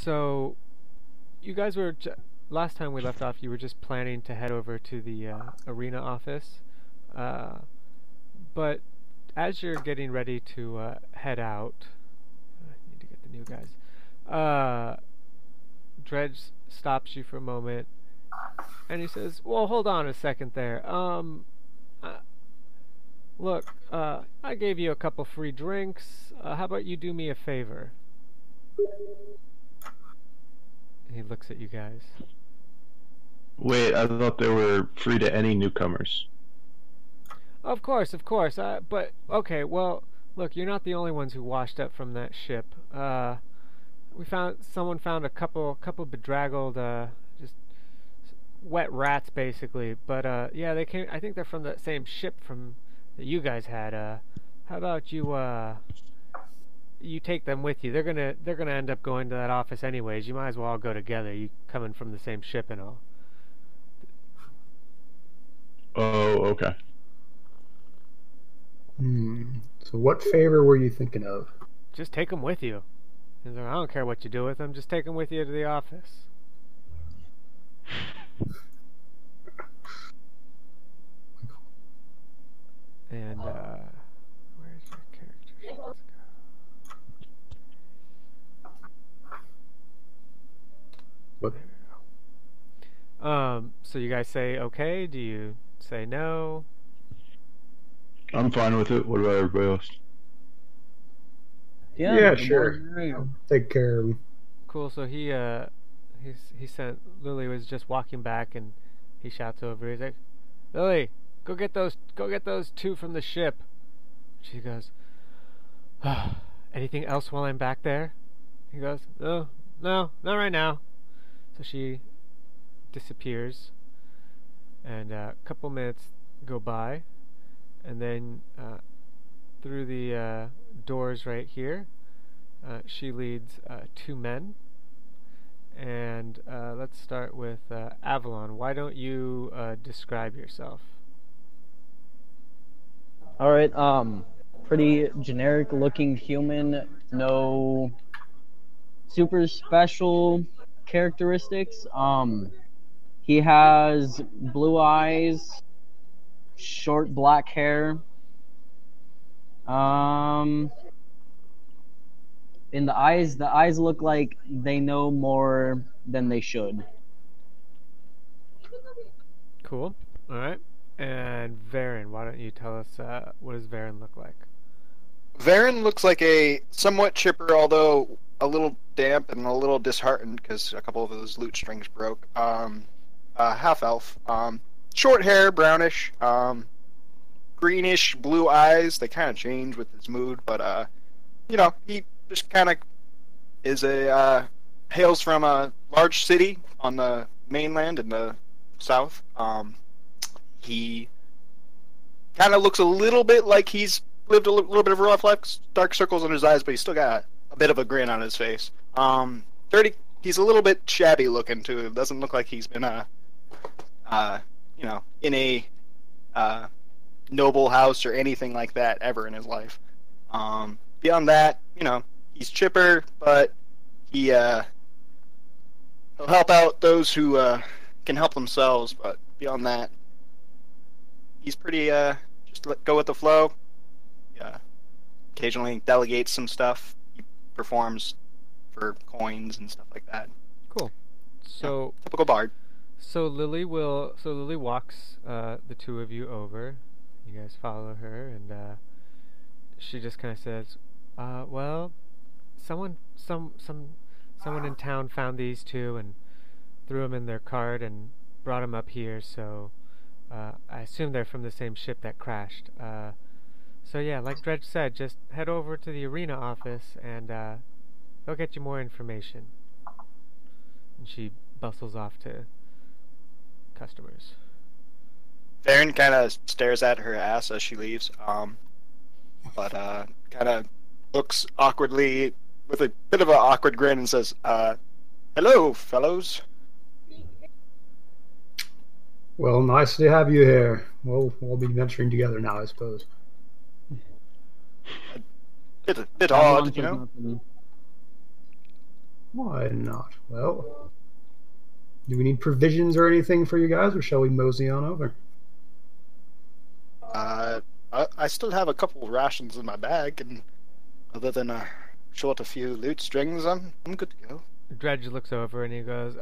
So, you guys were last time we left off. You were just planning to head over to the arena office, uh, but as you're getting ready to head out, I need to get the new guys. Dredge stops you for a moment, and he says, "Well, hold on a second there. Uh, look, I gave you a couple free drinks. How about you do me a favor?" And he looks at you guys. Wait, I thought they were free to any newcomers. Of course, of course. But okay, well, look, you're not the only ones who washed up from that ship. Someone found a couple bedraggled, just wet rats, basically. But yeah, they came. I think they're from the same ship from that you guys had. How about you take them with you? They're gonna end up going to that office anyways. You might as well all go together. You coming from the same ship and all. Oh, okay. So what favor were you thinking of? Just take them with you. He's like, I don't care what you do with them. Just take them with you to the office. And where's your character sheet? Let's What? go. There we go. So you guys say okay? Do you say no? I'm fine with it. What about everybody else? Yeah, sure. I'll take care of him. Cool. So he sent Lily was just walking back and he shouts over. He's like, Lily, go get those two from the ship. She goes, anything else while I'm back there? He goes, no, not right now. So she disappears, and a couple minutes go by, and then through the doors right here, she leads two men. And let's start with Avalon. Why don't you describe yourself? All right. Pretty generic looking human. No super special characteristics. He has blue eyes, short black hair. In the eyes look like they know more than they should. Cool. All right. And Varen, why don't you tell us what does Varen look like? Varen looks like a somewhat chipper, although a little damp and a little disheartened because a couple of those lute strings broke. Half elf. Short hair, brownish. Greenish blue eyes. They kind of change with his mood, but he just kind of is hails from a large city on the mainland in the south. He kind of looks a little bit like he's lived a little bit of a rough life, dark circles in his eyes, but he's still got a bit of a grin on his face. He's a little bit shabby looking too. It doesn't look like he's been in a noble house or anything like that ever in his life. Beyond that, he's chipper, but he'll help out those who can help themselves. But beyond that, he's pretty just go with the flow. Yeah, occasionally delegates some stuff. He performs for coins and stuff like that. Cool. So typical bard. So Lily walks the two of you over. You guys follow her, and she just kind of says, "Well, someone in town found these two and threw them in their cart and brought them up here. So I assume they're from the same ship that crashed. So yeah, like Dredge said, just head over to the arena office and they'll get you more information." And she bustles off to customers. Varen kind of stares at her ass as she leaves, but kind of looks awkwardly with a bit of an awkward grin and says, "Hello, fellows." Well, nice to have you here. We'll be venturing together now, I suppose. Bit odd, you know? Why not? Well, do we need provisions or anything for you guys, or shall we mosey on over? I still have a couple rations in my bag, and other than short a few loot strings, I'm good to go. Dredge looks over and he goes,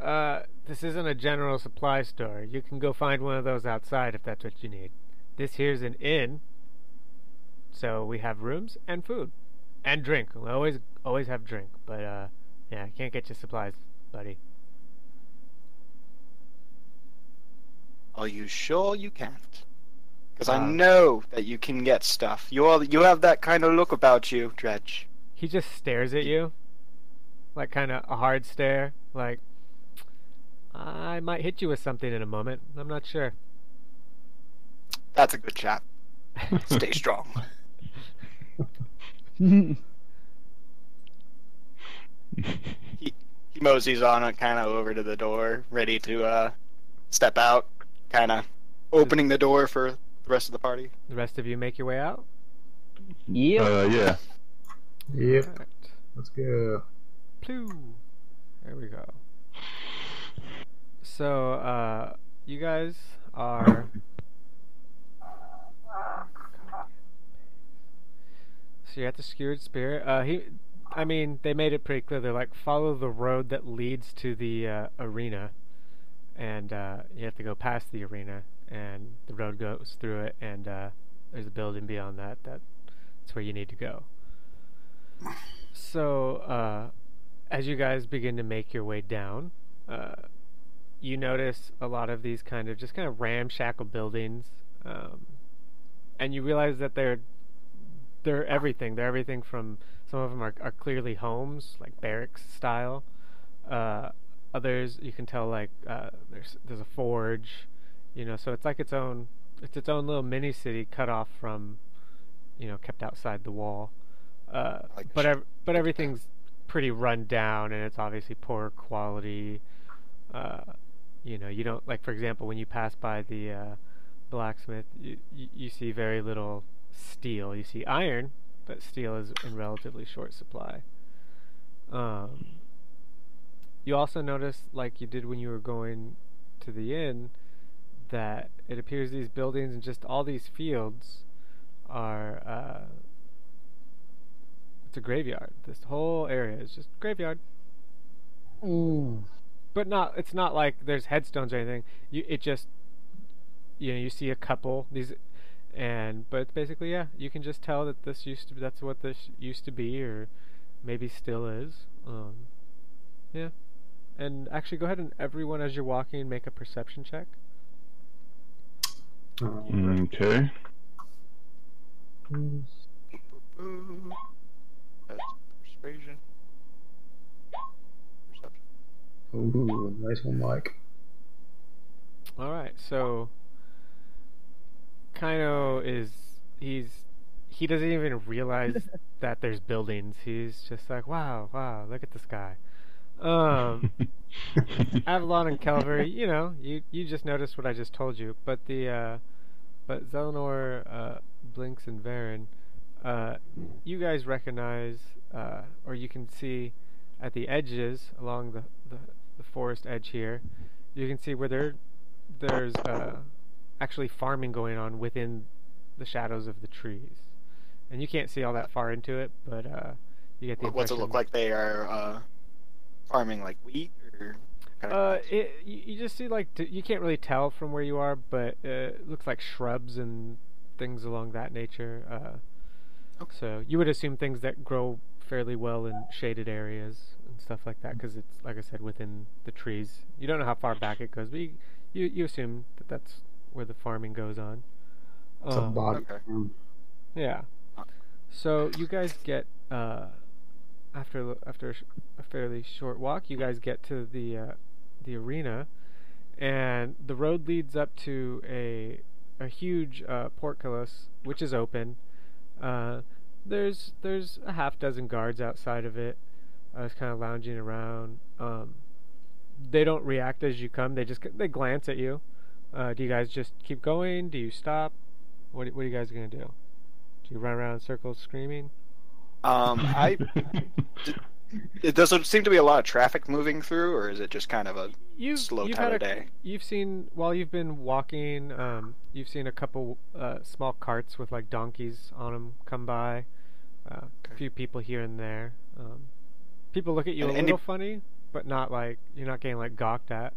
this isn't a general supply store. You can go find one of those outside if that's what you need. This here's an inn, so we have rooms and food. And drink. We always have drink, but, yeah, I can't get you supplies, buddy. Are you sure you can't? Because I know that you can get stuff. You have that kind of look about you, Dredge. He just stares at you. Like, kind of a hard stare. Like, I might hit you with something in a moment. I'm not sure. That's a good chap. Stay strong. He moseys on kind of over to the door, ready to step out, kind of opening the door for the rest of the party. The rest of you make your way out? Yep. Yeah. Yep. Alright. Let's go. Ploo. There we go. So, you guys are... So you're at the Skewered Spirit. They made it pretty clear. They're like, follow the road that leads to the arena. And you have to go past the arena. And the road goes through it. And there's a building beyond that. That's where you need to go. So, as you guys begin to make your way down, you notice a lot of these kind of ramshackle buildings. And you realize that they're everything. They're everything from, some of them are clearly homes, like barracks style. Others you can tell like there's a forge, so it's like its own little mini city cut off from, kept outside the wall. But everything's pretty run down, and it's obviously poor quality. You don't, like, for example, when you pass by the blacksmith, you see very little steel. You see iron, but steel is in relatively short supply. You also notice, like you did when you were going to the inn, that it appears these buildings and just all these fields are it's a graveyard. This whole area is just graveyard. But it's not like there's headstones or anything. You see a couple but it's basically, yeah, you can just tell that that's what this used to be, or maybe still is. Yeah. And actually, go ahead and everyone, as you're walking, make a perception check. Okay. That's persuasion. Perception. Ooh, nice one, Mike. All right, so Kaino he doesn't even realize that there's buildings. He's just like, wow, look at the sky. Avalon and Kelver, you just noticed what I just told you, but Zelenor, Blinks, and Varen, you guys recognize, or you can see at the edges along the forest edge here, you can see where there's actually farming going on within the shadows of the trees, and you can't see all that far into it, but you get the impression. What's it look like? They are farming like wheat, or kind of you just see, like, you can't really tell from where you are, but it looks like shrubs and things along that nature. Okay. So you would assume things that grow fairly well in shaded areas and stuff like that, because it's, like I said, within the trees. You don't know how far back it goes, but you assume that that's where the farming goes on. It's a body. Okay. Yeah. So you guys get after a fairly short walk, you guys get to the arena, and the road leads up to a huge portcullis, which is open. There's a half dozen guards outside of it, just kind of lounging around. They don't react as you come. They glance at you. Do you guys just keep going? Do you stop? What are you guys gonna do? Do you run around in circles screaming? Does it seem to be a lot of traffic moving through, or is it just kind of a slow time of day? You've seen while you've been walking. You've seen a couple small carts with like donkeys on them come by. A few people here and there. People look at you a little funny, but not like you're not getting like gawked at.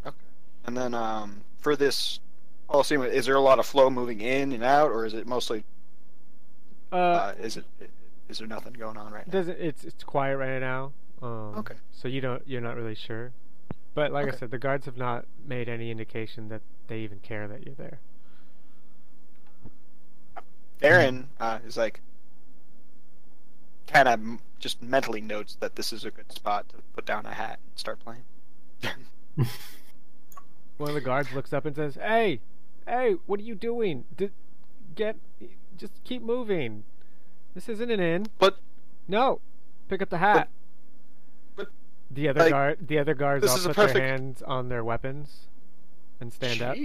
Okay. And then for this Coliseum, is there a lot of flow moving in and out, or is it mostly? Is there nothing going on right now? It's quiet right now. Okay. So you're not really sure, but like I said, the guards have not made any indication that they even care that you're there. Aaron is like, kind of just mentally notes that this is a good spot to put down a hat and start playing. One of the guards looks up and says, "Hey, what are you doing? Just keep moving. This isn't an inn." But no, pick up the hat. But the other guards this all is a put perfect... their hands on their weapons and stand up.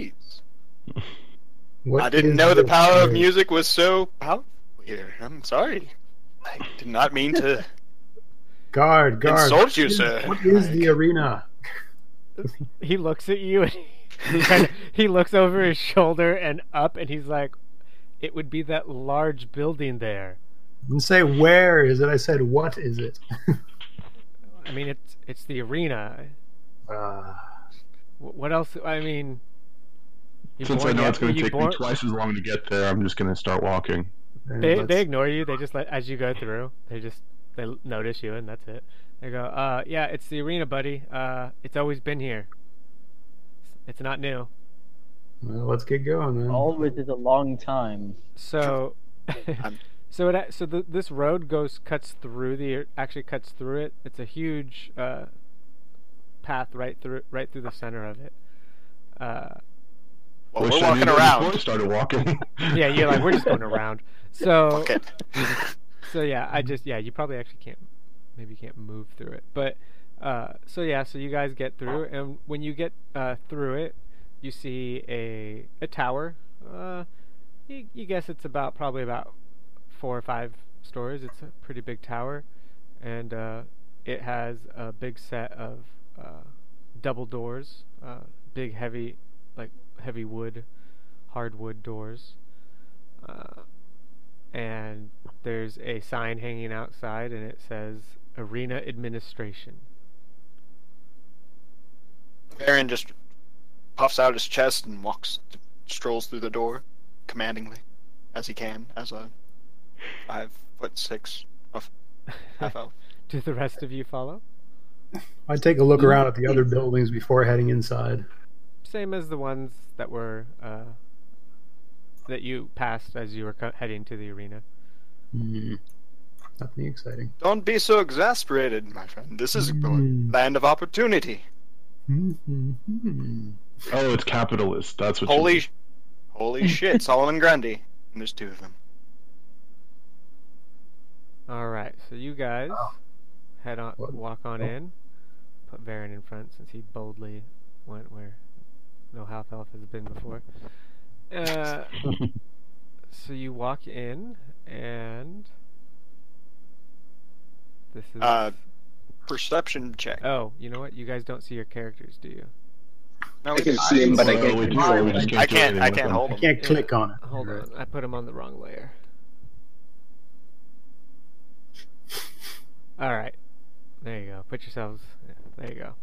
I didn't know the power of music was so powerful here. I'm sorry. I did not mean to guard insult you, sir. What is the arena? He looks at you and he looks over his shoulder and up, and he's like, "It would be that large building there." I didn't say where is it. I said what is it. I mean, it's the arena. What else? I mean, since I know it's going to take me twice as long to get there, I'm just going to start walking. They ignore you. They just as you go through. They notice you, and that's it. They go, yeah, it's the arena, buddy. It's always been here. It's not new. Well, let's get going then. Always is a long time. So, this road cuts through it. It's a huge path right through the center of it. Well, we're walking around. Before I started walking. Yeah, you're like, we're just going around. So, okay. So yeah, you probably actually can't move through it. But so you guys get through, and when you get through it, you see a tower. You guess it's probably about 4 or 5 stories. It's a pretty big tower, and it has a big set of double doors, big heavy hardwood doors. And there's a sign hanging outside, and it says Arena Administration. Baron just puffs out his chest and strolls through the door, commandingly, as he can, as a 5'6" half elf. Do the rest of you follow? I take a look around at the other buildings before heading inside. Same as the ones that were that you passed as you were heading to the arena. Nothing exciting. Don't be so exasperated, my friend. This is a land of opportunity. Oh, it's capitalist. That's what. Holy shit, Solomon Grundy. And there's 2 of them. All right, so you guys walk on in. Put Baron in front since he boldly went where no half elf has been before. So you walk in, and this is perception check. Oh, you know what? You guys don't see your characters, do you? No, I can see him, but I can't. I can't hold him. I can't click on it. Hold on, I put him on the wrong layer. All right, there you go. Put yourselves. Yeah, there you go.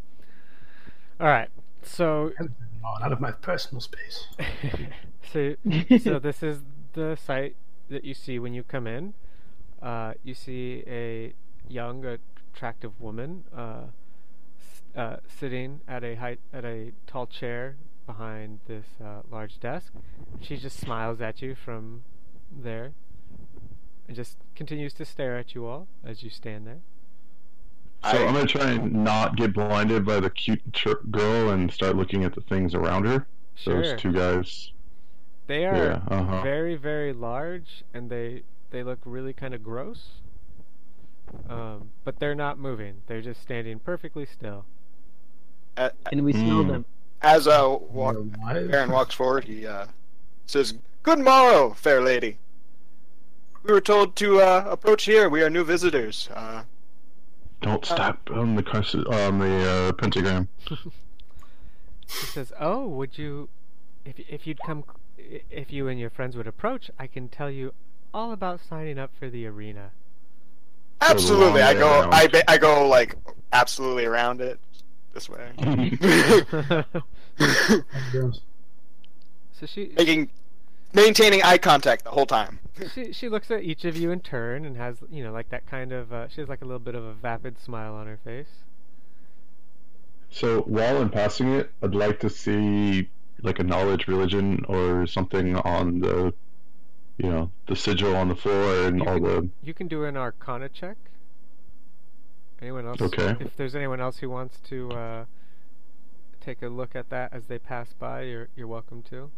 All right, so out of my personal space. so this is the site that you see when you come in. You see a young, attractive woman sitting at a tall chair behind this large desk. She just smiles at you from there, and just continues to stare at you all as you stand there. So I'm going to try and not get blinded by the cute girl and start looking at the things around her. Sure. Those 2 guys. They are very, very large, and they look really kind of gross. But they're not moving. They're just standing perfectly still. Can we smell them? As Baron walks forward, he says, "Good morrow, fair lady. We were told to approach here. We are new visitors. Don't step on the pentagram. She says, "Oh, would you, if you'd come, if you and your friends would approach, I can tell you all about signing up for the arena." Absolutely, I go like absolutely around it this way. So maintaining eye contact the whole time. She looks at each of you in turn and has, you know, like that kind of she has like a little bit of a vapid smile on her face. So while I'm passing it, I'd like to see like a knowledge religion or something on the, you know, the sigil on the floor and You can do an Arcana check. Anyone else? Okay. If there's anyone else who wants to take a look at that as they pass by, you're welcome to.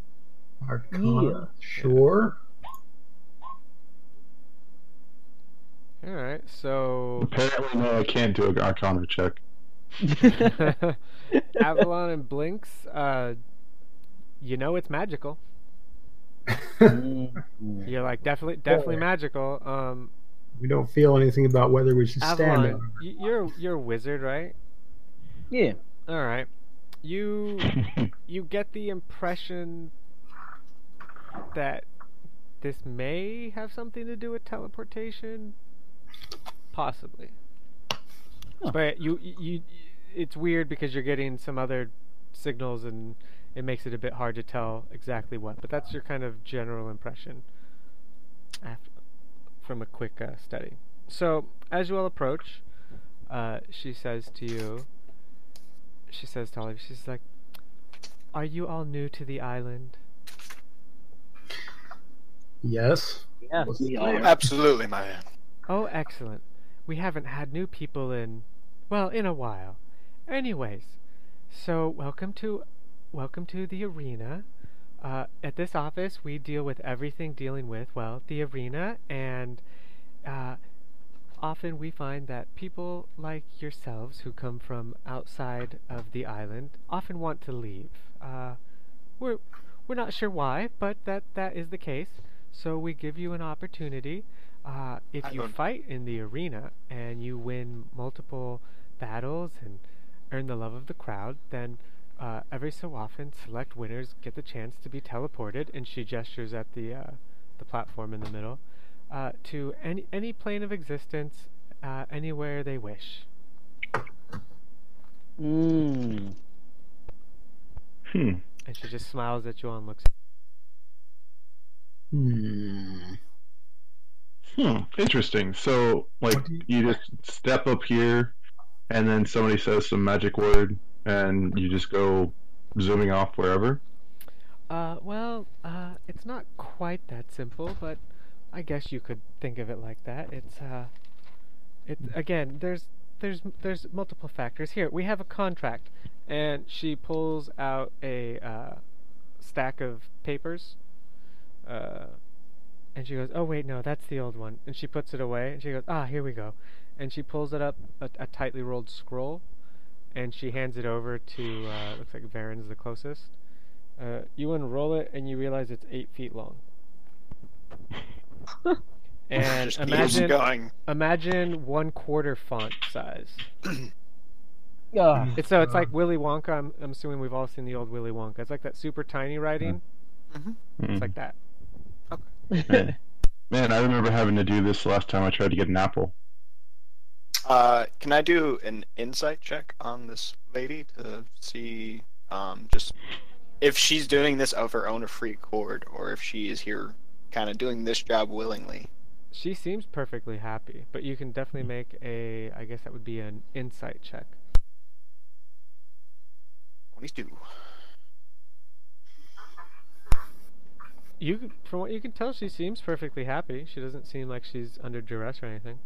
Arcana, sure. All right, so apparently no, I can't do an Arcana check. Avalon and Blinks, you know it's magical. You're like definitely magical. We don't feel anything about whether we should stand Avalon, you're a wizard, right? Yeah. All right. You get the impression that this may have something to do with teleportation, possibly. Huh. But it's weird because you're getting some other signals and it makes it a bit hard to tell exactly what. But that's your kind of general impression from a quick study. So as you all approach, she says to all of you, she's like, "Are you all new to the island?" Yes. Yes, we are. Absolutely, my man. Oh, excellent. We haven't had new people in a while. Anyways, so welcome to the arena. At this office, we deal with everything dealing with, well, the arena, and often we find that people like yourselves who come from outside of the island often want to leave. We're not sure why, but that is the case. So we give you an opportunity. If you fight in the arena and you win multiple battles and earn the love of the crowd, then every so often select winners get the chance to be teleported, and she gestures at the platform in the middle, to any plane of existence, anywhere they wish. Mm. And she just smiles at you all and looks at you. Interesting. So, like, you just step up here, and then somebody says some magic word, and you just go zooming off wherever? It's not quite that simple, but I guess you could think of it like that. Again, there's multiple factors. Here, we have a contract, and she pulls out a stack of papers, and she goes, "Oh wait, no, that's the old one." And she puts it away, and she goes, "Ah, here we go." And she pulls it up, a tightly rolled scroll, and she hands it over to, looks like Varen's the closest. You unroll it, and you realize it's 8 feet long. And imagine 1/4 font size. It's like Willy Wonka. I'm assuming we've all seen the old Willy Wonka. It's like that super tiny writing. It's like that. Man, I remember having to do this last time I tried to get an apple. Can I do an insight check on this lady to see just if she's doing this of her own free accord, or if she is here kind of doing this job willingly? She seems perfectly happy, but you can definitely make I guess that would be an insight check. 22. From what you can tell, she seems perfectly happy. She doesn't seem like she's under duress or anything.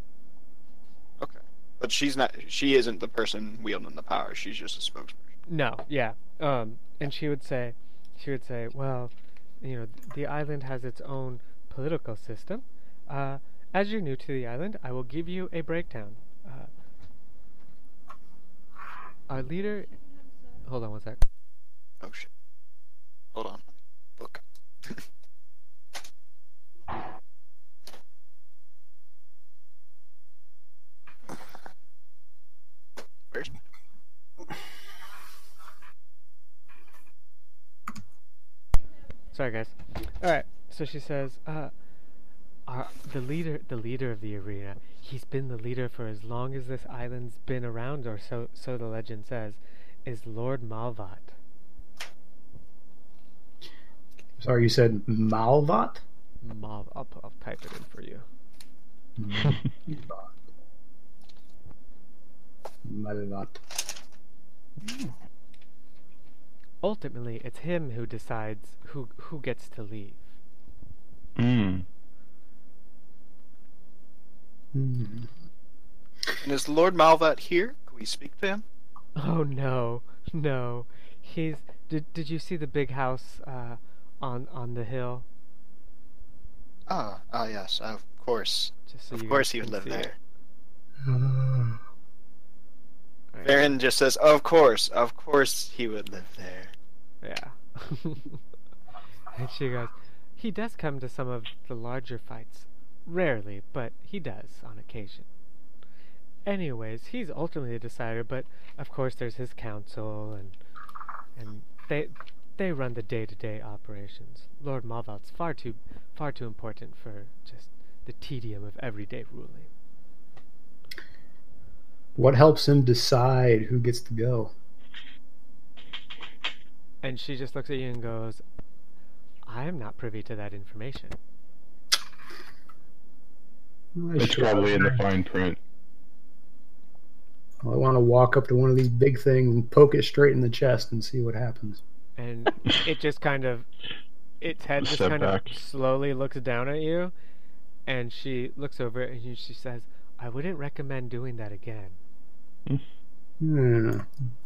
Okay. But she isn't the person wielding the power. She's just a spokesperson. No, yeah. And she would say, well, you know, the island has its own political system. As you're new to the island, I will give you a breakdown. Our leader... Hold on one sec. Oh, shit. Hold on. Look. Sorry, guys. All right. So she says, the leader of the arena. He's been the leader for as long as this island's been around, or so the legend says. Is Lord Malvat. Sorry, you said Malvat? I'll type it in for you. Malvat. Ultimately, it's him who decides who gets to leave. Mm. And is Lord Malvat here? Can we speak to him? Oh no. He's. Did you see the big house on the hill? Yes, of course. Just so Of you course guys he would can live see there. it. Alright. Baron just says, of course he would live there. Yeah. And she goes, he does come to some of the larger fights. Rarely, but he does on occasion. Anyways, he's ultimately the decider, but of course there's his council, and they run the day-to-day operations. Lord Malvat's far too important for just the tedium of everyday ruling. What helps him decide who gets to go? And she just looks at you and goes, I am not privy to that information. It's probably in the fine print. I want to walk up to one of these big things and poke it straight in the chest and see what happens. And it just kind of, its head just Step kind back. of slowly looks down at you, and she looks over it and she says, I wouldn't recommend doing that again.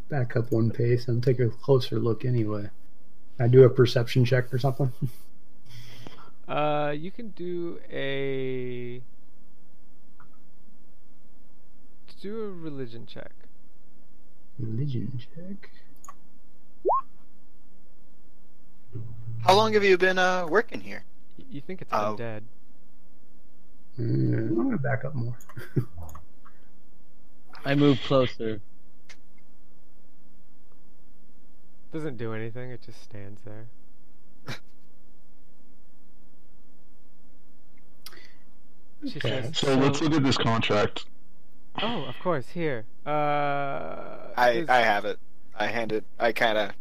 Back up one pace and take a closer look anyway. I do a perception check or something. You can do a religion check. Religion check. How long have you been working here? You think it's Oh. undead. I'm gonna back up more. I move closer. Doesn't do anything, it just stands there. She Okay. says, So let's look at this contract. Oh, of course, here. I have it. I kind of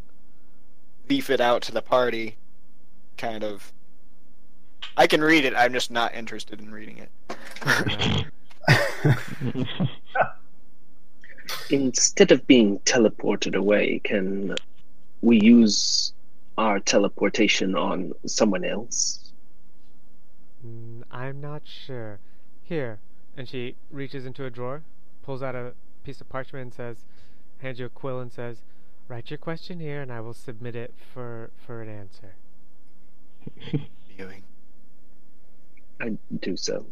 beef it out to the party. Kind of. I can read it, I'm just not interested in reading it. Instead of being teleported away, can we use our teleportation on someone else? I'm not sure. Here. And she reaches into a drawer, pulls out a piece of parchment and says, hands you a quill and says, write your question here and I will submit it for an answer. Viewing. I do so.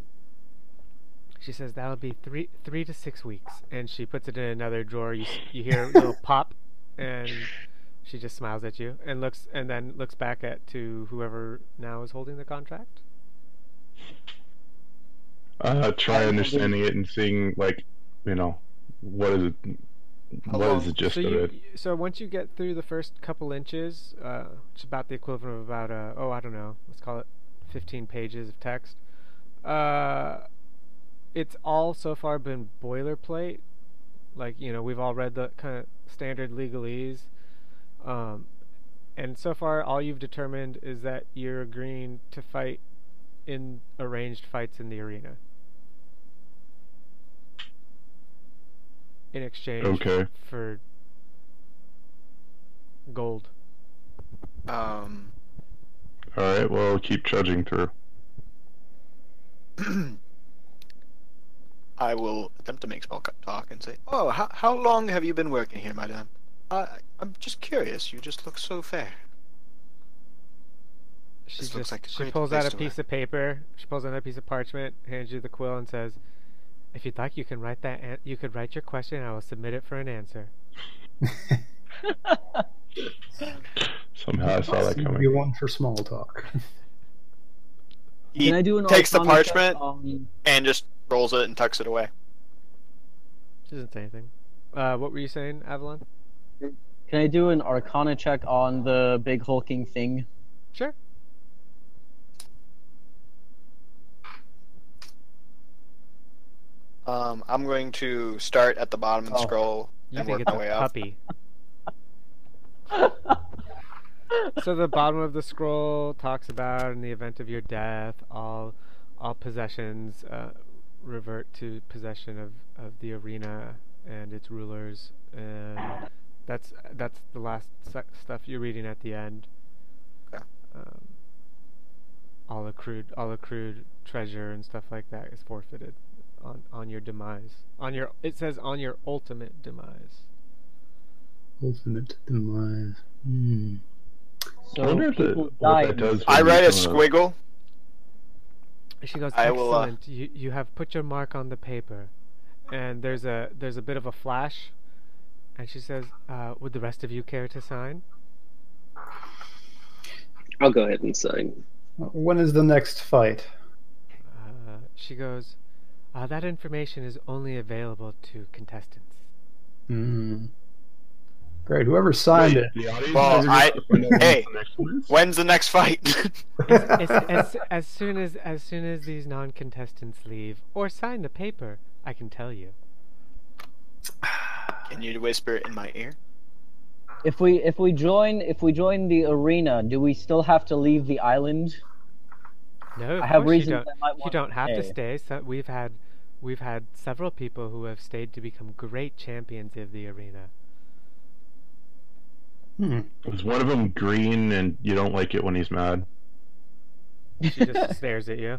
She says that'll be 3 to 6 weeks, and she puts it in another drawer. You hear a little pop, and she just smiles at you and then looks back to whoever now is holding the contract. Try understanding it and seeing, like, what is it? What is the gist of it? So once you get through the first couple inches, it's about the equivalent of about I don't know, let's call it 15 pages of text. It's all so far been boilerplate. Like, we've all read the kind of standard legalese. And so far, all you've determined is that you're agreeing to fight in arranged fights in the arena. In exchange for gold. Alright, well, keep trudging through. I will attempt to make small talk and say, "Oh, how long have you been working here, madame? I'm just curious. You just look so fair." She This looks like a she great pulls place out a to piece work. of paper. She pulls out a piece of parchment, hands you the quill, and says, "If you'd like, you can write that. You could write your question, and I will submit it for an answer." Somehow I saw that Be coming. one for small talk. He Can I do an takes the Arcana check parchment on- and just rolls it and tucks it away. She doesn't say anything. What were you saying, Avalon? Can I do an Arcana check on the big hulking thing? Sure. I'm going to start at the bottom of the scroll You and think work it's my a way up. puppy. So the bottom of the scroll talks about, in the event of your death, all possessions revert to possession of the arena and its rulers, and that's the last stuff you're reading at the end. Okay. All accrued treasure and stuff like that is forfeited on your demise. It says on your ultimate demise. Ultimate demise. I wonder So if people what die. that does I when write you a become squiggle. She goes, I will, excellent. You have put your mark on the paper, and there's a bit of a flash, and she says, would the rest of you care to sign? I'll go ahead and sign. When is the next fight? She goes, that information is only available to contestants. Great. Whoever signed Wait, it. the audience Well, never gets to find out what hey, the next one is? when's the next fight? as soon as these non-contestants leave or sign the paper, I can tell you. Can you whisper it in my ear? If we join the arena, do we still have to leave the island? No, of I have course reasons you I don't. might You want don't to have to stay. stay. So we've had several people who have stayed to become great champions of the arena. Is one of them green and you don't like it when he's mad? She just stares at you.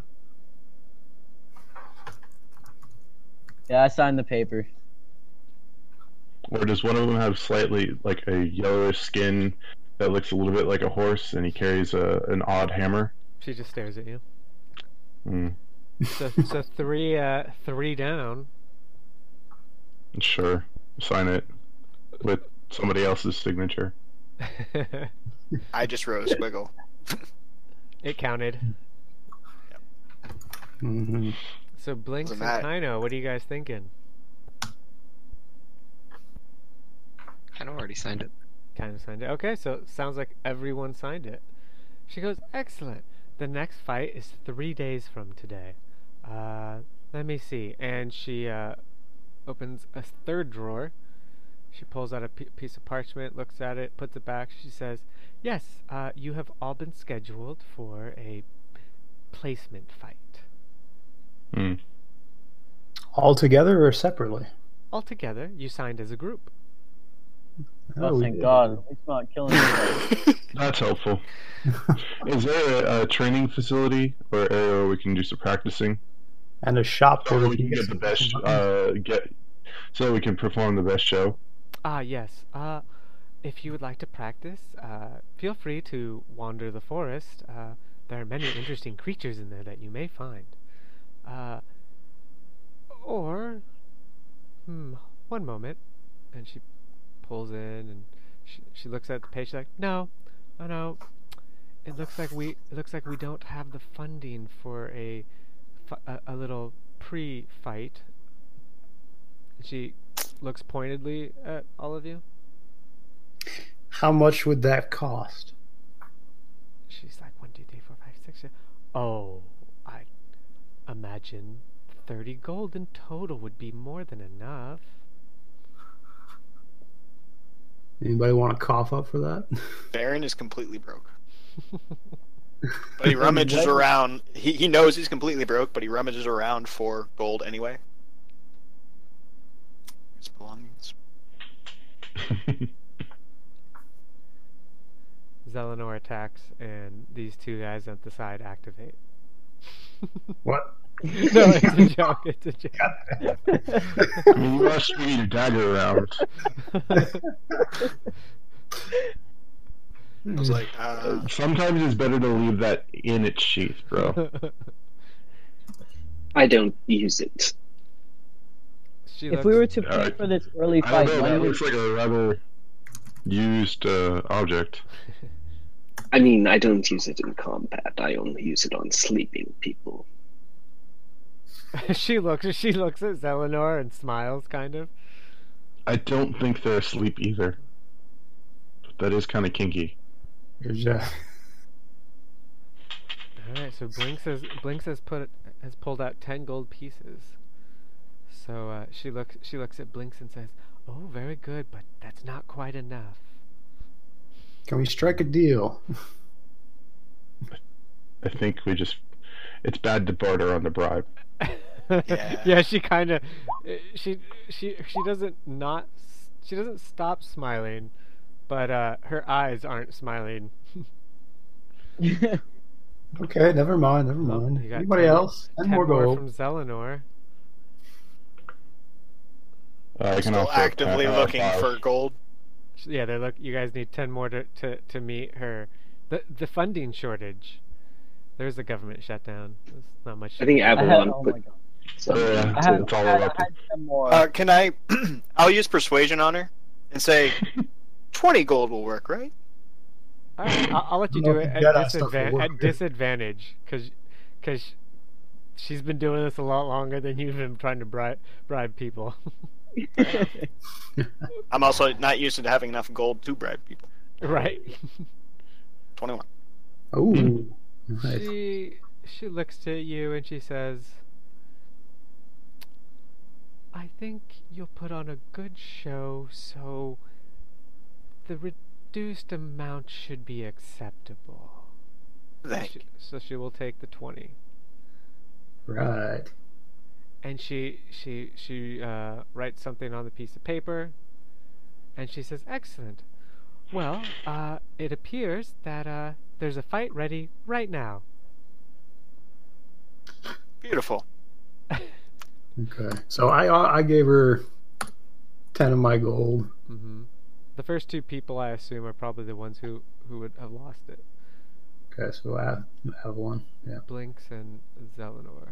Yeah, I signed the paper. Or does one of them have slightly like a yellowish skin that looks a little bit like a horse and he carries an odd hammer? She just stares at you. Mm, So three down. sure. Sign it with somebody else's signature. I just wrote a squiggle. It counted. So Blinks and Wasn't that- Kino, what are you guys thinking? I already signed it. Kind of signed it. Okay, so sounds like everyone signed it. She goes, excellent. The next fight is 3 days from today. Let me see. And she opens a third drawer. She pulls out a piece of parchment, looks at it, puts it back. She says, yes, you have all been scheduled for a placement fight. Mm. All together or separately? All together, you signed as a group. Oh, we thank did. God. It's not killing anybody. That's helpful. Is there a training facility or area where we can do some practicing? And a shop So where we can get the best, so we can perform the best show. Yes. If you would like to practice, feel free to wander the forest. There are many interesting creatures in there that you may find. Or, one moment. And she pulls in and she looks at the page. She's like, no. It looks like we don't have the funding for a little pre-fight. She looks pointedly at all of you. How much would that cost? She's like, 1, 2, 3, 4, 5, 6, 7. Oh, I imagine 30 gold in total would be more than enough. Anybody want to cough up for that? Baron is completely broke. But he rummages around. He knows he's completely broke, but he rummages around for gold anyway. His belongings. Zelenor attacks, and these two guys at the side activate. What? No, it's a joke. It's a joke. I mean, you are swinging your dagger around. I was like, Sometimes it's better to leave that in its sheath, bro. I don't use it. She If looks, we were to pay for this early I fight, don't know, when that would looks like a rather used object. I mean, I don't use it in combat. I only use it on sleeping people. she looks at Zelenor and smiles, kind of. I don't think they're asleep either. That is kind of kinky. There's Alright, so Blinks has pulled out 10 gold pieces. So she looks at Blinks and says, "Oh, very good, but that's not quite enough." Can we strike a deal? I think it's bad to barter on the bribe. Yeah. Yeah, she kind of she doesn't stop smiling, but her eyes aren't smiling. Okay, never mind. You got Anybody 10 else? 10 more more gold. from Zelenor. I can Still also actively looking 5. for gold. Yeah, you guys need 10 more to meet her. The funding shortage. There's a government shutdown. There's not much. I think Avalon oh my put god. something. Yeah, I had, it's all I had, about I had 10 more. Can I? I'll use persuasion on her and say 20 gold will work, right? All right, I'll let you I don't do know it if at, Jedi stuff will work. at disadvantage, because she's been doing this a lot longer than you've been trying to bribe people. I'm also not used to having enough gold to bribe people. Right. Oh, 21. nice. She looks at you and she says, "I think you'll put on a good show, so the reduced amount should be acceptable." Thank you. So she will take the 20. Right. And she writes something on the piece of paper, and she says, "Excellent. Well, it appears that there's a fight ready right now." Beautiful. Okay. So I gave her 10 of my gold. Mm-hmm. The first two people, I assume, are probably the ones who would have lost it. Okay, so I have one. Yeah. Blinks and Zelenor.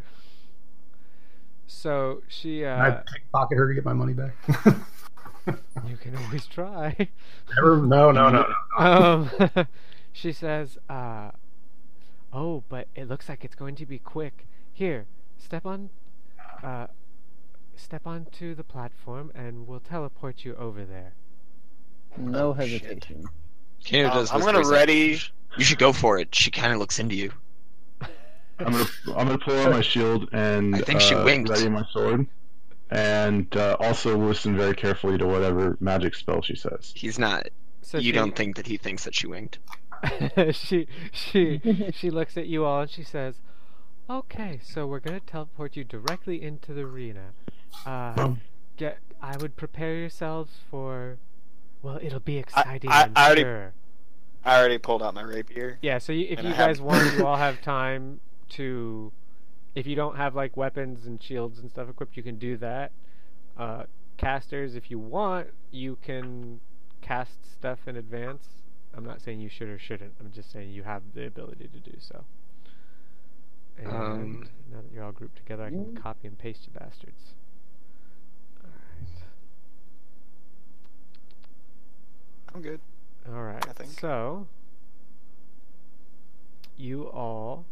So she I pickpocket her to get my money back. you can always try. No. She says, "Oh, but it looks like it's going to be quick. Here, step onto the platform, and we'll teleport you over there." No Oh, shit. hesitation. Kano does I'm this gonna voice ready. act. You should go for it. She kind of looks into you. I'm gonna pull out my shield and I think she winked. ready my sword, and also listen very carefully to whatever magic spell she says. He's not. So You don't think that he thinks that she winked. she looks at you all and she says, "Okay, so we're gonna teleport you directly into the arena. I would prepare yourselves for. Well, it'll be exciting. I'm sure." I already pulled out my rapier. Yeah. So if And you I have- guys want, you all have time to. If you don't have like weapons and shields and stuff equipped, you can do that. Casters, if you want, you can cast stuff in advance. I'm not saying you should or shouldn't. I'm just saying you have the ability to do so. And now that you're all grouped together, I can copy and paste you bastards. I'm good. Alright, I think. so you all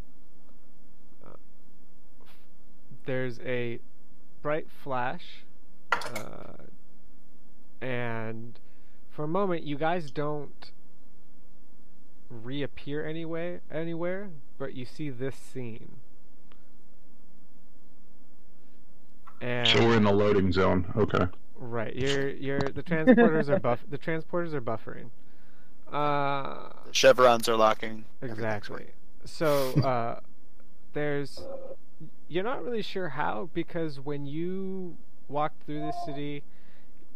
there's a bright flash and for a moment you guys don't reappear anywhere, but you see this scene. And So we're in the loading zone. Okay. right, the transporters are buffering. The chevrons are locking. Exactly. So you're not really sure how, because when you walked through the city,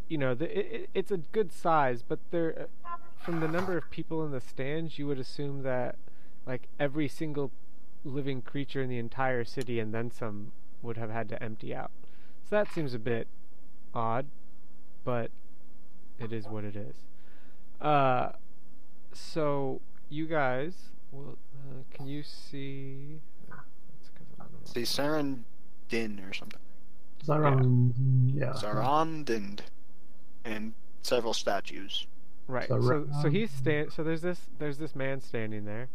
you know, it's a good size, but from the number of people in the stands, you would assume that like every single living creature in the entire city and then some would have had to empty out. So that seems a bit odd, but it is what it is. So you guys will. Can you see? That's 'cause I'm on the See Saren Din or something. Yeah. Sarandin. And several statues. Right. So So he's So there's this man standing there.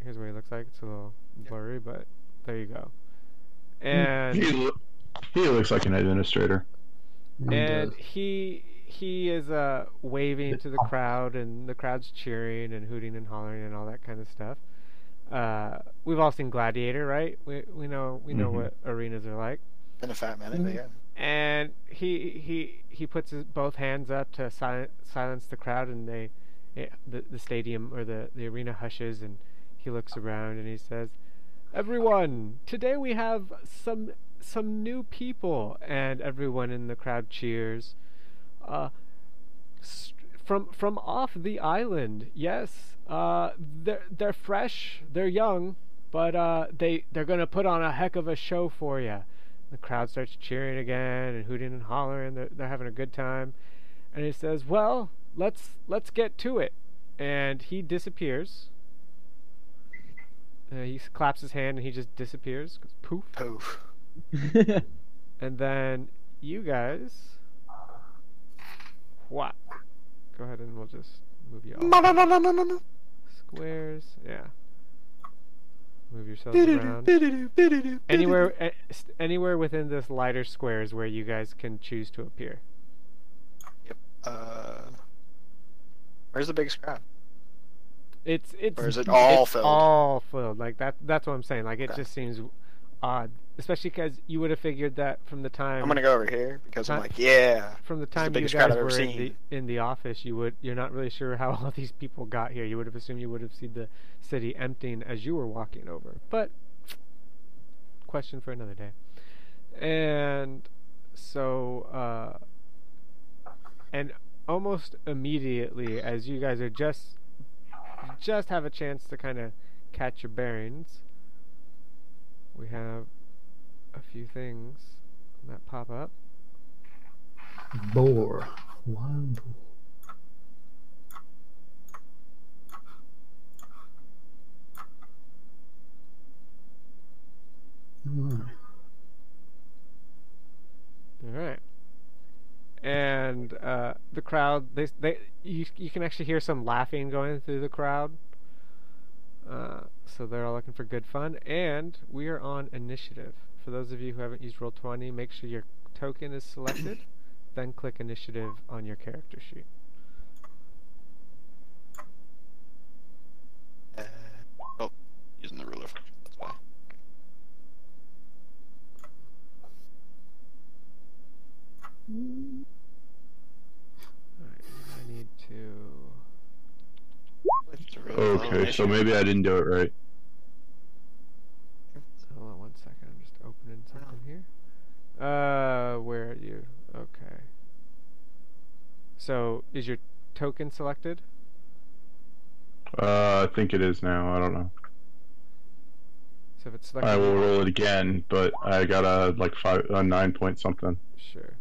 Here's what he looks like. It's a little blurry, but there you go. And He looks like an administrator. And he is waving to the crowd, and the crowd's cheering and hooting and hollering and all that kind of stuff. We've all seen Gladiator, right? We know what arenas are like. Been a fat minute, but yeah. And he puts both hands up to silence the crowd, and the stadium or the arena hushes, and he looks around and he says, "Everyone, today we have some new people," and everyone in the crowd cheers. From off the island, yes. They're fresh, they're young, but they're gonna put on a heck of a show for you. The crowd starts cheering again and hooting and hollering. They're having a good time, and he says, "Well, let's get to it," and he disappears. He claps his hand and he just disappears. Goes poof. Poof. And then you guys, what? Go ahead and we'll just move you all. Squares, yeah. Move yourselves around. Anywhere within this lighter square is where you guys can choose to appear. Yep. Where's the biggest crowd? It's Or is it all filled? All filled. Like that's what I'm saying. Like it Okay. just seems odd, especially because you would have figured that from the time. I'm gonna go over here because I'm Huh? like, yeah. From the the time you biggest guys crowd I've ever were seen. in the office, you're not really sure how all these people got here. You would have assumed you would have seen the city emptying as you were walking over. But question for another day. And so and almost immediately as you guys are just have a chance to kind of catch your bearings, we have a few things that pop up. Boar. Wild boar. Alright. All right. And the crowd, you can actually hear some laughing going through the crowd. So they're all looking for good fun, and we are on initiative. For those of you who haven't used Roll20, make sure your token is selected, then click initiative on your character sheet. Oh, using the ruler function. That's why. Alright, I need to... It's a really low Okay, so initiative. maybe I didn't do it right. Hold on 1 second, I'm just opening something here. Where are you? Okay. So, is your token selected? I think it is now. I don't know. So if it's selected... I will roll it again, but I got a 9 point something. Sure.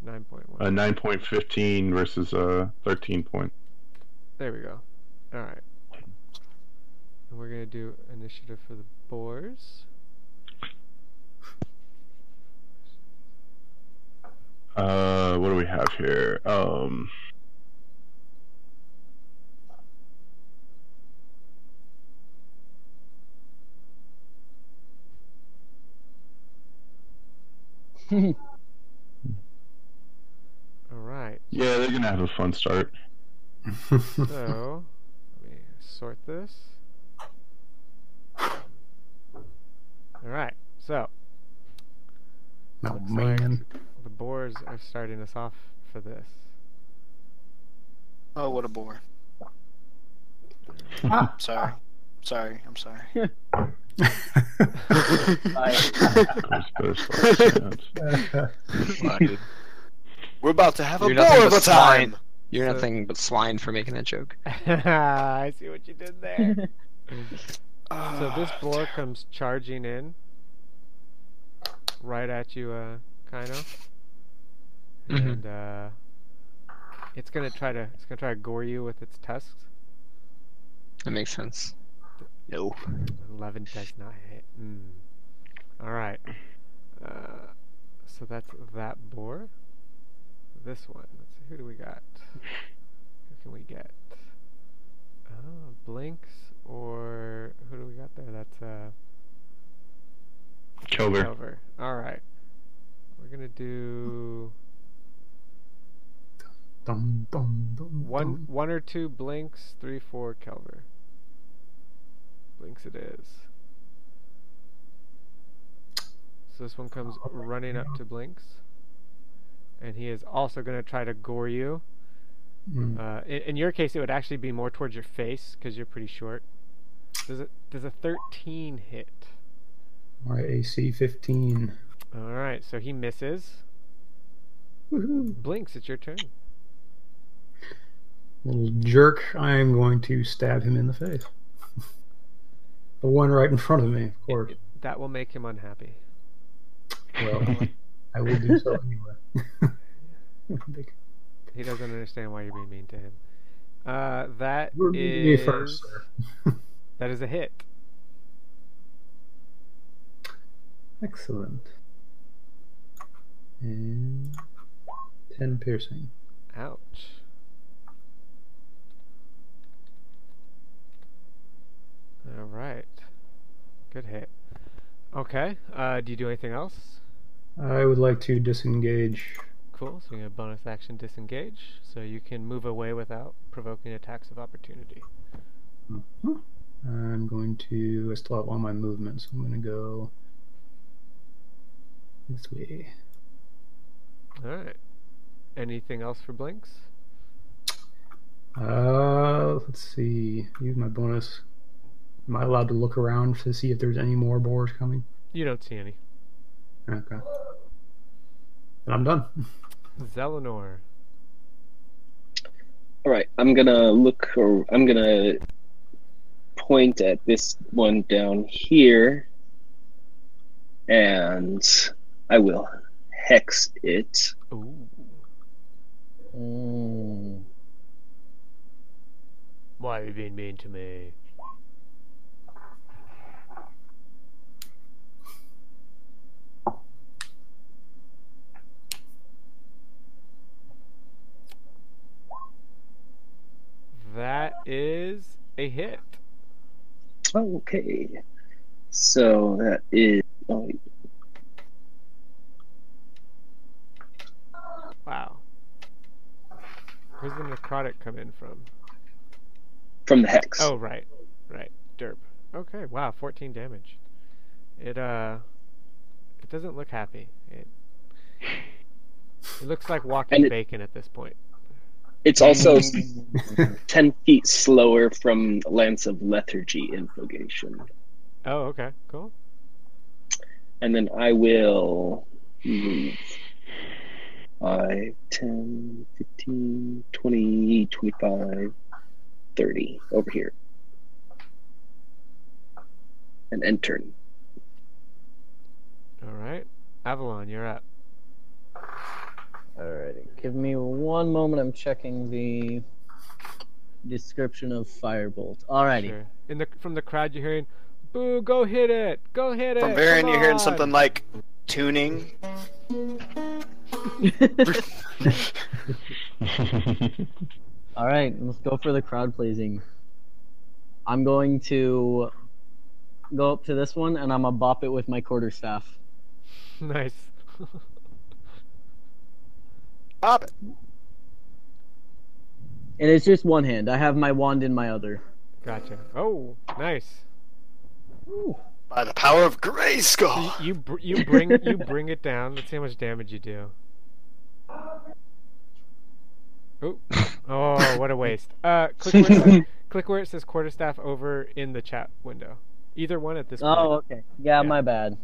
9.1. A 9.15 versus a 13 point. There we go. Alright. And we're gonna do initiative for the boars. What do we have here? Alright. Yeah, they're gonna have a fun start. So, let me sort this. Alright, so, Oh looks man. the boars are starting us off for this. Oh, what a bore. Ah. Sorry. I'm sorry. We're about to have a You're bore nothing of but a time. swine. You're So- nothing but swine for making that joke. I see what you did there. So this boar Damn. comes charging in right at you, Kaino. Mhm. And it's gonna try to gore you with its tusks. That makes sense. No. 11 does not hit. Alright. So that's that boar. This one. Let's see, who do we got? Who can we get? Oh, Blinks, or who do we got there? That's Kelver. Kelver. Alright. We're gonna do Dum, dum, dum, dum. One or two blinks, 3-4 Kelver. Blinks it is. So this one comes running up to Blinks. And he is also going to try to gore you. In your case, it would actually be more towards your face because you're pretty short. Does a 13 hit? All right, AC 15. All right, so he misses. Woohoo. Blinks, it's your turn. Little jerk, I am going to stab him in the face. The one right in front of me, of course. That will make him unhappy. Well, I will do so anyway. He doesn't understand why you're being mean to him. That You're meeting me is first, sir. that is a hit. Excellent. And 10 piercing. Ouch. All right. Good hit. Okay. Do you do anything else? I would like to disengage. Cool. So you get a bonus action disengage, so you can move away without provoking attacks of opportunity. I'm going to. I still have all my movements. I'm going to go this way. All right. Anything else for Blinks? Let's see. Use my bonus. Am I allowed to look around to see if there's any more boars coming? You don't see any. Okay. And I'm done. Zelenor. Alright, I'm gonna point at this one down here, and I will hex it. Ooh. Why are you being mean to me? That is a hit. Okay. So that is. Wow. Where's the necrotic come in from? From the hex. Oh, right. Right. Derp. Okay, wow, 14 damage. It doesn't look happy. It looks like walking bacon at this point. It's also 10 feet slower from Lance of Lethargy invocation. Oh, okay, cool. And then I will move 5, 10, 15, 20, 25, 30 over here. And end turn. Alright. Avalon, you're up. Alrighty, give me one moment. I'm checking the description of Firebolt. Alrighty. Sure. From the crowd, you're hearing, "Boo! Go hit it! Go hit it!" From Baron, come you're hearing on!" something like tuning. Alright, let's go for the crowd pleasing. I'm going to go up to this one and I'm gonna bop it with my quarterstaff. Nice. Pop it. And it's just one hand. I have my wand in my other. Gotcha. Oh, nice. Ooh. By the power of Grayskull. You bring it down. Let's see how much damage you do. Oh, oh, what a waste. Click where it says quarterstaff over in the chat window. Either one at this point. Oh, okay. Yeah, my bad.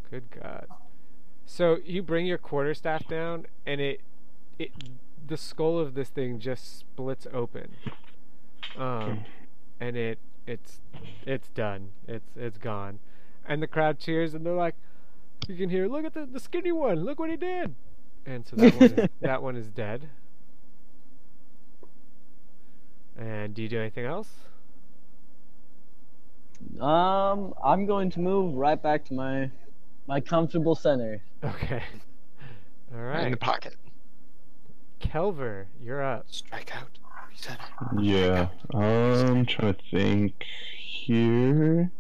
Good God. So you bring your quarterstaff down, and the skull of this thing just splits open, and it's done. It's gone, and the crowd cheers, and they're like, you can hear, "Look at the skinny one! Look what he did!" And so that one is dead. And do you do anything else? I'm going to move right back to my comfortable center. Okay. All right. In the pocket. Kelver, you're up. Strike out. Reset it. Yeah, I'm trying to think here.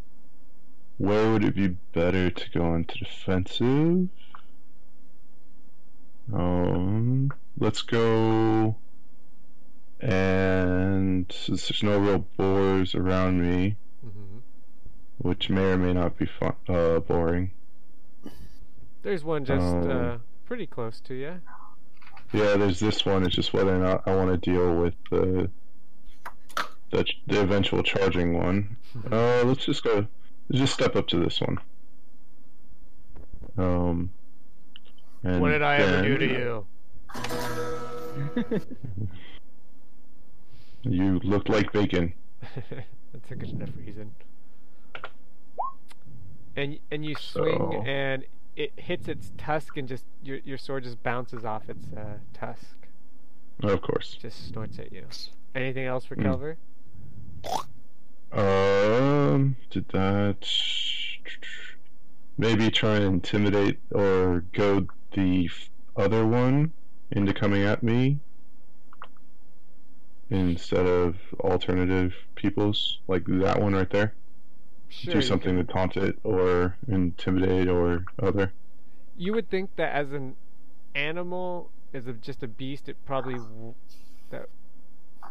Where would it be better to go into defensive? Let's go. And since there's no real boars around me, Hmm. which may or may not be fun, boring. There's one just Oh. pretty close to you. Yeah, there's this one. It's just whether or not I want to deal with the eventual charging one. Let's just go. Let's just step up to this one. And What did I ever do to then you? You looked like bacon. That's a good enough reason. And you swing, So- and it hits its tusk, and just your sword just bounces off its tusk. Of course. Just snorts at you. Anything else for Hmm. Kelver? Did that maybe try and intimidate or goad the other one into coming at me instead of alternative peoples, like that one right there? Sure. Do you something can- to taunt it or intimidate or other. You would think that as an animal, as just a beast, it probably that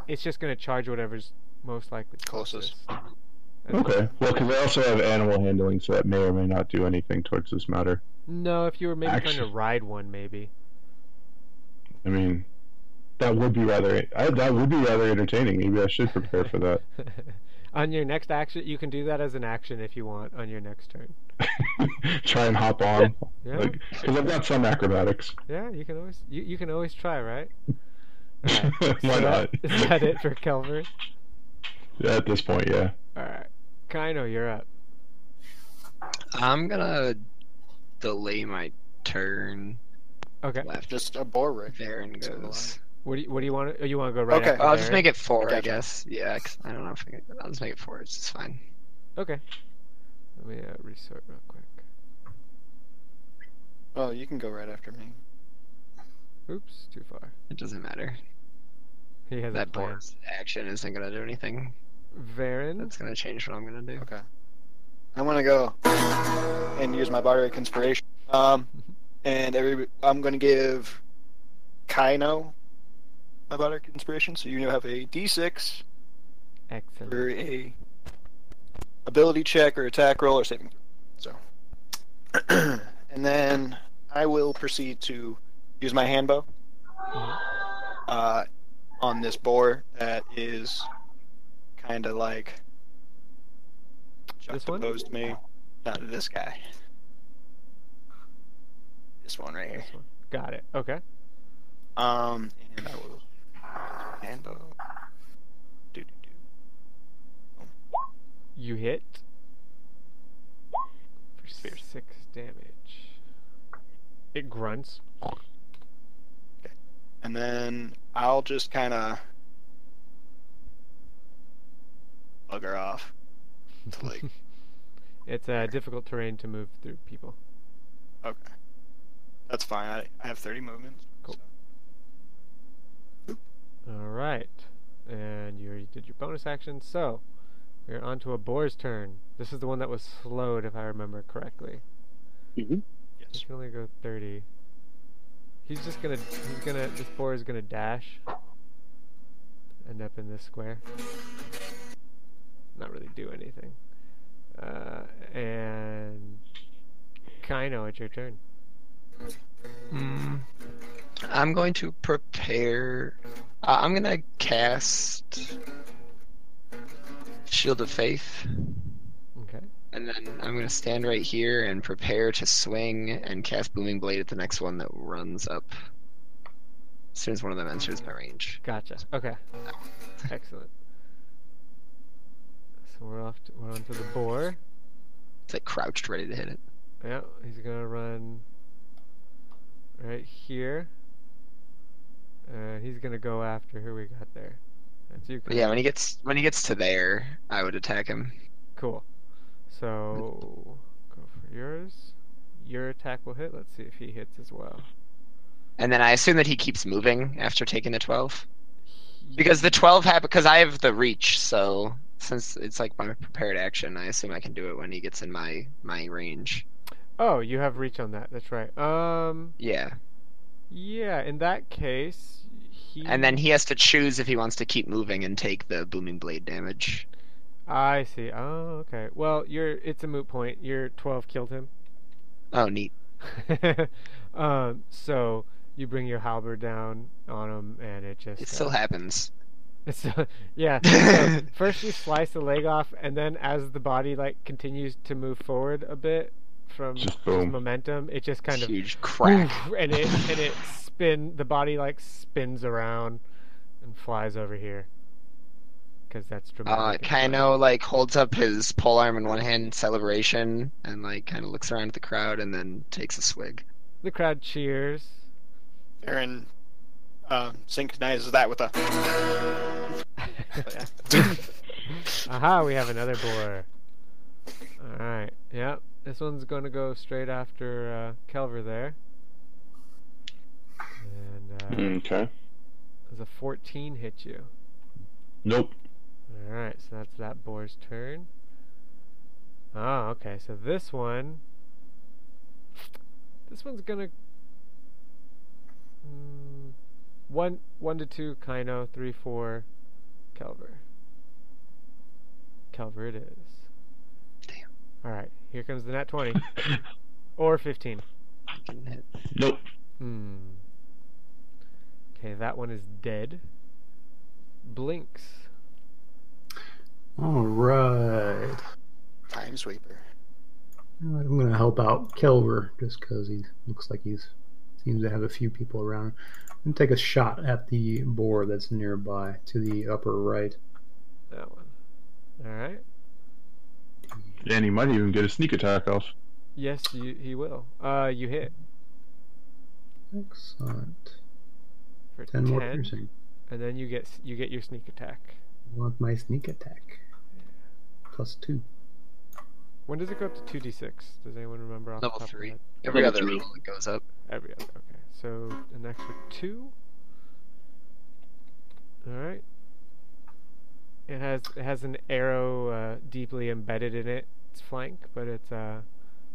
it's just gonna charge whatever's most likely Closest. That's Okay. Well, because I also have animal handling, so that may or may not do anything towards this matter. No, if you were maybe trying Actually- to ride one, maybe. I mean, that would be rather entertaining. Maybe I should prepare for that. On your next action, you can do that as an action if you want on your next turn. Try and hop on, Yeah, because I've got some acrobatics. yeah, you can always you can always try, right? Alright, Why not? Is that it for Kelver? Yeah, at this point, yeah. All right, Kaino, you're up. I'm gonna delay my turn. Okay. Left. Just a boar rig. Varen To the goes. What do you want? You want to go right Okay. after I'll just Varen? make it 4, I Gotcha. guess. Yeah, 'cause I don't know if I'll just make it 4. It's just fine. Okay. Let me resort real quick. Oh, you can go right after me. Oops, too far. It doesn't matter. He has a That plan. board's action isn't gonna do anything. Varen. That's gonna change what I'm gonna do. Okay. I'm gonna go and use my Bardic Inspiration. And I'm gonna give Kaino my Bardic Inspiration, so you have a D6 Excellent. for a ability check or attack roll or saving throw. So, and then I will proceed to use my handbow on this boar that is kind of like This one? juxtaposed to me. Not this guy. This one right here. This one. Got it. Okay. And I will handbow. Do. You hit for 6 damage. It grunts. And then I'll just kind of bugger off. To like, It's difficult terrain to move through, people. okay. That's fine. I have 30 movements. Cool. so. All right, and you already did your bonus action, so we're on to a boar's turn. This is the one that was slowed, if I remember correctly. Mm-hmm. He Yes. can only go 30. This boar is gonna dash. End up in this square. Not really do anything. And Kaino, it's your turn. I'm going to prepare. I'm gonna cast Shield of Faith, Okay. and then I'm gonna stand right here and prepare to swing and cast Booming Blade at the next one that runs up. As soon as one of them enters my range. Gotcha. Okay. Excellent. So we're on to the boar. It's like crouched, ready to hit it. Yeah, he's gonna run right here. He's gonna go after who we got there. That's you. But yeah, Kaino. when he gets to there, I would attack him. Cool. So go for yours. Your attack will hit. Let's see if he hits as well. And then I assume that he keeps moving after taking the 12. Because the 12 because I have the reach, so since it's like my prepared action, I assume I can do it when he gets in my range. Oh, you have reach on that. That's right. Yeah. Yeah, in that case, And then he has to choose if he wants to keep moving and take the booming blade damage. I see. Oh, okay. Well, it's a moot point. Your 12 killed him. Oh, neat. So you bring your halberd down on him, and it just It still happens. yeah. So first you slice the leg off, and then as the body like continues to move forward a bit from Just boom. momentum, it just kind of Huge crack. and it the body like spins around and flies over here. Because that's dramatic. Kaino like holds up his polearm in one hand in celebration and like kind of looks around at the crowd and then takes a swig. The crowd cheers. Aaron synchronizes that with a. Aha, we have another boar. Alright, yep. This one's going to go straight after Kelver there. And Okay. does a 14 hit you? Nope. Alright, so that's that boar's turn. Oh, okay, so this one's gonna... 1 to 2, Kaino, 3, 4, Kelver. Kelver it is. Damn. Alright, here comes the nat 20. Or 15. Nope. Okay, that one is dead. Blinks. Alright. Time sweeper. I'm going to help out Kelver just because he looks like seems to have a few people around. I'm going to take a shot at the boar that's nearby to the upper right. That one. Alright. And he might even get a sneak attack off. Yes, he will. You hit. Excellent. For 10 more piercing. And then you get your sneak attack. I want my sneak attack. +2. When does it go up to 2d6? Does anyone remember off Level the top 3. of Every Level other 3. roll it goes up. their head? Every other, okay. So an extra 2. Alright. It has an arrow deeply embedded in its flank, but it's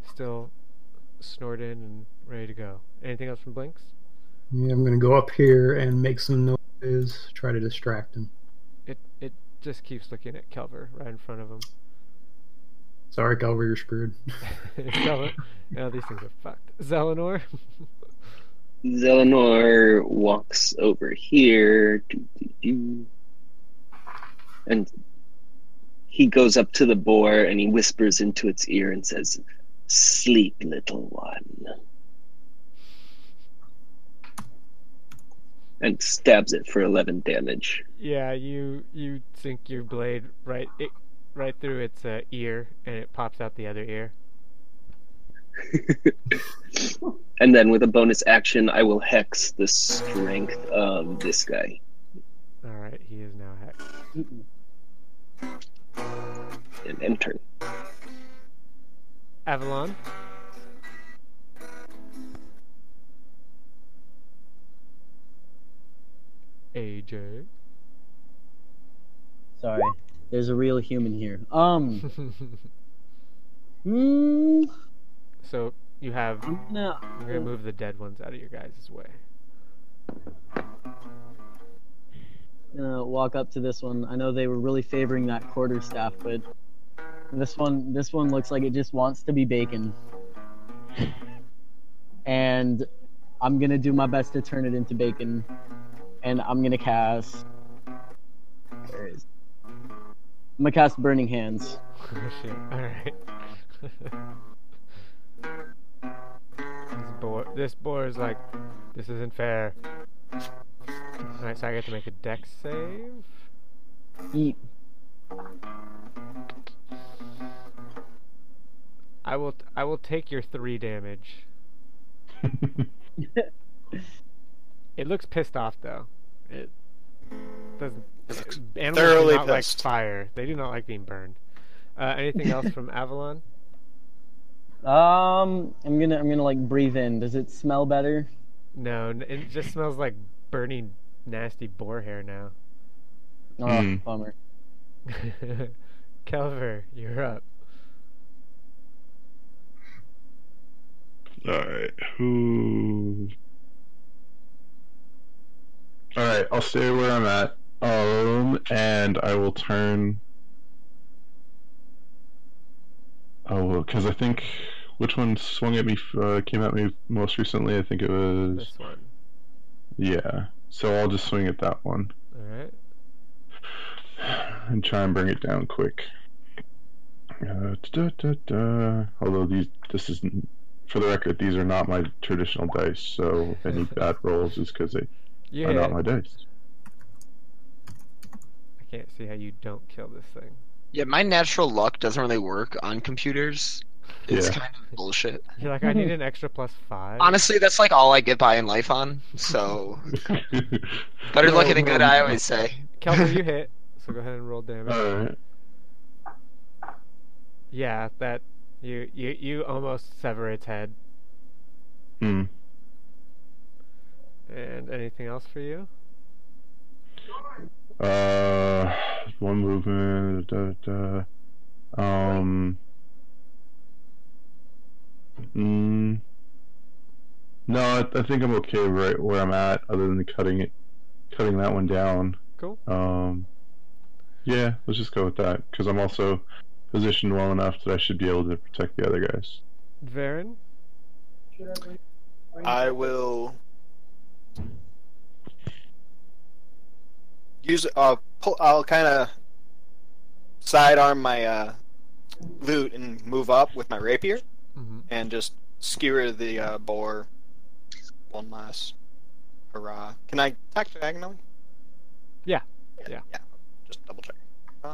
still snored in and ready to go. Anything else from Blinks? Yeah, I'm going to go up here and make some noise, try to distract him. It just keeps looking at Kelver right in front of him. Sorry, Kelver, you're screwed. No, these things are fucked. Zelenor? Zelenor walks over here. And he goes up to the boar and he whispers into its ear and says, "Sleep, little one." And stabs it for 11 damage. Yeah, you sink your blade right through its ear, and it pops out the other ear. And then with a bonus action, I will hex the strength of this guy. Alright, he is now hexed. And end turn. Avalon? AJ? Sorry, there's a real human here. So you have. No. I'm gonna move the dead ones out of your guys' way. Gonna walk up to this one. I know they were really favoring that quarterstaff, but this one looks like it just wants to be bacon. And I'm gonna do my best to turn it into bacon. And I'm gonna cast. Where is? I'm gonna cast Burning Hands. Oh shit! All right. This boar is like, this isn't fair. Alright, so I get to make a dex save. Eat. I will take your 3 damage. It looks pissed off though. It doesn't. Animals thoroughly do not like pissed. fire. They do not like being burned. Anything else from Avalon? I'm gonna like breathe in. Does it smell better? No, it just smells like burning, nasty boar hair now. Oh, bummer. Kelver, you're up. Alright, who... Alright, I'll stay where I'm at. And I will turn. Oh, because I think which one swung at me, came at me most recently? I think it was. This one. Yeah. So I'll just swing at that one Alright. and try and bring it down quick. Although this isn't, for the record, these are not my traditional dice, so any bad rolls is because they You are not hit. my dice. I can't see how you don't kill this thing. Yeah, my natural luck doesn't really work on computers. It's Yeah. kind of bullshit. You're like, I need an extra +5. Honestly, that's like all I get by in life on. So better lucky than good, I always say. Kelper, you hit. So go ahead and roll damage. Alright. Yeah, that you almost sever its head. Hmm. And anything else for you? One movement. No, I think I'm okay right where I'm at, other than cutting that one down. Cool. Yeah, let's just go with that, because I'm also positioned well enough that I should be able to protect the other guys. Varen? I will use. I'll kind of sidearm my loot and move up with my rapier, Mm-hmm. and just skewer the boar. One last hurrah! Can I attack diagonally? Yeah. Yeah. Just double check. Okay.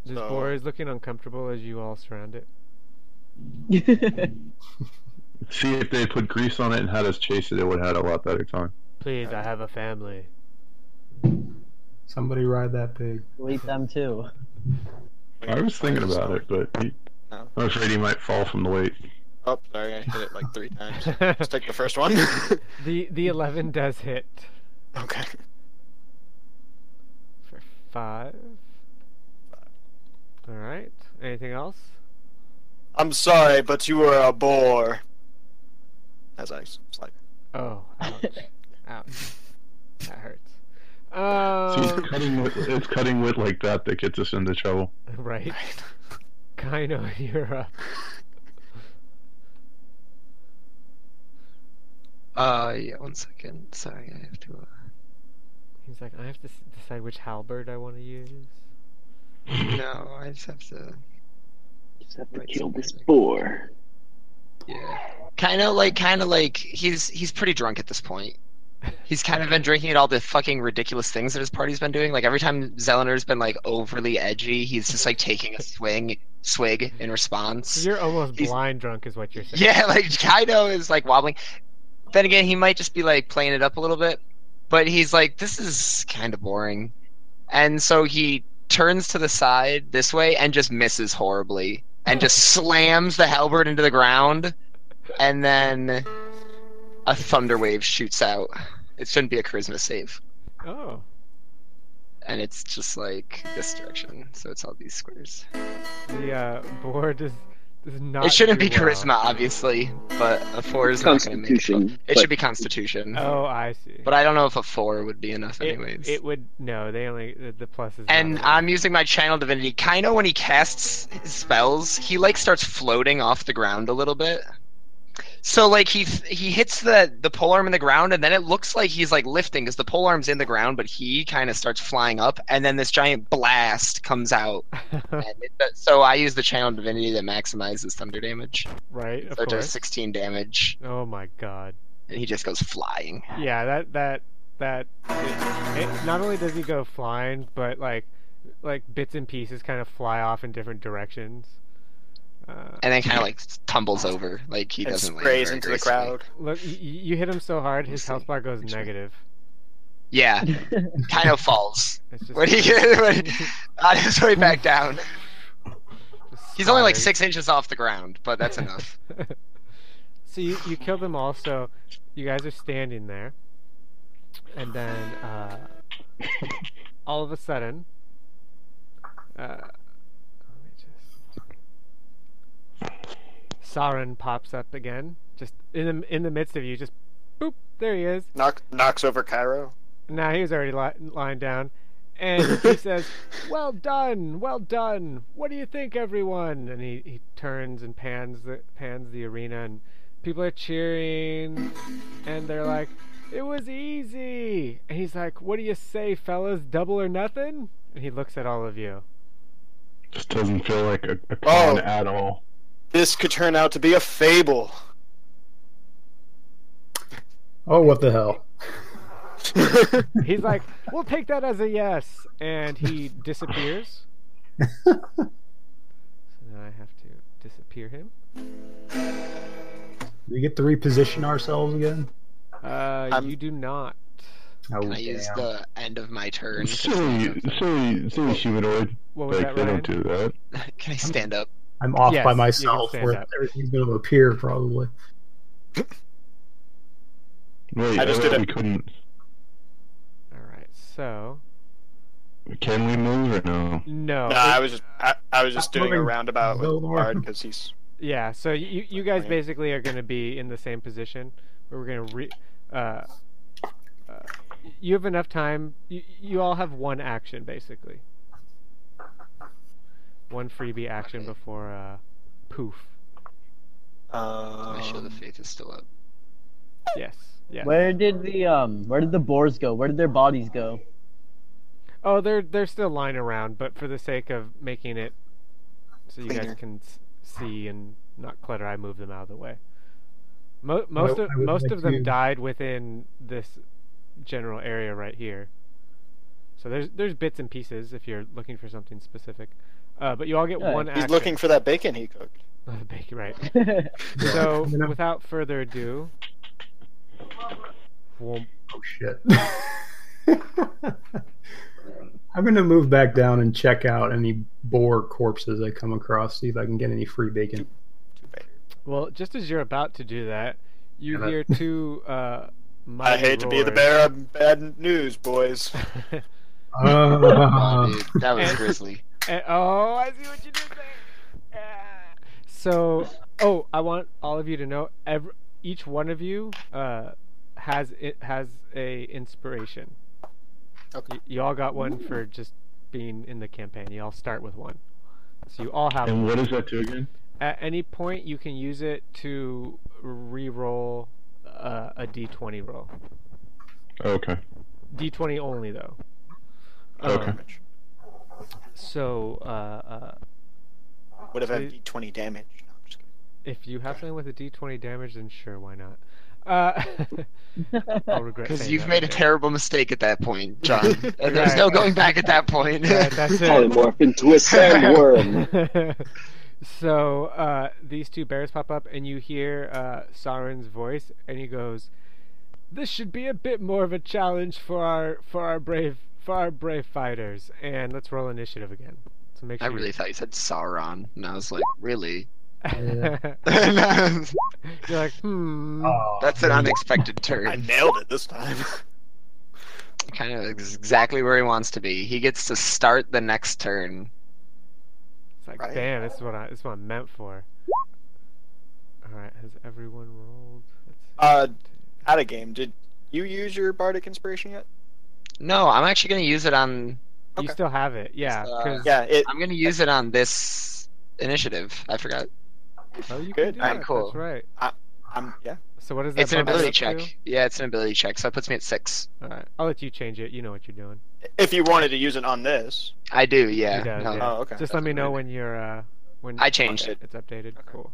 This So- boar is looking uncomfortable as you all surround it. See, if they put grease on it and had us chase it, it would have had a lot better time. Please, I have a family. Somebody ride that pig. We'll eat them too. I was thinking about it, but No. I'm afraid he might fall from the weight. Oh, sorry, I hit it like 3 times. Let's take the first one. The 11 does hit Okay. for 5. Alright. Anything else? I'm sorry, but you were a boar. As I slide. Oh, ouch. Ouch. That hurts. See, it's cutting wit like that gets us into trouble. Right. Kaino, you're up. Yeah, 1 second. Sorry, I have to. He's like, I have to decide which halberd I want to use. No, I just have to. Just have to Right, kill this something. boar. Yeah. Kind of like he's pretty drunk at this point. He's kind of been drinking at all the fucking ridiculous things that his party's been doing. Like every time Zelenor's been like overly edgy, he's just like taking a swig in response. You're almost He's- blind drunk, is what you're saying. Yeah, like Kaido is like wobbling. Then again, he might just be like playing it up a little bit, but he's like, this is kind of boring, and so he turns to the side this way and just misses horribly, and just slams the halberd into the ground, and then a thunder wave shoots out. It shouldn't be a charisma save, Oh. and it's just like this direction, so it's all these squares. The boar does not. It shouldn't do be well. charisma, obviously, but a 4 is not going to make it. Constitution. It but should be Constitution. Oh, I see. But I don't know if a 4 would be enough, it, anyways. it would no. They only the plus is. And not I'm using my channel divinity. Kaino, when he casts his spells, he like starts floating off the ground a little bit. So like he hits the polearm in the ground, and then it looks like he's like lifting because the polearm's in the ground, but he kind of starts flying up, and then this giant blast comes out. So I use the channel divinity that maximizes thunder damage. right. Of So it does course. 16 damage, Oh my god. and he just goes flying. Yeah. That. Not only does he go flying, but like bits and pieces kind of fly off in different directions. And then kind of like tumbles over, like he And doesn't land sprays very into the gracefully. crowd. Look, you hit him so hard, his Let's health see. bar goes Which one? negative. Yeah, kind of falls. It's just When he on his way back down. just He's only like slaughtered. 6 inches off the ground, but that's enough. So you killed them all. So you guys are standing there, and then all of a sudden, let me just. Sauron pops up again, just in the midst of you. Just boop, there he is. Knocks over Cairo. Nah, he was already lying down. And he says, well done, well done. What do you think, everyone? And he turns and pans the arena, and people are cheering, and they're like, it was easy. And he's like, what do you say, fellas, double or nothing? And he looks at all of you. Just doesn't feel like a con Oh. at all. This could turn out to be a fable. Oh, what the hell? He's like, we'll take that as a yes. And he disappears. So now I have to disappear him. Do we get to reposition ourselves again? You do not. Oh, Can I use damn. the end of my turn? to Silly humanoid. What was Like, that, they Ryan? don't do that. Can I stand up? I'm off Yes, by you can myself stand where up. everything's going to appear, probably. Wait, I just thought did we it. couldn't. Alright, so... Can we move or no? No. No, I was just doing a moving. roundabout with Go Bard north. because he's. Yeah, so you guys Right. basically are going to be in the same position. Where we're going to you have enough time. You all have one action, basically. One freebie action Okay. before poof. My Shield of Faith is still up. Yes. Yes. Where did the boars go? Where did their bodies go? Oh, they're still lying around, but for the sake of making it so you Cleaner. guys can see and not clutter, I move them out of the way. I would Most like of them to- died within this general area right here. So there's bits and pieces if you're looking for something specific. But you all get Yeah. one He's action. looking for that bacon he cooked. Bacon, right. Yeah. So I'm gonna- without further ado, whoomp. Oh, shit. I'm going to move back down and check out any boar corpses I come across, see if I can get any free bacon. Too bad. Well, just as you're about to do that, you Yeah, hear two I mighty hate to be the roars. bearer of bad news, boys. Oh, dude, that was And- grisly. Oh, I see what you did there. Ah. So, I want all of you to know, each one of you has a inspiration. Okay. You all got one for just being in the campaign. You all start with one. So you all have And one. what does that do again? At any point, you can use it to re-roll a d20 roll. Okay. D20 only, though. Okay. So, Would have had So- D20 damage. No, I'm just kidding. if you have something with a d20 damage, then sure, why not? I'll regret Because saying you've that made a later. terrible mistake at that point, John. And there's Right. no going back at that point. Right, that's it. Polymorph into a sandworm. So these two bears pop up, and you hear Sauron's voice, and he goes, "This should be a bit more of a challenge for our brave fighters." And let's roll initiative again. So make I sure really thought you said Sauron, and I was like, really? You're like, Oh, That's an unexpected I turn. nailed it this time. Kind of exactly where he wants to be. He gets to start the next turn. It's like, Right. damn, this is what I'm meant for. All right, has everyone rolled? Let's see. Out of game. Did you use your bardic inspiration yet? No, I'm actually going to use it on. You okay. still have it, yeah. 'Cause Yeah. I'm going to use it on this initiative. I forgot. oh, you Good. can do Alright, that. cool. That's right. Yeah. So what does that It's an bump us ability up check. Yeah, it's an ability check, so it puts me at 6. All right, I'll let you change it. You know what you're doing. If you wanted to use it on this. I do, yeah. He does, No, yeah. Oh, okay. Just let me know when you're when I changed it. it's updated. Okay. Cool.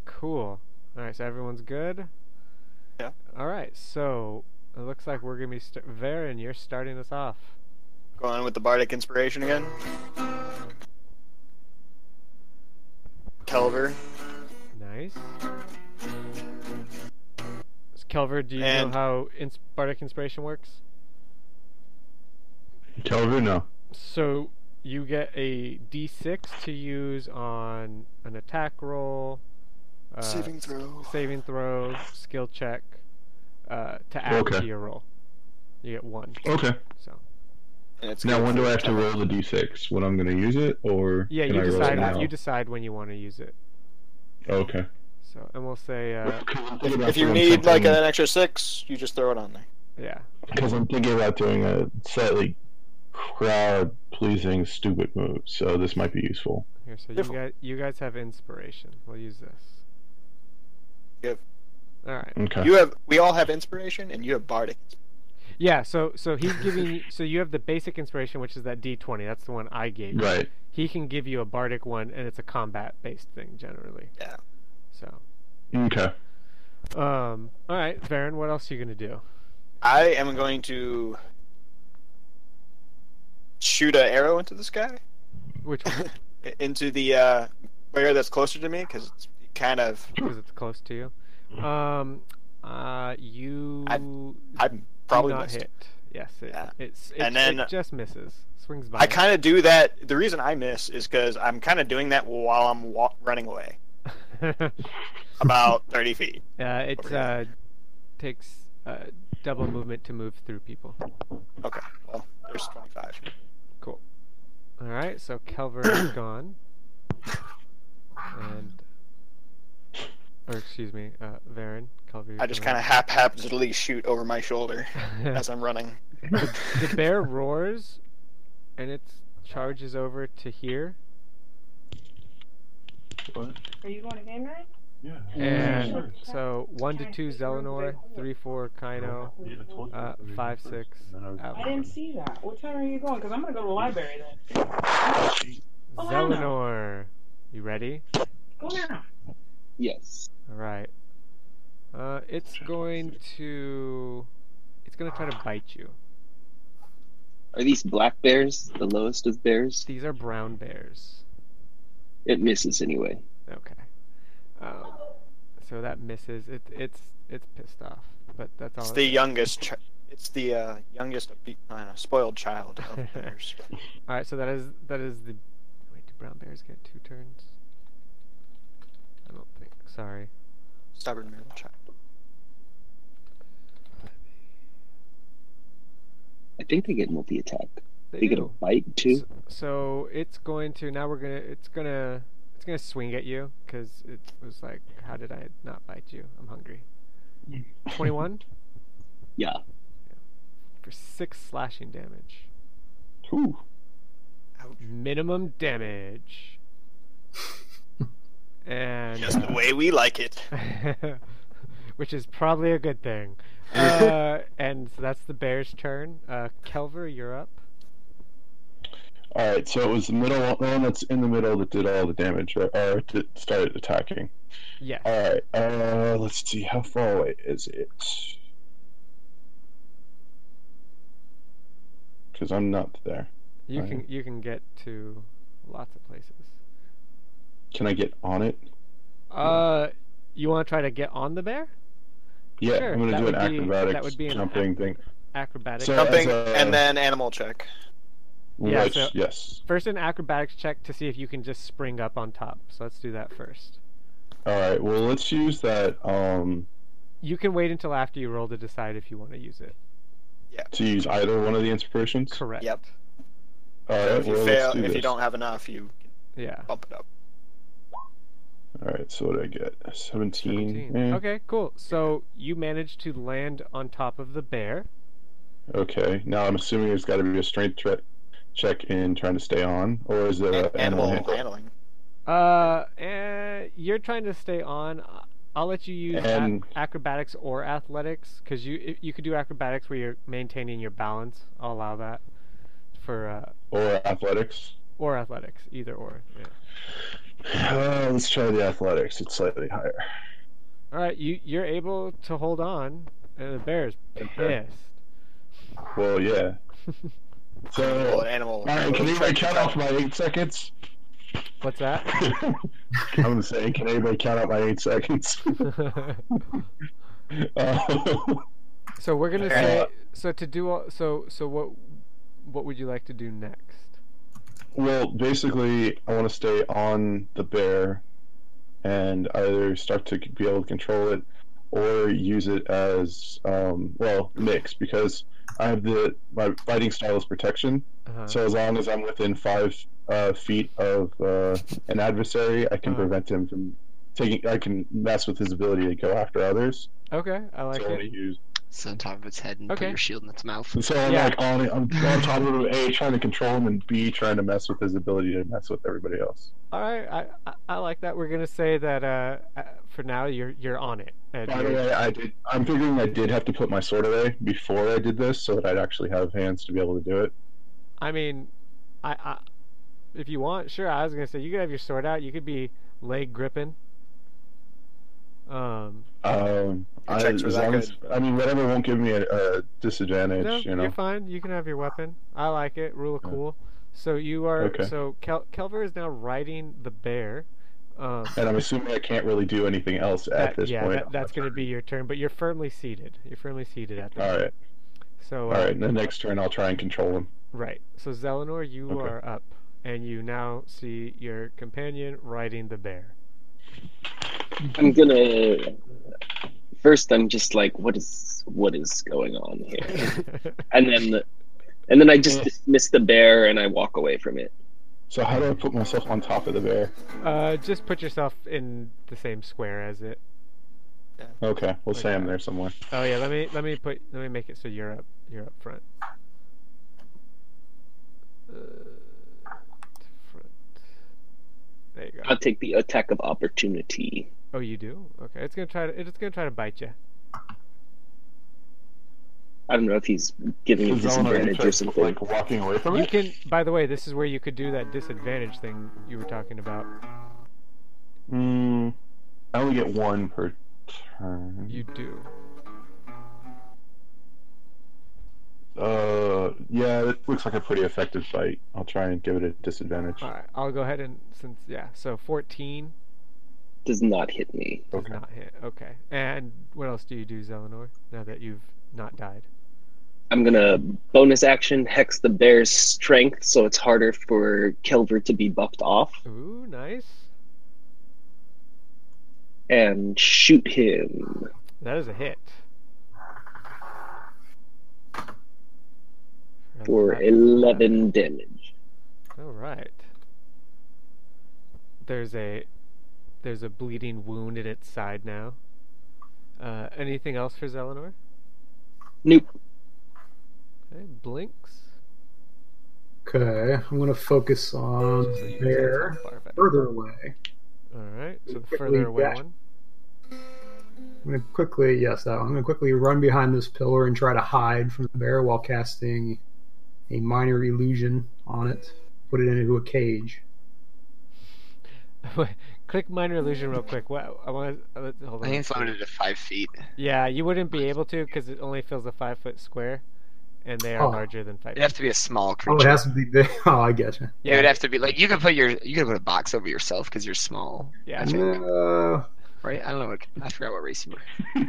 Cool. All right, so everyone's good. Yeah. All right, so it looks like we're gonna be Varen. You're starting us off. Going with the bardic inspiration again. Kelver. Nice. Kelver, do you And- know how bardic inspiration works? Kelvin, no. So you get a d6 to use on an attack roll, Saving throw. skill check, to add Okay. to your roll. You get one. Okay. So And it's Now, good when for do I have to Kelver. roll the d6? When I'm going to use it, or yeah, can you I roll it decide. now? You decide when you want to use it. Okay. So, and we'll say, If you need like an extra 6, you just throw it on there. Yeah. Because I'm thinking about doing a slightly crowd-pleasing, stupid move, so this might be useful. Here, so Different. you guys have inspiration. We'll use this. Yep. All right. Okay. We all have inspiration, and you have bardic. Yeah. So he's giving you. So you have the basic inspiration, which is that D20. That's the one I gave you. Right. He can give you a bardic one, and it's a combat-based thing generally. Yeah. So. Okay. All right, Varen. What else are you gonna do? I am going to shoot an arrow into the sky, Which one? into the area that's closer to me, because it's kind of. Because it's close to you. You I'm probably do not missed. hit. Yes, Yeah. And then- it just misses. Swings by. I kind of do that. The reason I miss is because I'm kind of doing that while I'm running away, about 30 feet. It Okay. takes double movement to move through people. Okay, well, there's 25. Cool. All right, so Kelver is gone, and or excuse me, Varen. Kelver. I just kind of haphazardly shoot over my shoulder as I'm running. The bear roars, and it charges over to here, What? Are you going to game night? Yeah. and Sure. so 1 to 2 Zelenor, 3 4 Kaino, Yeah, I told you that 5 first, 6 and then I was- I didn't see that. What time are you going? Because I'm going to go to the library then. Oh, hell no. Zelenor. You ready? Go now. Yes. All right. It's going to try to bite you. Are these black bears the lowest of bears? These are brown bears. It misses anyway. Okay. So that misses. It's pissed off, but that's all. It's the youngest. It's the youngest spoiled child of bears. All right. So that is the. Wait, do brown bears get 2 turns? I don't think. Sorry. Stubborn middle child. I think they get multi-attack. They They get a do. bite too. So it's going to now. It's gonna swing at you because it was like, how did I not bite you? I'm hungry. 21 Yeah. for 6 slashing damage. Ooh. Minimum damage. And Just the way we like it. which is probably a good thing. And so that's the bear's turn. Kelver, you're up. Alright, so it was the one that's in the middle that did all the damage, right? Or that started attacking. Yes. Alright, let's see, how far away is it? Because I'm not there. You Alright. can get to lots of places. Can I get on it? You want to try to get on the bear? Yeah, Sure, I'm gonna that do an would be- acrobatics that would be an jumping thing. Acrobatics. So- Jumping as a- and then animal check. Yeah, Which, so- yes. First, an acrobatics check to see if you can just spring up on top. So let's do that first. Alright, well, let's use that, You can wait until after you roll to decide if you want to use it. to use either one of the inspirations. Correct. Yep. Alright, If you well, fail, let's do if you this. don't have enough, you Yeah. bump it up. Alright, so what did I get? 17. 17. Eh, Okay, cool. So you managed to land on top of the bear. Okay, now I'm assuming there's got to be a strength check in trying to stay on, or is it an Animal animal handling. You're trying to stay on. I'll let you use And- acrobatics or athletics because you could do acrobatics where you're maintaining your balance. I'll allow that for or athletics? or athletics, either or. Yeah. Let's try the athletics. It's slightly higher. All right, you're able to hold on, and the bear is Okay. pissed. Well, yeah. Well, So, an animal. alright, can anybody count off my 8 seconds? What's that? I'm gonna say, can anybody count out my 8 seconds? So we're gonna Uh, say so to do all, so what would you like to do next? Well, basically, I want to stay on the bear and either start to be able to control it or use it as, mix, because I have my fighting style is protection. Uh-huh. So as long as I'm within 5 feet of an adversary, I can Uh-huh. prevent him from taking. I can mess with his ability to go after others. Okay, I like So I want it. to use Sit on top of its head and Okay. put your shield in its mouth. And so I'm Yeah. like I'm on top of him, A, trying to control him, and B, trying to mess with his ability to mess with everybody else. All right, I like that. We're gonna say that for now you're on it. And By the you're- way, I'm figuring I did have to put my sword away before I did this, so that I'd actually have hands to be able to do it. I mean, if you want, sure. I was gonna say you could have your sword out. You could be leg gripping. checks were As that long as, I mean, whatever won't give me a disadvantage, No, you know. you're fine. You can have your weapon. I like it. Rule of Yeah. cool. So you are. Okay. So Kelver is now riding the bear. And I'm assuming I can't really do anything else at this point. that's going to be your turn, but you're firmly seated. You're firmly seated at the All moment. right. So All right. The next turn, I'll try and control him. right. So Zelenor, you Okay. are up, and you now see your companion riding the bear. I'm gonna. First, I'm just like, what is going on here? And then I just dismiss the bear and I walk away from it. So how do I put myself on top of the bear? Just put yourself in the same square as it. Okay, we'll Like say I'm that. there somewhere. Oh yeah, let me make it so you're up front. Front. There you go. I'll take the attack of opportunity. Oh, you do? Okay, it's gonna try to bite you. I don't know if he's giving a Is Zelena disadvantage or something. like walking away from You it? can. By the way, this is where you could do that disadvantage thing you were talking about. I only get one per turn. You do. Yeah, it looks like a pretty effective fight. I'll try and give it a disadvantage. All right, I'll go ahead and so 14 Does not hit me. does Okay. not hit. Okay, and what else do you do, Zelenor? Now that you've not died. I'm gonna bonus action hex the bear's strength so it's harder for Kelver to be buffed off Ooh, nice. and shoot him. That is a hit. For 11 damage. All right. There's a bleeding wound in its side now. Anything else for Zelenor? Nope. Okay, blinks. Okay, I'm gonna focus on So the you bear guys are far back. further away. All right. So the Quickly further away dash. one. I'm gonna quickly, I'm gonna quickly run behind this pillar and try to hide from the bear while casting a minor illusion on it. Put it into a cage. Click minor illusion real quick. What I want to hold on. I think it's limited to 5 feet. Yeah, you wouldn't be able to because it only fills a 5-foot square, and they are Oh. larger than 5 It'd feet. have to be a small Oh, creature. it has to be big. Oh, I get you. It would have to be like you could put a box over yourself because you're small. Yeah. I think, Uh, right? I don't know. I forgot what race you were.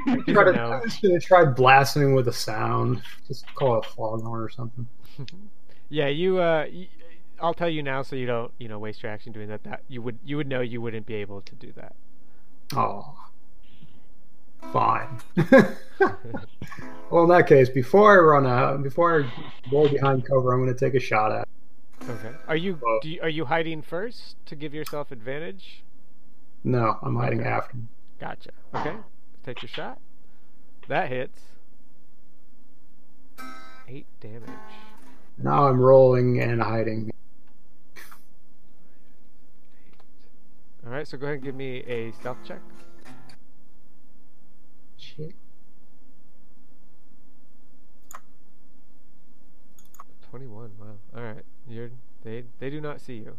I'm just gonna try blasting with a sound. Just call it a foghorn or something. Yeah, I'll tell you now, so you don't, waste your action doing that. That you would know you wouldn't be able to do that. Oh, fine. Well, in that case, before I go behind cover, I'm going to take a shot at it. Okay. Are you hiding first to give yourself advantage? No, I'm hiding Okay. after him. Gotcha. Okay. Take your shot. That hits. 8 damage. Now I'm rolling and hiding. All right. So go ahead and give me a stealth check. Shit. 21. Wow. All right. They do not see you.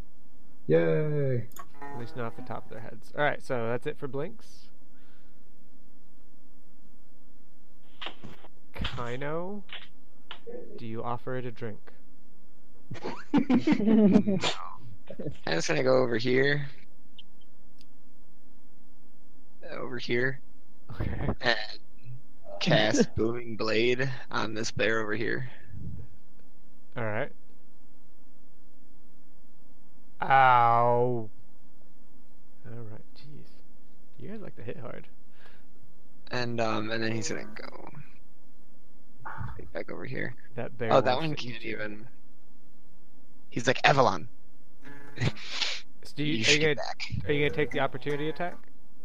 Yay. At least not off the top of their heads. All right. So that's it for blinks. Kino, do you offer it a drink? I'm just gonna go over here. Over here. Okay. And cast Booming Blade on this bear over here. All right. Ow. All right. Jeez. You guys like to hit hard. And then he's gonna go right back over here. That bear. Oh, that wants one to eat can't you. even. He's like Evelyn. So You are should you get gonna back. are you gonna take the opportunity attack?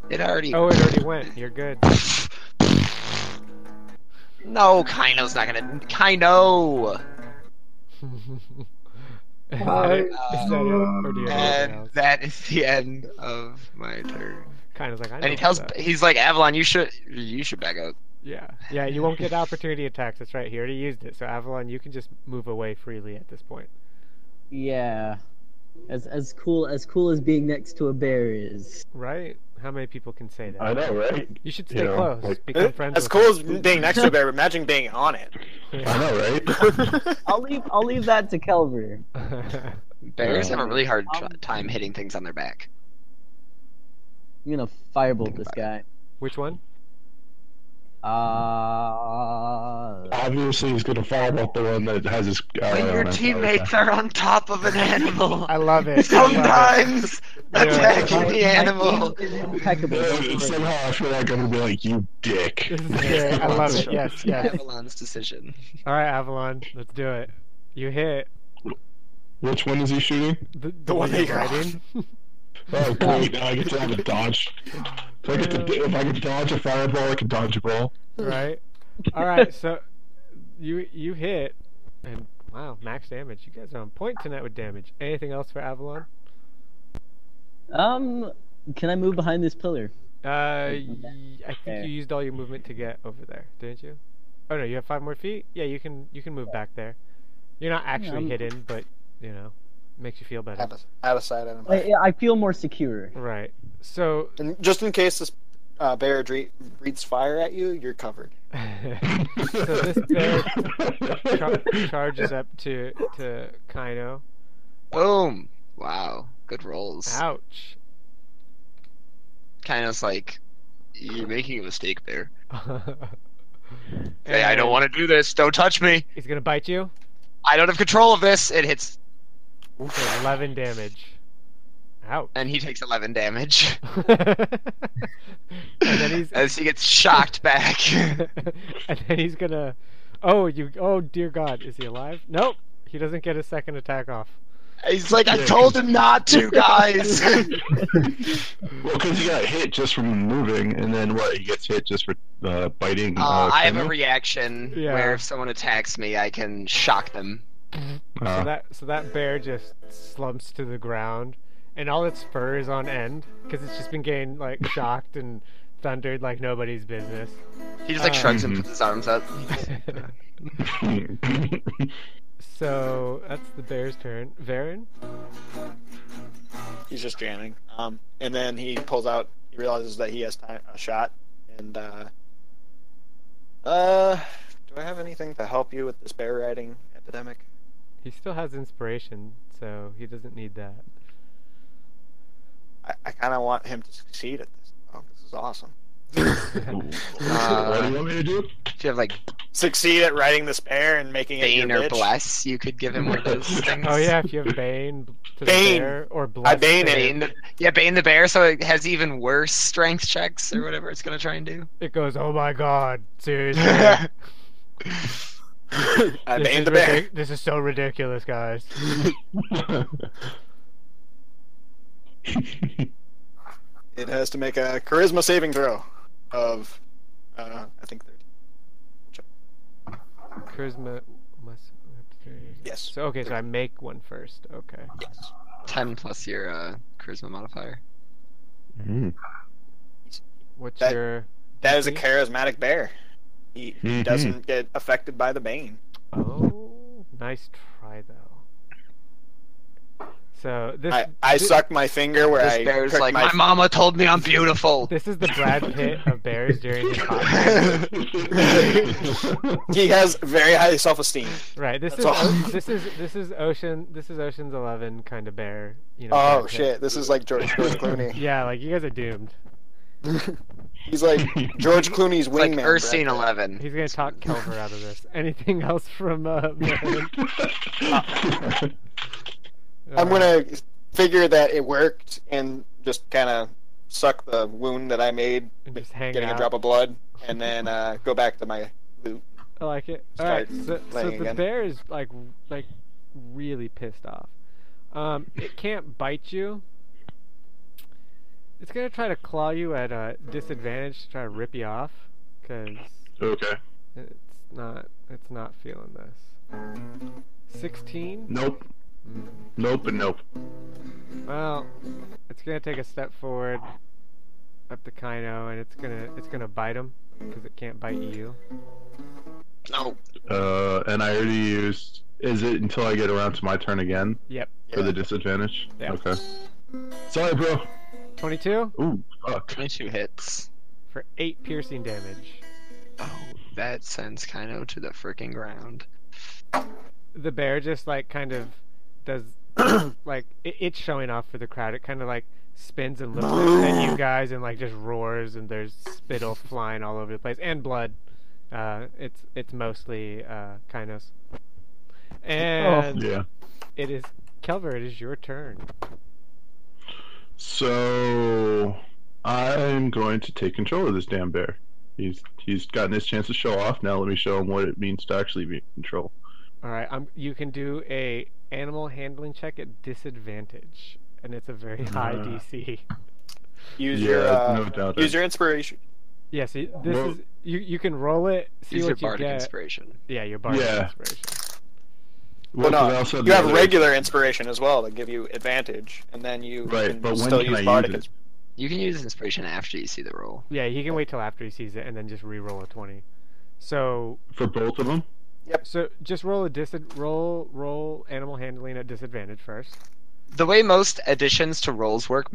It already. Oh, it already went. You're good. No, Kaino's not gonna. Kaino! Is that it? Is that it? Or do you have anything And else? that is the end of my turn. Kind of like I know And he tells, that. he's like, Avalon, you should back up. Yeah, you won't get opportunity attacks. That's right. He already used it. So Avalon, you can just move away freely at this point. Yeah. As cool as being next to a bear is. Right? How many people can say that? I know, right? You should stay know, close. like- Become friends As with cool him. as being next to a bear, imagine being on it. I know, right? I'll leave that to Kelver. Bears have a really hard Um, time hitting things on their back. I'm gonna firebolt this guy. Which one? Obviously, he's gonna follow up the one that has his. When your teammates are on top of an animal, I love it. sometimes attacking My the animal. aim is impeccable. Don't worry. Somehow I feel like I'm gonna be like, you dick. This is great. I love it. Yes, yes. Avalon's decision. All right, Avalon, let's do it. You hit Which one is he shooting? the one that you're you're on. riding. Oh, great! Now I get to have a dodge. So I get to, if I can dodge a fireball, I can dodge a ball. Right. All right. So you hit, and wow, max damage. You guys are on point tonight with damage. Anything else for Avalon? Can I move behind this pillar? I think There. you used all your movement to get over there, didn't you? Oh no, you have 5 more feet. Yeah, you can move back there. You're not actually I'm- hidden, but you know, makes you feel better. Out of sight, out of I feel more secure. Right. So And just in case this bear breathes fire at you, you're covered. so this bear charges up to Kaino. Boom! Wow, good rolls. Ouch. Kaino's like, you're making a mistake there. Hey, I don't want to do this. Don't touch me. He's gonna bite you. I don't have control of this. It hits, For 11 damage. Ouch. and he takes 11 damage and then he's as he gets shocked back. and then he's gonna. Oh dear God, is he alive? Nope. He doesn't get a second attack off. He's like, I told him not to, guys. Well, because he got hit just from moving, and then what? He gets hit just for biting. I have a Kaino? reaction Yeah. where if someone attacks me, I can shock them. So that bear just slumps to the ground, and all its fur is on end because it's just been getting like shocked and thundered like nobody's business. He just like shrugs and puts his arms up. So that's the bear's turn. Varen? He's just jamming. And then he pulls out. He realizes that he has a shot. And do I have anything to help you with this bear riding epidemic? He still has inspiration, so he doesn't need that. I kind of want him to succeed at this. Oh, this is awesome. What do you want me to do? If you have like Succeed at riding this bear and making it Bane your or bitch. Bless, you could give him one of those things. Oh yeah, if you have Bane to Bane. the bear or Bless. I Bane the it. bear, Bane the bear, so it has even worse strength checks or whatever it's gonna try and do. It goes, oh my God, seriously. I This Bane is the bear. this is so ridiculous, guys. It has to make a charisma saving throw of, I think 13. Charisma must. Yes. So okay, so I make one first. Okay. Yes. 10 plus your charisma modifier. What's That- your? That is a DC? charismatic bear. He Mhm. doesn't get affected by the Bane. Oh, nice try though. So this I thi- suck my finger where This I bear's prick like, my my mama told me I'm beautiful. This is the Brad Pitt of bears during his hot day. He has very high self-esteem. Right. This is That's all. this is Ocean's 11 kind of bear. You know. Oh Brad Pitt. shit! This is like George Clooney. Yeah, like you guys are doomed. He's like George Clooney's It's like wingman. Ursine Brad Pitt. 11. He's gonna talk Kelver out of this. Anything else from? Varen? I'm gonna figure that it worked and just kind of suck the wound that I made, And just hang getting out. a drop of blood, and then go back to my loot. I like it. Start Alright, so playing the again. bear is like really pissed off. It can't bite you. It's gonna try to claw you at a disadvantage to try to rip you off, cause Okay. it's not feeling this. 16? Nope. Mm. Nope and nope. Well, it's gonna take a step forward up to Kaino, and it's gonna bite him because it can't bite you. No. And I already used. Is it until I get around to my turn again? Yep. For the disadvantage? Yeah. Okay. Sorry, bro. 22 Ooh, fuck. 22 hits. for 8 piercing damage. Oh, that sends Kaino to the freaking ground. The bear just like kind of does like it's showing off for the crowd. It kind of like spins and looks at you guys and like just roars, and there's spittle flying all over the place and blood. It's mostly Kaino's. And Yeah. it is Kelver. It is your turn. So I'm going to take control of this damn bear. He's gotten his chance to show off. Now let me show him what it means to actually be in control. All right. You can do a animal handling check at disadvantage, and it's a very high DC. Use Yeah, your no doubt. use your inspiration. Yeah. See, this Well- is you can roll it. See Use what your you bardic get. inspiration. Yeah, your bardic Yeah. inspiration. Well, Well, 'cause I no, also you the have other- regular inspiration as well to give you advantage, and then you Right, can but when still can use I bardic. use it? You can use inspiration after you see the roll. Yeah, he can wait till after he sees it and then just re-roll a 20. So For both of them? just roll roll animal handling at disadvantage first. The way most additions to rolls work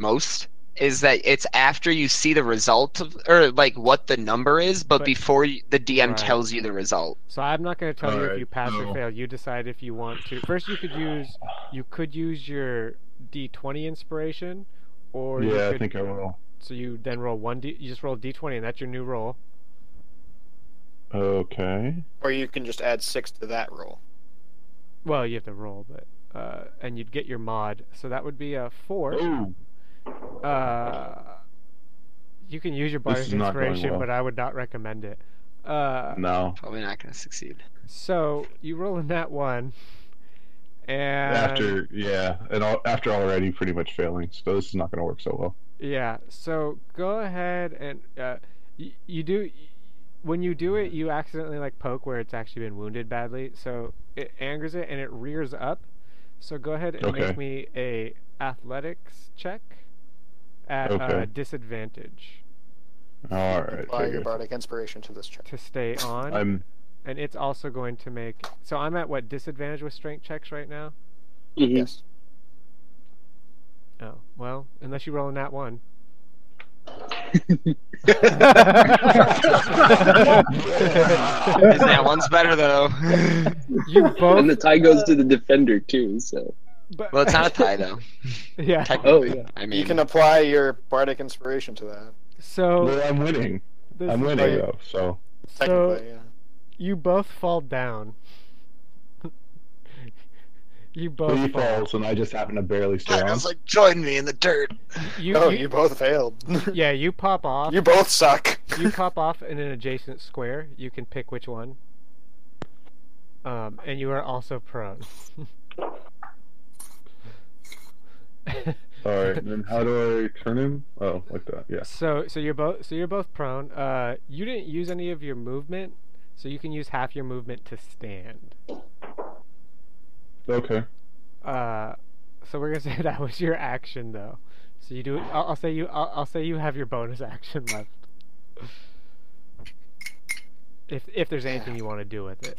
is that it's after you see the result of, or like what the number is, but But- before the DM Right. tells you the result. So I'm not going to tell you if Alright, you pass or so- fail. You decide if you want to. First, you could use your D20 inspiration, or you Yeah, could, I think I will. So you then roll you just roll D20, and that's your new roll. Okay. Or you can just add 6 to that roll. Well, you have to roll, but and you'd get your mod. So that would be a 4. Ooh. You can use your This bardic is not going inspiration, well. but I would not recommend it. No. Probably not going to succeed. So you roll in that one, and After already pretty much failing, so this is not going to work so well. yeah. So go ahead and you do. When you do it, you accidentally like poke where it's actually been wounded badly, so it angers it and it rears up. So go ahead and Okay. make me a athletics check at Okay. disadvantage All right. Apply your figured. bardic inspiration to this check. to stay on. And it's also going to make. So I'm at what disadvantage with strength checks right now? Mhm. Yes. Oh well, unless you roll in that one. That one's better though. You both. And the tie goes to the defender too. So But, Well, it's not a tie though. yeah. Technically. yeah. I mean, You can apply your bardic inspiration to that. So Well, I'm winning. this I'm is winning like- though. So Technically, yeah. You both fall down. You both he fall. falls, and I just happen to barely stay on. Kaino's like, join me in the dirt. You both failed. Yeah, you pop off. You both suck. You pop off in an adjacent square. You can pick which one. And you are also prone. All right. Then how do I turn him? Oh, like that. Yeah. So you're both prone. You didn't use any of your movement, so you can use half your movement to stand. Okay. So we're gonna say that was your action though. So you do. I'll say you have your bonus action left. If there's anything you want to do with it.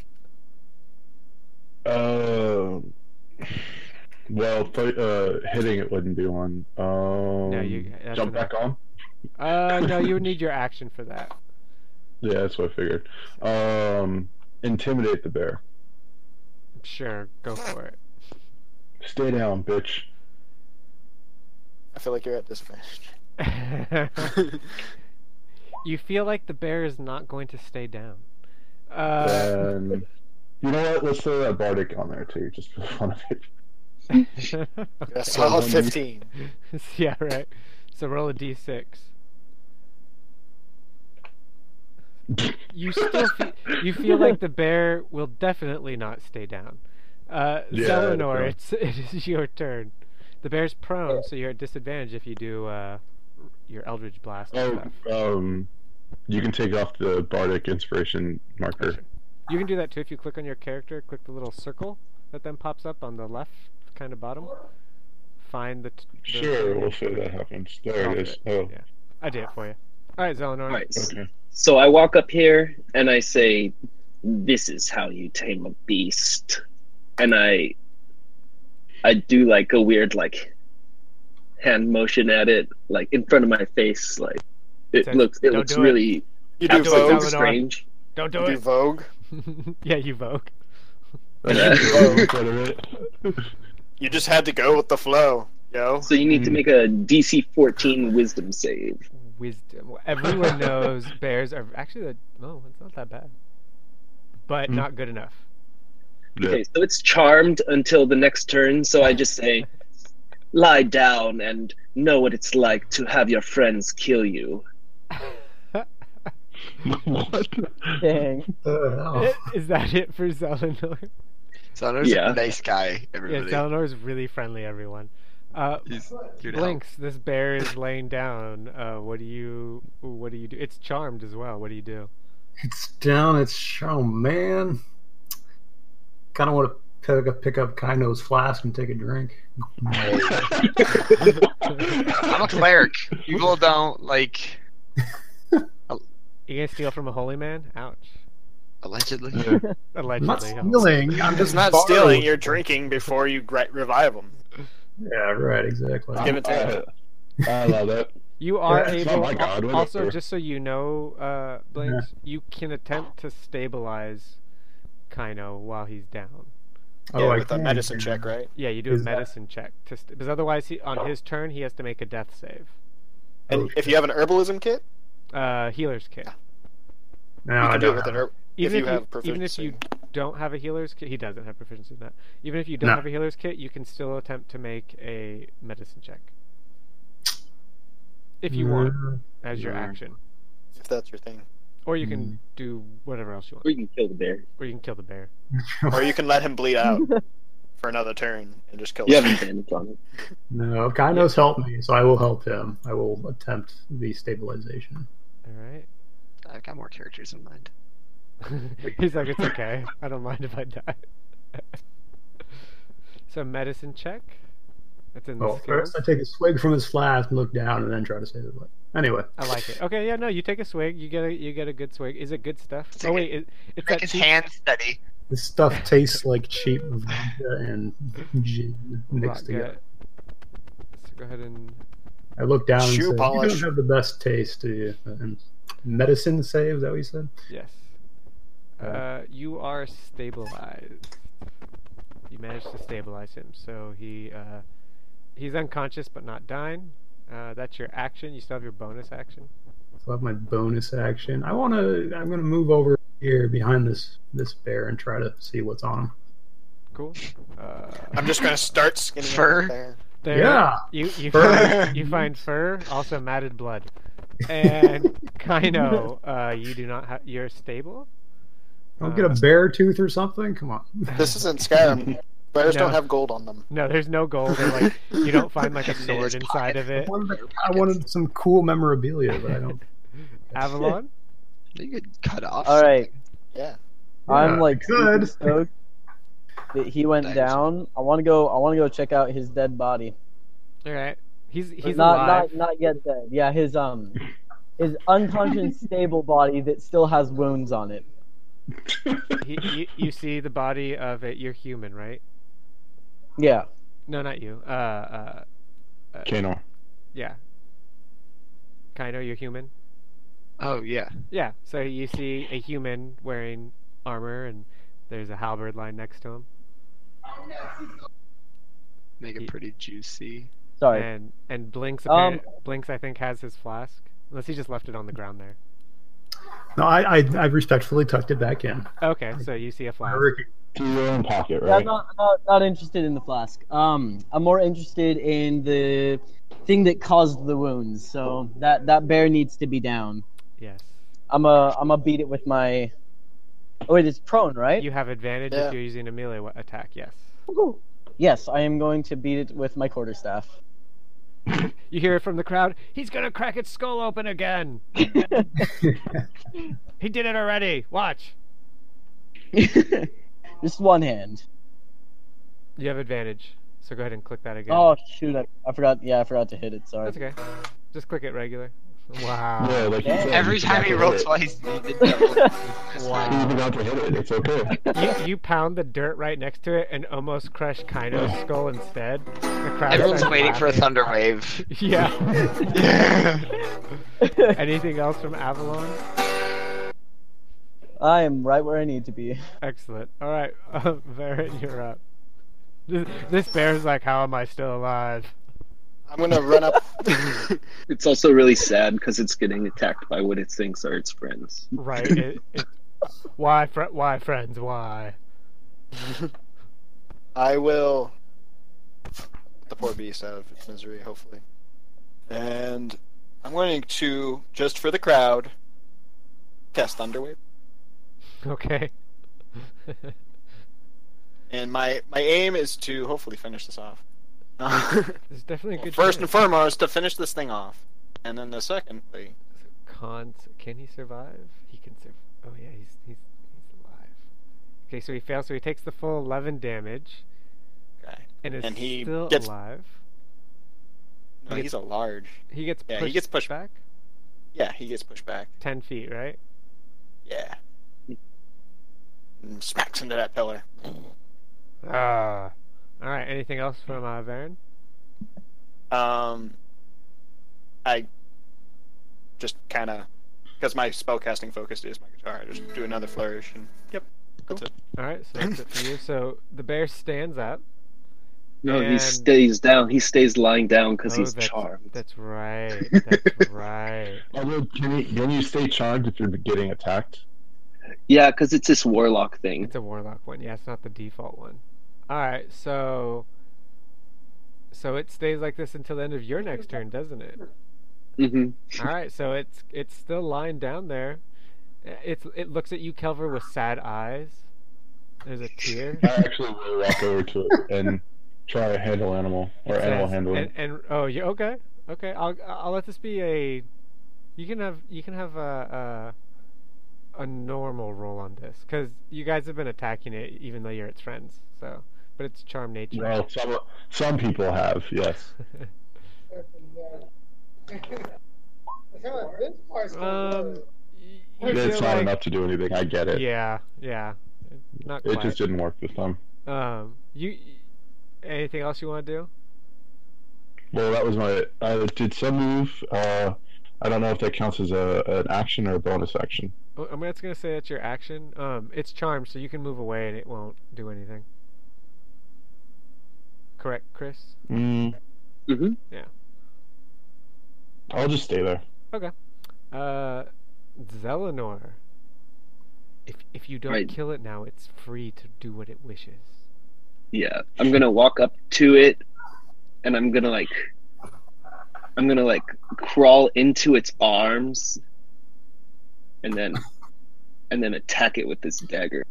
Well, hitting it wouldn't be one. that's Jump back on. No, you would need your action for that. Yeah, that's what I figured. Intimidate the bear. Sure, go for it. Stay down, bitch. I feel like you're at disadvantage. You feel like the bear is not going to stay down. Then you know what? Let's throw that bardic on there too, just for the fun of it. A solid 15. Yeah, right. So roll a d6. You still you feel like the bear will definitely not stay down. Zelenor, it is your turn. The bear's prone, so you're at disadvantage if you do your Eldritch Blast and stuff. You can take off the bardic inspiration marker. You can do that too if you click on your character. Click the little circle that then pops up on the left, kind of bottom. Find the. Sure, we'll see if that happens. There it is. Oh. Yeah, I did it for you. All right, Zelenor. All right. Okay. So I walk up here and I say, "This is how you tame a beast," and I do like a weird like hand motion at it, like in front of my face, like it Says, looks "Don't do it." really You do absolutely Vogue. strange. Don't do You do it. Vogue. Yeah, you Vogue. You just had to go with the flow, yo. So you need to make a DC 14 Wisdom save. Wisdom. Everyone knows bears are actually no, it's not that bad, but not good enough. Yeah. Okay, so it's charmed until the next turn. So I just say, "Lie down and know what it's like to have your friends kill you." What? Dang. Is that it for Zelenor? Sonor's Yeah. a nice guy, Yeah, everybody. Zelenor is really friendly. Everyone. He's here to help. Blinks, this bear is laying down. What do you do? It's charmed as well. What do you do? It's down. It's oh man. Kind of want to pick up Kaino's flask and take a drink. I'm a cleric. People don't like. You gonna steal from a holy man? Ouch. Allegedly. I'm not Allegedly. stealing. I'm It's just not borrowing. stealing, you're drinking before you revive them. Yeah, right. Exactly. Give it to him. I love that. You are Yeah, it's not able. my god, Also, whatever. just so you know, Blinks, you can attempt to stabilize Kaino while he's down. Oh, Yeah, I with a can. medicine check, right? Yeah, you do Is a that- medicine check because otherwise, on his turn, he has to make a death save. And Oh, if you have an herbalism kit, Healer's kit. No, you I can do don't it with an have herb. Even if if you have even if you proficiency. don't have a healer's kit, he doesn't have proficiency in that. Even if you don't No. have a healer's kit, you can still attempt to make a medicine check if you want as your Yeah. action, If that's your thing. or you can do whatever else you want, Or you can kill the bear. or you can kill the bear. Or you can let him bleed out for another turn and just kill You him. have advantage on it. No, Kaino's helped me, so I will help him. I will attempt the stabilization. All right. I've got more characters in mind. He's like, it's okay. I don't mind if I die. So medicine check. That's in the Well, skills. first I take a swig from his flask and look down, and then try to save it. Anyway, I like it. Okay, yeah, no, you take a swig. You get a good swig. Is it good stuff? It's Oh like wait, it's Make that his cheap- hand steady. this stuff tastes like cheap vodka and gin mixed vodka. together. So go ahead and I look down and say, Shoe "You polish. don't have the best taste, do you?" And medicine save, is that what you said? yes. You are stabilized. You managed to stabilize him, so he's unconscious but not dying. That's your action. You still have your bonus action. So I have my bonus action. I'm gonna move over here behind this bear and try to see what's on him. Cool. I'm just gonna start skinning Fur. him there. There, Yeah. You Fur. find, you find fur, also matted blood, and Kaino, you do not have. You're stable. Don't get a bear tooth or something. Come on. This isn't Skyrim. Bears No. don't have gold on them. No, there's no gold. Or like you don't find like a sword inside of it. I wanted some cool memorabilia, but I don't. Avalon. You could cut off. All right, Yeah. I'm Yeah, like super good. stoked that he went Nice. down. I want to go check out his dead body. All right. He's not alive. not yet dead. Yeah, his unconscious stable body that still has wounds on it. You see the body of it. You're human, right? Yeah. No, not you. Kano. Yeah. Kaino, you're human. Oh yeah. Yeah. So you see a human wearing armor, and there's a halberd line next to him. Make it pretty juicy. Sorry. And Blinks Blinks I think has his flask, unless he just left it on the ground there. No, I respectfully tucked it back in. Okay, so you see a I flask. reckon- To your own pocket, Yeah, right? I'm not interested in the flask. I'm more interested in the thing that caused the wounds. So that bear needs to be down. Yes. I'm a beat it with my. Oh wait, it's prone, right? You have advantage Yeah. if you're using a melee attack. Yes. Yes, I am going to beat it with my quarterstaff. You hear it from the crowd. He's gonna crack its skull open again. He did it already. Watch. Just one hand. You have advantage, so go ahead and click that again. Oh shoot! I forgot. Yeah, I forgot to hit it. Sorry. That's okay. Just click it regular. Wow. Yeah, like you said, Every you time he forgot to rolled hit it. twice, he did double. You forgot to hit it. It's okay. You pound the dirt right next to it and almost crush Kaino's skull instead. The crowd Everyone's starts waiting for a laughing. thunder wave. Yeah. Anything else from Avalon? I am right where I need to be. Excellent. All right, Varen, you're up. This bear's like, how am I still alive? I'm gonna run up. It's also really sad because it's getting attacked by what it thinks are its friends. Right. Why, friends? Why? I will get the poor beast out of its misery, hopefully. And I'm going to, just for the crowd, cast Thunderwave. Okay. And my aim is to hopefully finish this off. It's definitely a good. First and chance. foremost, to finish this thing off. And then the secondly, Can he survive? He can survive. Oh yeah, he's alive. Okay, so he fails. So he takes the full 11 damage, okay. and is And he still gets- alive. No, He he's a large. He gets Yeah, pushed he gets pushed back Yeah, he gets pushed back. 10 feet, right? Yeah. And smacks into that pillar. Ah. All right. Anything else from Varen? I just kind of, because my spellcasting focus is my guitar, I just do another flourish and yep, that's it. All right. So that's it for you. So the bear stands up. No, he And- stays down. He stays lying down because Oh, he's that's, charmed. That's right. That's right. Although, can you stay charmed if you're getting attacked? Yeah, because it's this warlock thing. It's a warlock one. Yeah, it's not the default one. All right. So it stays like this until the end of your next turn, doesn't it? Mm-hmm. All right. So it's still lying down there. It looks at you, Kelver, with sad eyes. There's a tear. I actually will walk over to it and try a handle animal or It animal says- handling. And oh, you okay? Okay, I'll let this be a. You can have a normal roll on this because you guys have been attacking it even though you're its friends. So, but it's charm nature. Well, some people have, yes. You It's feel not like- enough to do anything. I get it. Yeah, not It quite. just didn't work this time. You anything else you want to do? Well, that was my. I did some move. I don't know if that counts as an action or a bonus action. Oh, I'm just gonna say it's your action. It's charmed, so you can move away and it won't do anything. Correct, Chris? Mm, Mm-hmm. I'll just stay there. Zelenor. If you don't Right. kill it now, it's free to do what it wishes. Yeah, I'm gonna walk up to it, and I'm gonna crawl into its arms, and then attack it with this dagger.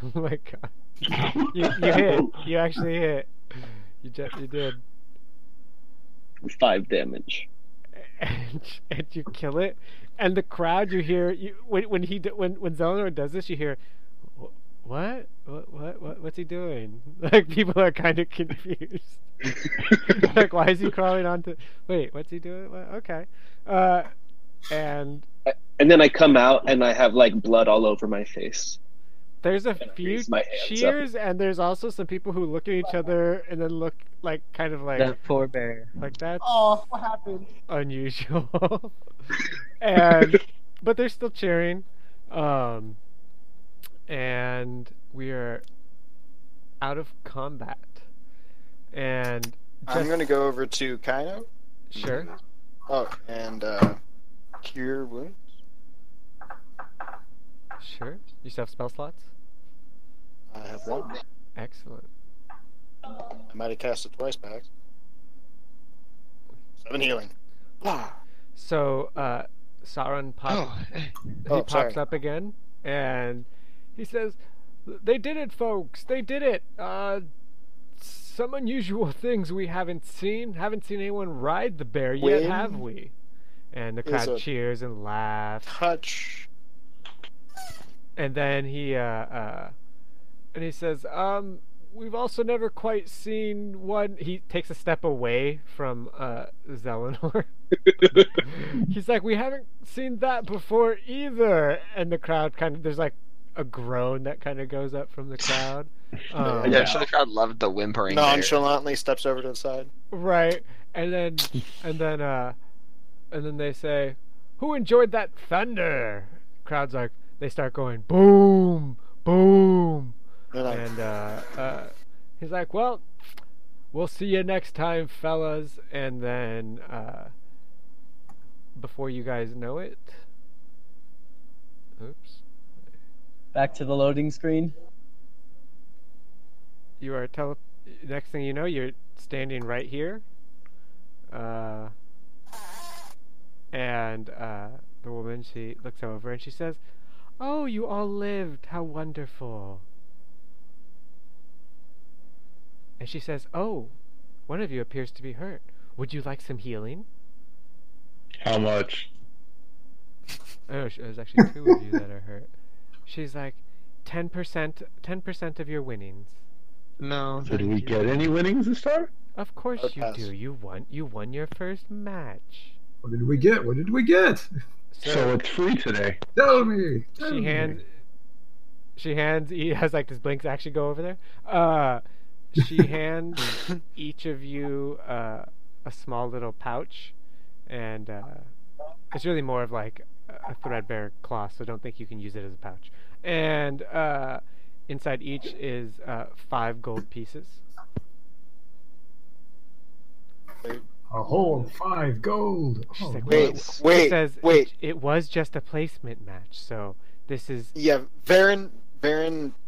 Oh my god. You hit. You actually hit. You did. 5 damage. And you kill it, and the crowd you hear when Zelenor does this, you hear, what's he doing? Like people are kind of confused. Like, why is he crawling onto? Wait, what's he doing? What? Okay, and And then I come out and I have like blood all over my face. there's a And I few raise my hands up. cheers, and there's also some people who look at each other and then look like kind of like That poor bear. like that's Oh, what happened? unusual. But they're still cheering. And we are out of combat. And I'm just- going to go over to Kaino. Sure. Oh, and cure wounds. Sure. You still have spell slots? I have one. Excellent. I might have cast it twice back. 7 healing. Ah. So Sauron Oh, pops sorry. up again and he says, "They did it, folks. They did it. Some unusual things we haven't seen. Haven't seen anyone ride the bear yet, When have we?" And the is crowd a- cheers and laughs. Touch. and then he says, we've also never quite seen one. He takes a step away from Zelenor. He's like, we haven't seen that before either. And the crowd there's like a groan that kind of goes up from the crowd. Yeah, I'm sure the crowd loved the whimpering. Nonchalantly steps over to the side. Right, and then they say, "Who enjoyed that thunder?" Crowd's like, they start going boom, boom, and he's like, "Well, we'll see you next time, fellas." And then before you guys know it, oops, Back to the loading screen. you are next thing you know, you're standing right here, and the woman, she looks over and she says, "Oh, you all lived, how wonderful." And she says, "Oh, one of you appears to be hurt. Would you like some healing?" How much? Oh, there's actually two of you that are hurt. She's like, 10% of your winnings. No. Did we get any winnings this time? Of course Or you pass. do. You won your first match. What did we get? What did we get? So it's free today. Tell me. Tell She me. hands, he has like this blinks actually go over there. She hands each of you a small little pouch, and it's really more of like a threadbare cloth, so don't think you can use it as a pouch. And inside each is 5 gold pieces. A whole 5 gold. She's Oh, like, nice. Wait, It says wait. It was just a placement match, so this is. Yeah, Varen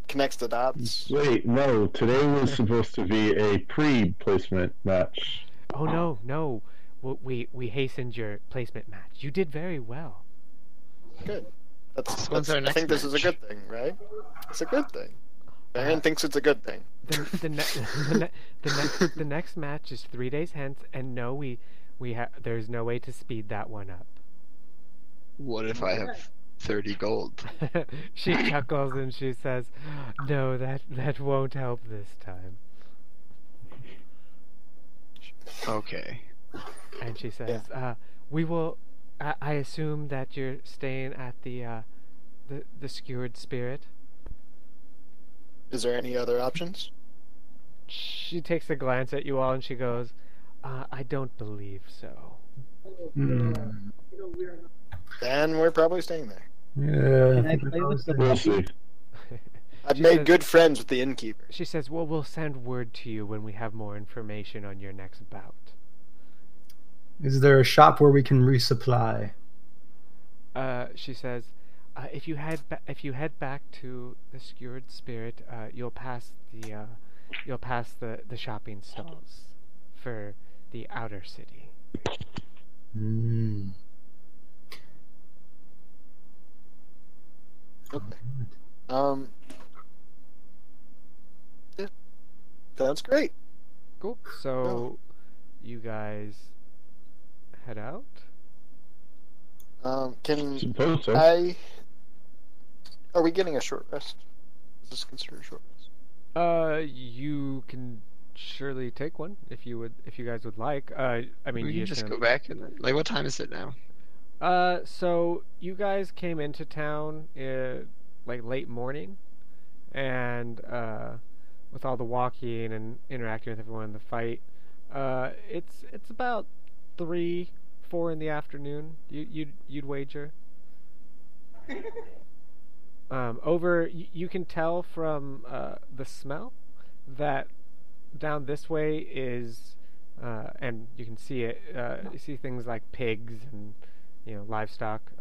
connects the dots. Wait, no. Today was supposed to be a pre-placement match. Oh no! We hastened your placement match. You did very well. Good. When's our I next think this is a match? good thing, right? It's a good thing. Varen thinks it's a good thing. The next match is 3 days hence, and no, there's no way to speed that one up. What if I have 30 gold? She chuckles and she says, "No, that won't help this time." Okay. And she says, "We will. I assume that you're staying at the Skewered Spirit." Is there any other options? She takes a glance at you all and she goes, "I don't believe so." Hmm. Then we're probably staying there. Yeah. Can I play with the We'll see. I've She made says- good friends with the innkeeper. She says, "Well, we'll send word to you when we have more information on your next bout." Is there a shop where we can resupply? She says, if you head back to the Skewered Spirit, you'll pass the shopping stalls for the outer city." Hmm. Okay. Yeah. Sounds great. Cool. So, you guys head out. Can Suppose so. Are we getting a short rest? Is this considered a short rest? You can surely take one if you guys would like. I mean, We you can just gonna- go back and like, what time is it now? So you guys came into town like late morning, and with all the walking and interacting with everyone in the fight, it's about 3-4 in the afternoon. You'd wager. You can tell from the smell that down this way is, and you can see it. You see things like pigs and livestock,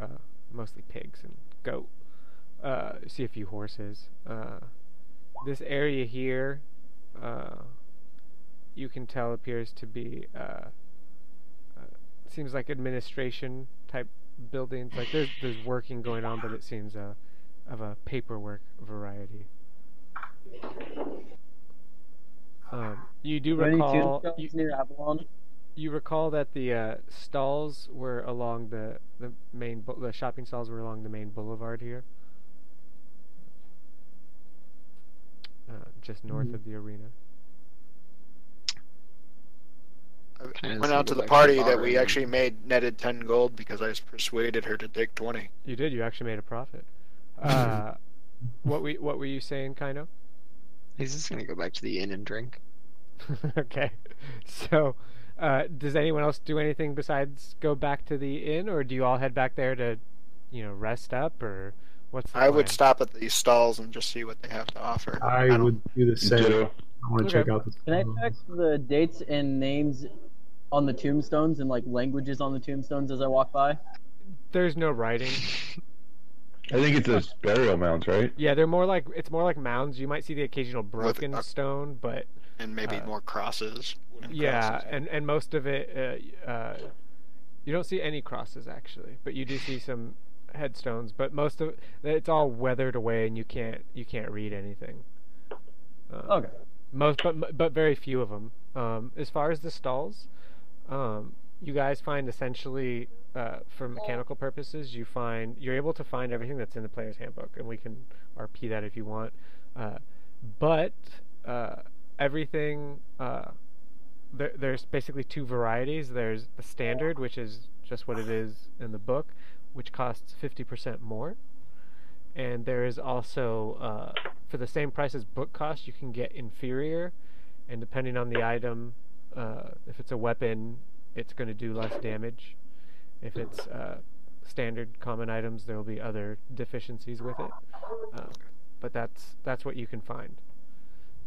mostly pigs and goat. You see a few horses. This area here, you can tell appears to be seems like administration type buildings. Like there's working going on, but it seems of a paperwork variety. You do recall near Avalon. you recall that the stalls were along the shopping stalls were along the main boulevard here. just north of the arena. I Kinda went seem out to to the like party the that bar we and- actually made netted 10 gold because I persuaded her to take 20. You did. You actually made a profit. What were you saying, Kaino? He's just gonna go back to the inn and drink. Okay. So, does anyone else do anything besides go back to the inn, or do you all head back there to, rest up, or what's the I would plan? stop at these stalls and just see what they have to offer. I don't- would do the same. Ditto. I want to Okay. check out the. Can I check the dates and names on the tombstones and like languages on the tombstones as I walk by? There's no writing. I think it's a burial mounds, right? Yeah, it's more like mounds. You might see the occasional broken a- stone, but And maybe Uh, more crosses. wooden yeah, crosses. and most of it, you don't see any crosses actually, but you do see some headstones. But most of it's all weathered away, and you can't read anything. Okay. But very few of them. As far as the stalls, you guys find essentially, for mechanical purposes, you're able to find everything that's in the player's handbook, and we can RP that if you want. But everything, there's basically two varieties. There's the standard, which is just what it is in the book, which costs 50% more. And there is also, for the same price as book cost, you can get inferior, and depending on the item, if it's a weapon, it's going to do less damage. If it's standard common items, there will be other deficiencies with it. But that's what you can find.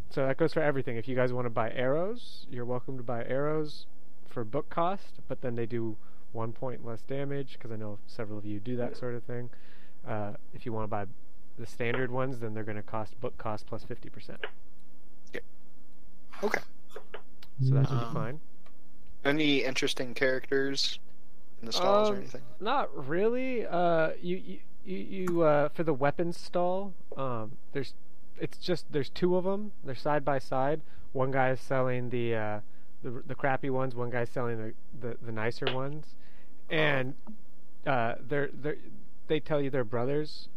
So that goes for everything. If you guys want to buy arrows, you're welcome to buy arrows for book cost, but then they do 1 point less damage, because I know several of you do that sort of thing. If you want to buy the standard ones, then they're going to cost book cost plus 50%. Okay. So that's what you Um, find. Any interesting characters in the stalls or anything? Not really. You for the weapons stall, there's two of them. They're side by side. One guy is selling the crappy ones. One guy's selling the nicer ones, and they tell you they're brothers.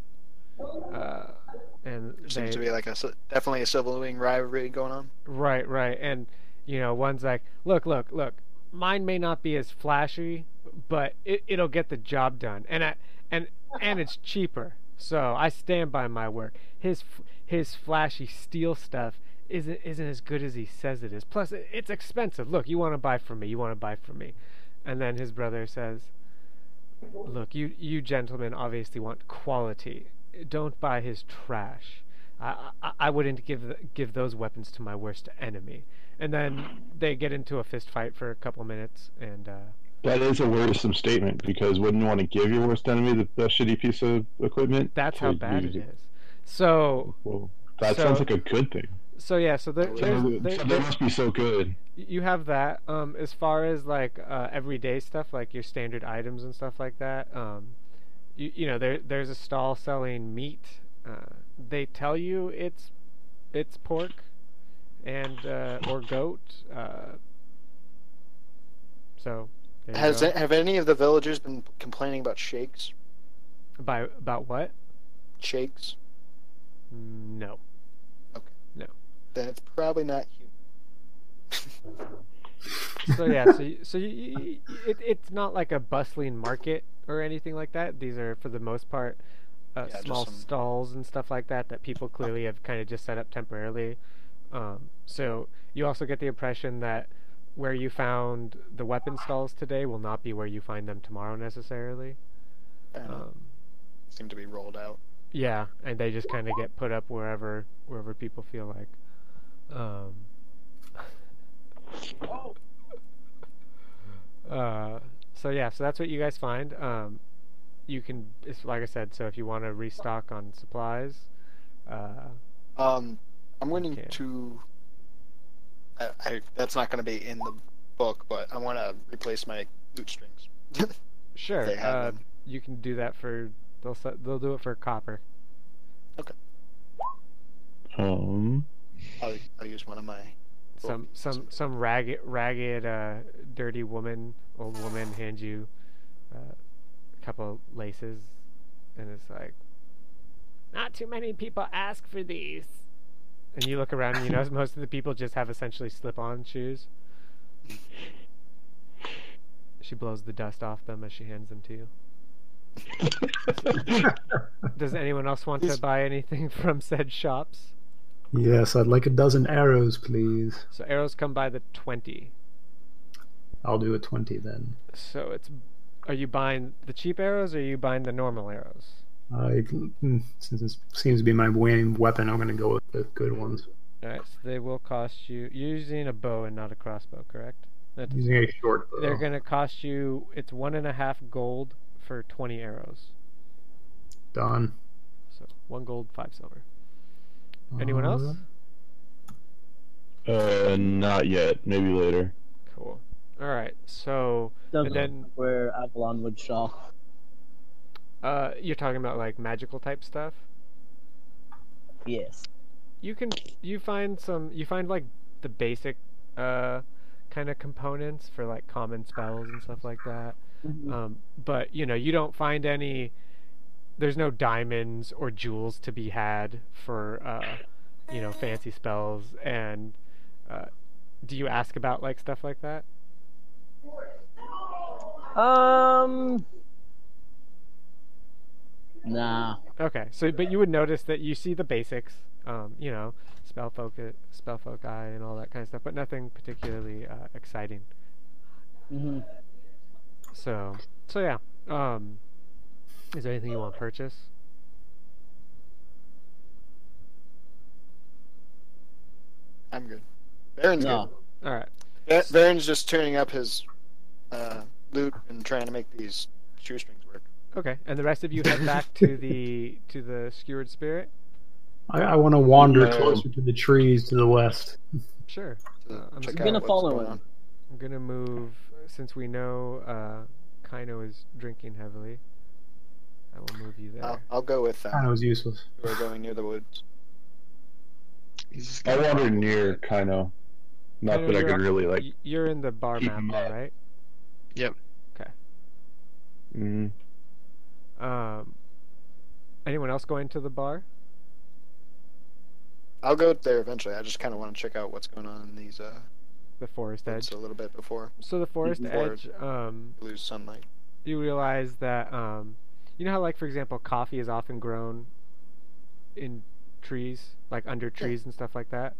And There seems to be like definitely a sibling rivalry going on. Right, and one's like, look, mine may not be as flashy, but it'll get the job done, and it's cheaper, so I stand by my work. His flashy steel stuff isn't as good as he says it is. Plus, it's expensive. Look, you want to buy from me, and then his brother says, look, you gentlemen obviously want quality. Don't buy his trash. I wouldn't give those weapons to my worst enemy. And then they get into a fist fight for a couple minutes, and That is a worrisome statement, because wouldn't you want to give your worst enemy the shitty piece of equipment? that's to how bad it use is. So Well, that So- sounds like a good thing. so So they must be so good. you have that. As far as like everyday stuff, like your standard items and stuff like that, there's a stall selling meat. They tell you it's pork and or goat. So there you go. Have any of the villagers been complaining about shakes? About what? Shakes? No. Then it's probably not human. So yeah, it's not like a bustling market or anything like that. These are for the most part just small some- stalls and stuff like that people clearly have kind of just set up temporarily. So you also get the impression that where you found the weapon stalls today will not be where you find them tomorrow necessarily. Seem to be rolled out. Yeah, and they just kind of get put up wherever people feel like. So that's what you guys find. You can, it's like I said, so if you want to restock on supplies, I'm going Okay. to. That's not going to be in the book, but I want to replace my loot strings. sure, They have them. you can do that for, they'll do it for copper. Um, I'll use one of my. Some ragged, dirty old woman hands you a couple laces, and it's like, not too many people ask for these. and you look around and you notice most of the people just have essentially slip-on shoes. She blows the dust off them as she hands them to you. Does anyone else want to buy anything from said shops? Yes, I'd like a dozen arrows, please. So arrows come by the 20. I'll do a 20 then. So are you buying the cheap arrows or are you buying the normal arrows? Since this seems to be my main weapon, I'm going to go with the good ones. Alright, so they will cost you... You're using a bow and not a crossbow, correct? Using a short bow. They're going to cost you... It's 1.5 gold for 20 arrows. Done. So 1 gold, 5 silver. Anyone else? Not yet. Maybe later. Cool. Alright, so... Doesn't and then, where Avalon would shop. you're talking about like magical type stuff? Yes. You find like the basic kind of components for like common spells and stuff like that. Mm-hmm. But you don't find any. There's no diamonds or jewels to be had for fancy spells. And do you ask about like stuff like that? Nah. Okay, so but you would notice that you see the basics, spell foci and all that kind of stuff, but nothing particularly exciting. Mm-hmm. So yeah. Is there anything you want to purchase? I'm good. Baron's No. All right. good. Baron's just turning up his loot and trying to make these shoestrings work. Okay, and the rest of you head back to the skewered spirit. I want to wander No. closer to the trees to the west. Sure. I'm Check gonna out what's follow going him. on. I'm gonna move since we know Kaino is drinking heavily. I will move you there. I'll go with That was useless. We're going near the woods. He's just I gonna wander follow. near Kaino. Not Kaino, that I you're can really like. You're in the bar keep map him now, up. right? Mhm. Anyone else going to the bar? I'll go there eventually. I just kind of want to check out what's going on in these The forest edge. woods a little bit before So the forest Before- edge, we lose sunlight. you realize that you know how like for example coffee is often grown in trees, like under trees and stuff like that.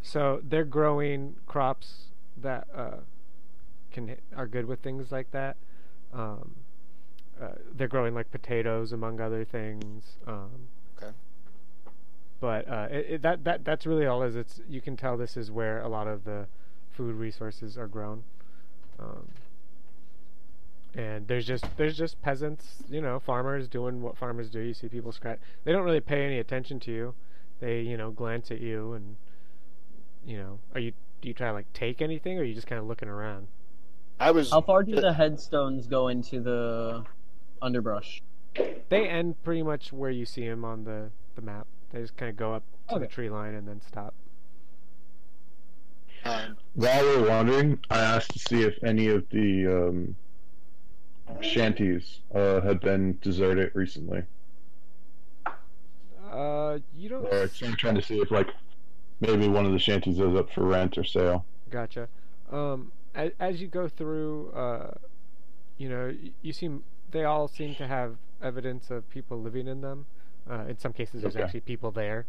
So they're growing crops that are good with things like that. They're growing like potatoes among other things. Okay. But that's really all. You can tell this is where a lot of the food resources are grown. And there's just peasants, farmers doing what farmers do. You see people scratch. They don't really pay any attention to you. They, glance at you and, do you try to like take anything or are you just kind of looking around? I was. How far do the headstones go into the underbrush? They end pretty much where you see them on the map. They just kind of go up to the Okay. tree line and then stop. While we're wandering, I asked to see if any of the shanties had been deserted recently. You don't. Or I'm trying to see if like maybe one of the shanties is up for rent or sale. Gotcha. As you go through, they all seem to have evidence of people living in them. In some cases, there's Okay. actually people there.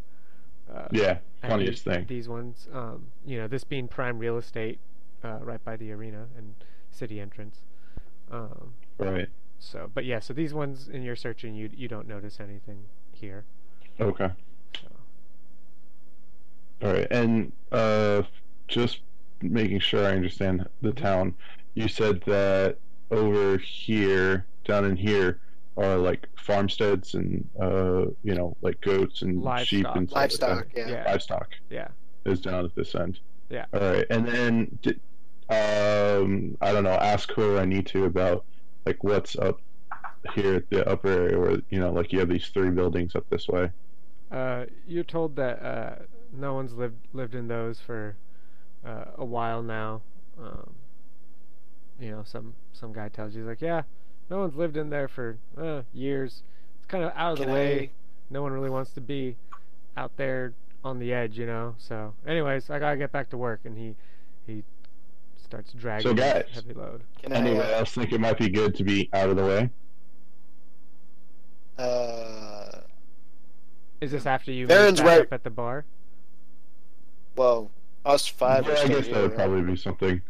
Yeah, And funniest thing. These ones, this being prime real estate, right by the arena and city entrance. Right. So these ones in your searching, you don't notice anything here. Okay. So. All right, and just making sure I understand the town. You said that over here, down in here, are like farmsteads and like goats and sheep Livestock. and stuff like that. Livestock, yeah. Livestock Yeah. is down at this end. Yeah. All right, and then I don't know. Ask whoever I need to about like what's up here at the upper area, where like you have these 3 buildings up this way. You're told that no one's lived in those for a while now. Some guy tells you, he's like, yeah, no one's lived in there for years. It's kind of out of the way. No one really wants to be out there on the edge, you know. So, anyways, I gotta get back to work, and he starts dragging So, guys, his heavy load. Can Anyone I? else think it might be good to be out of the way? Is this after you Baron's meet back right. up at the bar? Well, us five. Yeah, are I still guess that here, would right? probably be something.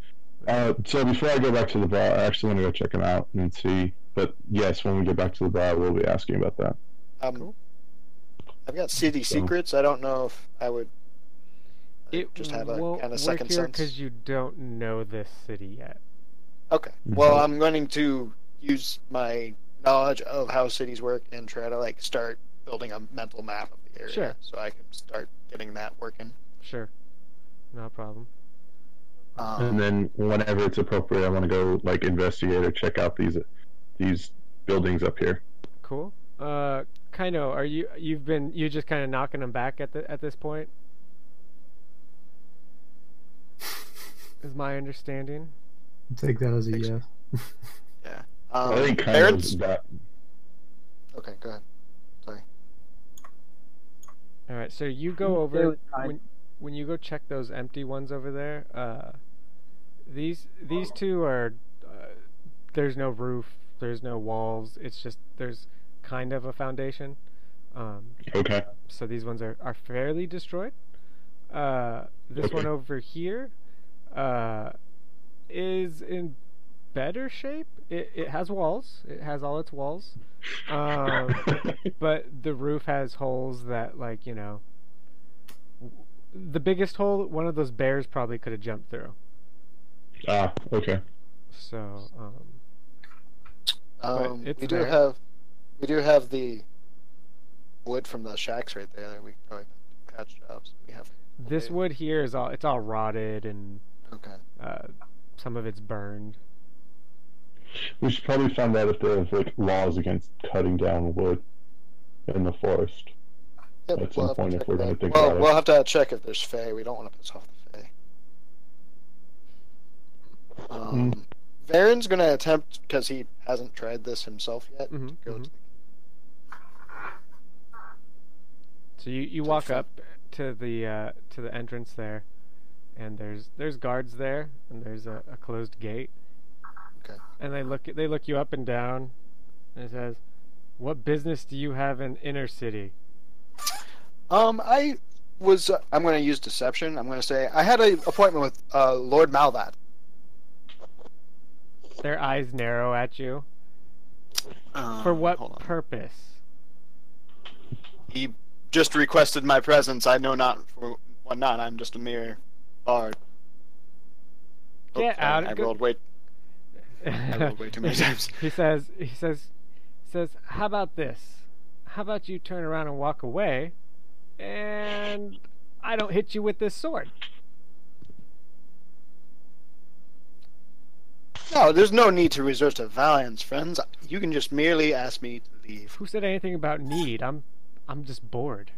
So before I go back to the bar, I actually want to go check him out and see. But yes, when we get back to the bar, we'll be asking about that. Cool. I've got city secrets. I don't know if I would It just have a won't kind work of second here sense. because you don't know this city yet. Okay. Well, I'm going to use my knowledge of how cities work and try to like start building a mental map of the area, Sure. so I can start getting that working. Sure. No problem. And then whenever it's appropriate, I want to go like investigate or check out these buildings up here. Cool. Kaino, are you just kind of knocking them back at this point? Is my understanding? Take that as a yes. Yeah. I think kind Baron's... of that. Okay, go ahead. Sorry. All right. So you go Okay over with time. when you go check those empty ones over there. These two are. There's no roof. There's no walls. It's just there's kind of a foundation. Okay. So these ones are fairly destroyed. This Okay. one over here is in better shape. It has walls. It has all its walls. But the roof has holes that, like, you know, the biggest hole, one of those bears probably could have jumped through. Ah, okay. So, it's we there. do have the wood from the shacks right there that we can probably patch up. So we have. This wood here is all rotted, and Okay. some of it's burned. We should probably find out if there's like laws against cutting down wood in the forest. Yep, At some have to point if check we're gonna that. think well, about it. we'll have to check if there's Fae. We don't want to piss off the Fae. Varen's gonna attempt, because he hasn't tried this himself yet. Mhm, To go mhm. to So you walk up to the entrance there, and there's guards there, and there's a closed gate. Okay. And they look you up and down, and it says, "What business do you have in Inner City?" I'm going to use deception. I'm going to say I had an appointment with Lord Malvat. Their eyes narrow at you. For what hold on. purpose? He just requested my presence. I know not for what not. I'm just a mere bard. Get sorry, out! I rolled way too many times. He says, "How about this? How about you turn around and walk away, and I don't hit you with this sword." No, there's no need to resort to violence, friends. You can just merely ask me to leave. Who said anything about need? I'm just bored.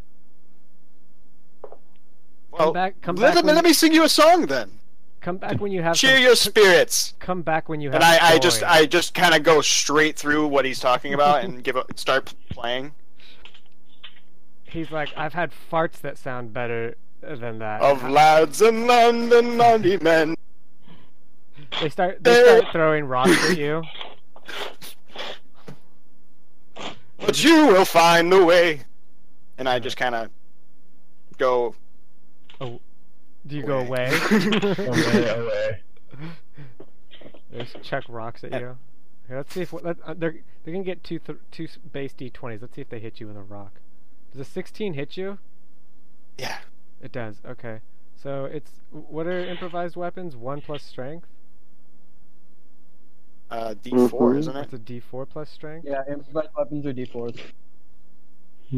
Well, come back when- let me sing you a song then. Come back when you have Cheer some- your spirits. Come back when you have. And I joy. just kind of go straight through what he's talking about and start playing. He's like, I've had farts that sound better than that. Of lads in London, Lundy men. They start throwing rocks at you. But you will find a way. And I just kind of go. Oh, do you go away? Away. They just chuck rocks at you. Here, let's see if they're gonna get two base d20s. Let's see if they hit you with a rock. Does a 16 hit you? Yeah. It does. Okay. So what are improvised weapons? 1 plus strength. D4, isn't it? It's a d4 plus strength. Yeah, improvised weapons are D4s. So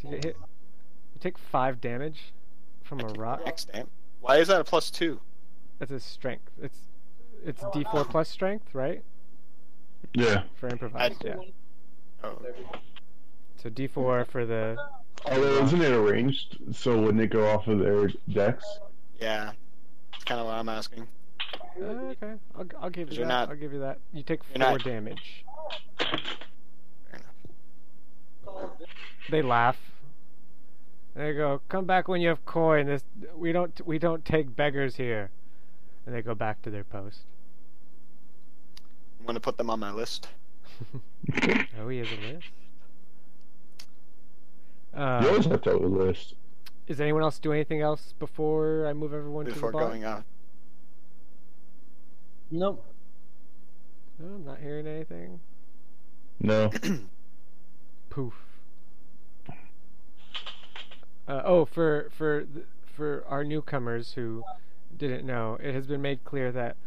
you get hit. You take 5 damage from a rock. Next damn. Why is that a +2? That's a strength. It's d4 plus strength, right? Yeah. For improvised, yeah. Oh. So d4 for the. Although isn't it arranged? So wouldn't it go off of their decks? Yeah. That's kind of what I'm asking. Okay, I'll give you You're that. not- I'll give you that. You take 4 you're not- damage. Fair enough. They laugh. And they go, "Come back when you have coin. We don't take beggars here." And they go back to their post. I'm gonna put them on my list. Oh, he has a list. You always have to have a list. Is anyone else doing anything else before I move everyone Before to the bar? going out. Nope. No, I'm not hearing anything. No. Poof. For our newcomers who didn't know, it has been made clear that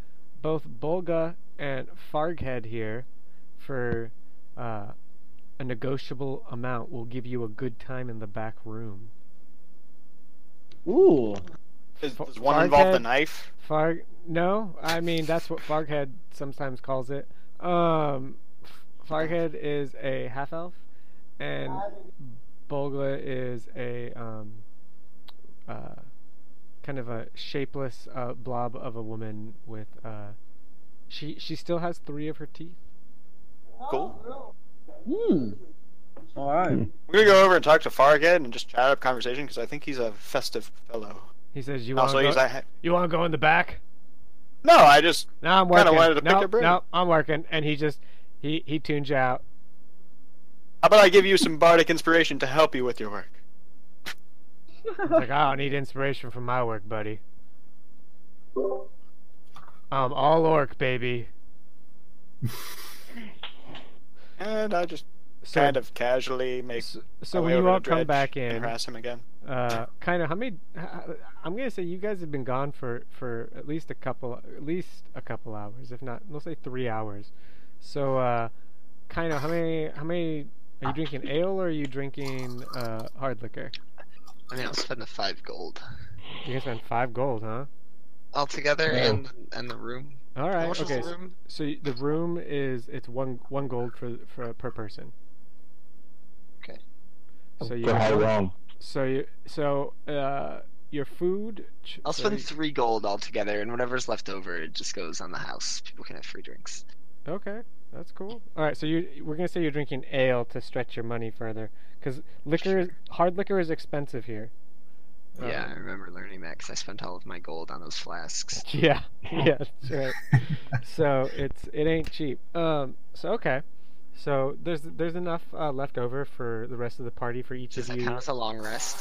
both Bolga and Farghead here, for a negotiable amount, will give you a good time in the back room. Ooh. Does one involve the knife? No, I mean that's what Farghead sometimes calls it. Farghead is a half elf, and Bolga is a kind of a shapeless blob of a woman with she still has 3 of her teeth. Cool. All right. We're gonna go over and talk to Farghead and just chat up conversation because I think he's a festive fellow. He says, "You Also, want he's you want to go in the back?" No, I just No, I'm working. kinda wanted to pick no, your brain. no, I'm working, and he tunes you out. How about I give you some bardic inspiration to help you with your work? He's like, "I don't need inspiration from my work, buddy. I'm all orc, baby." And I just So, kind of casually make so my when way you over all to come Dredge back and in, harass him again. kind of I'm gonna say you guys have been gone for at least a couple hours, if not, let's say 3 hours. So kind of how many are you drinking? Ale or are you drinking hard liquor? I mean, I'll spend the 5 gold You can spend 5 gold, huh? altogether, Oh. and the room. All How right. much is Okay. the room? So the room it's one gold for per person. Okay. So For how long? your food. I'll spend 3 gold altogether, and whatever's left over, it just goes on the house. People can have free drinks. Okay, that's cool. All right, so we're gonna say you're drinking ale to stretch your money further, because hard liquor is expensive here. Yeah, I remember learning that because I spent all of my gold on those flasks. Yeah, that's right. So it ain't cheap. So okay, so there's enough left over for the rest of the party for each Does of that you. count as a long rest?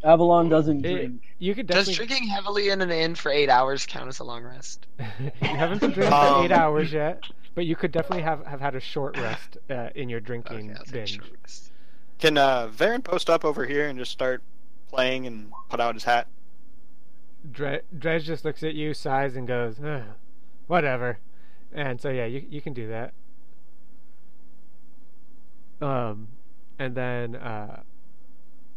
Avalon doesn't It- drink. You could Does definitely. drinking heavily in an inn for 8 hours count as a long rest? You haven't been drinking for 8 hours yet, but you could definitely have had a short rest in your drinking Okay, I'll take a binge. short rest. Can Varen post up over here and just start playing and put out his hat? Dredge just looks at you, sighs, and goes, "Ugh, whatever." And so yeah, you can do that. And then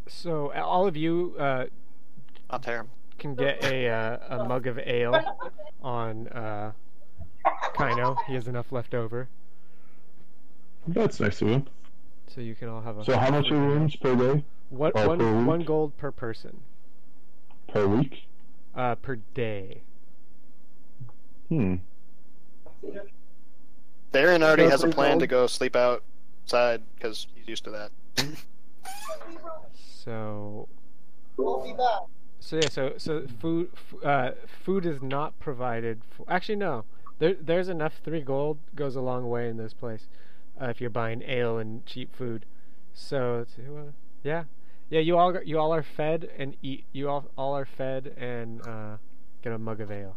so all of you Not terrible. can get a mug of ale on Kaino. He has enough left over, That's nice of him. so you can all have a. So how much are rooms per day? What per week? one gold per person Per week? per day. Varen already Go has a for plan gold. to go sleep outside because he's used to that. So. So yeah, so food is not provided. Actually, no. There's enough. 3 gold goes a long way in this place, if you're buying ale and cheap food. So let's see, yeah. You all are fed and eat. You all are fed and get a mug of ale.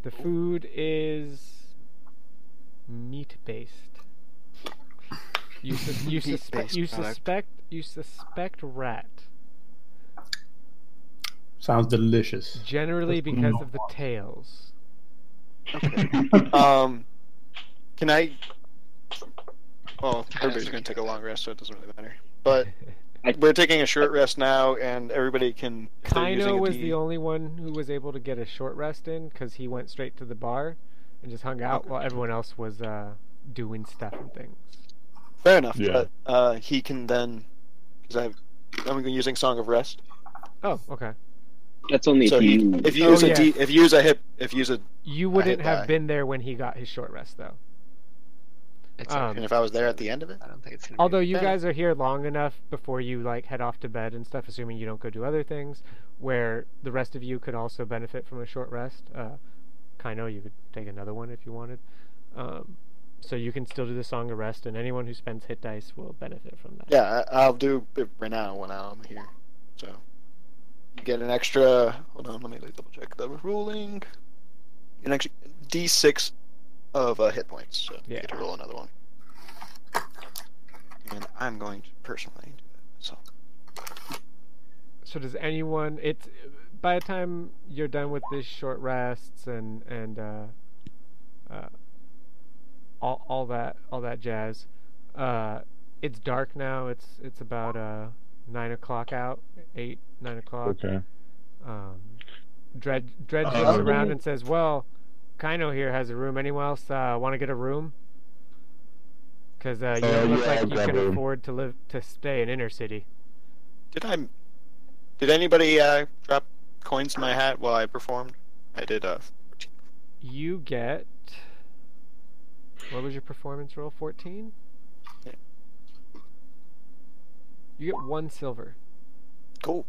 The food is meat based. You suspect rat. Sounds delicious. Generally because of the tails. Can I? Well, everybody's gonna take a long rest, so it doesn't really matter. But we're taking a short rest now, and everybody can. if they're using Kaino a was D- the only one who was able to get a short rest in because he went straight to the bar and just hung out while everyone else was doing stuff and things. Fair enough. Yeah. But he can then, because I'm using Song of Rest. Oh, okay. That's only So if you. if you Oh, use yeah. if you use a You wouldn't hit have die. been there when he got his short rest, though. It's Um, And if I was there at the end of it, I don't think it's gonna Although be you Yeah. guys are here long enough before you like head off to bed and stuff, assuming you don't go do other things, where the rest of you could also benefit from a short rest. Kaino, you could take another one if you wanted. So you can still do the Song of Rest, and anyone who spends hit dice will benefit from that. yeah, I'll do it right now when I'm here. So you get an extra. Hold on, let me double check the ruling. An extra D6 of hit points. So you Yeah. get to roll another one. And I'm going to personally do that. So So does anyone? It's by the time you're done with these short rests and all that jazz. It's dark now. It's about 9 o'clock out. 9 o'clock. Okay. Dredge looks around and says, "Well, Kaino here has a room. Anyone else want to get a room? Because you don't look yeah, like I'll you grab can a room. afford to stay in inner city." did anybody drop coins in my hat while I performed? I did. 14. You get. What was your performance roll? 14? Yeah. You get 1 silver. Cool.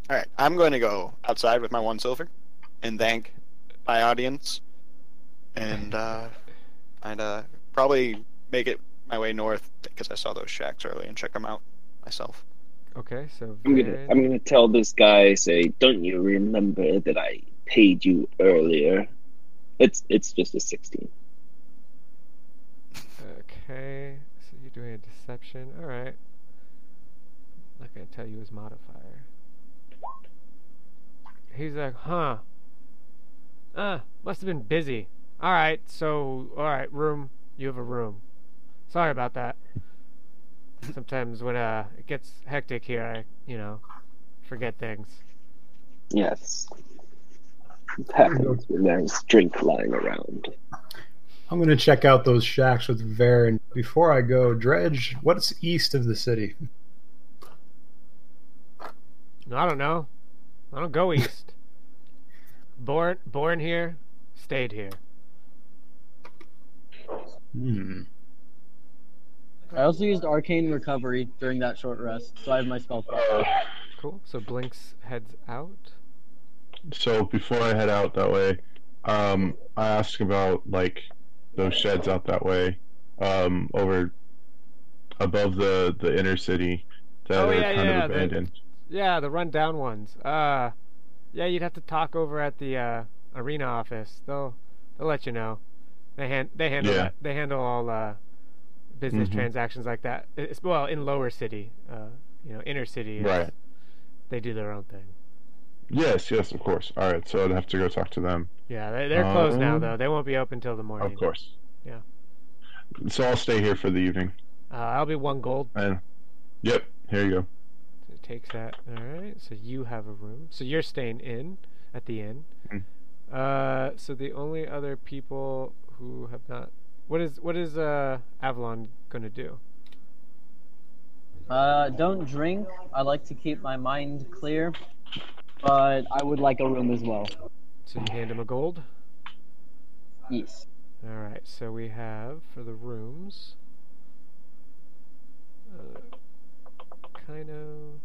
All right, I'm going to go outside with my 1 silver and thank my audience, and I'd probably make it my way north because I saw those shacks early and check them out myself. Okay, so I'm Varen- gonna tell this guy, say, don't you remember that I paid you earlier? It's just a 16. Okay, so you're doing a deception. Alright. Not gonna tell you his modifier. He's like, huh. Must have been busy. Alright, room. You have a room. Sorry about that. Sometimes when it gets hectic here, I, forget things. Yes. It happens when there's drink lying around. I'm going to check out those shacks with Varen. Before I go, Dredge, what's east of the city? I don't know. I don't go east. Born here, stayed here. I also used Arcane Recovery during that short rest, so I have my spell slot. Cool. So Blinks heads out. So before I head out that way, I asked about like those sheds out that way, over above the inner city that Oh, are yeah, kind yeah, of abandoned. Yeah, the rundown ones. Yeah, you'd have to talk over at the arena office. They'll let you know. They handle Yeah. that. They handle all business Mhm. transactions like that. It's, well, in lower city, inner city. Right. They do their own thing. Yes, of course. All right, so I'd have to go talk to them. Yeah, they're closed now Um, though. They won't be open till the morning. Of course. Yeah. So I'll stay here for the evening. I'll be 1 gold. And yep, here you go. So it takes that. All right. So you have a room. So you're staying in at the inn. So the only other people who have not. What is Avalon gonna do? Don't drink. I like to keep my mind clear, but I would like a room as well. So you hand him a gold. Yes. All right. So we have for the rooms. Kind of.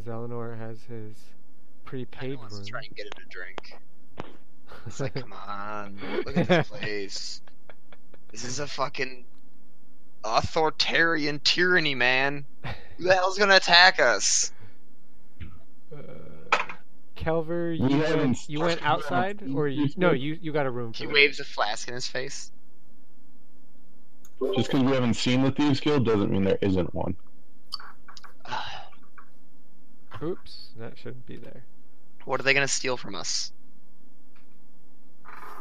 Zelenor has his prepaid wants room. to try and get it a drink. It's like, come on, look at this place. This is a fucking authoritarian tyranny, man. Who the hell's gonna attack us? Kelver, We you haven't went started outside, yet. or you got a room. He for waves a flask in his face. Just because we haven't seen the Thieves Guild doesn't mean there isn't one. Oops, that shouldn't be there. What are they gonna steal from us?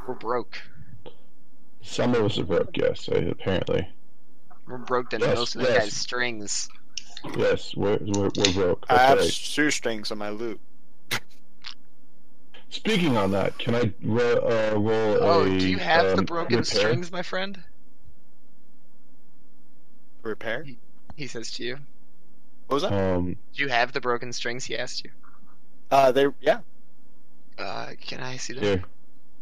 We're broke. Some of us are broke, yes, apparently. We're broke than Yes, most of the yes. guy's strings. Yes, we're broke. I have That's right. shoestrings on my loot. Speaking on that, can I roll Oh, a do you have the broken repair? strings, my friend? Repair? He says to you. What was that? Do you have the broken strings? He asked you. Yeah, Can I see them? Here.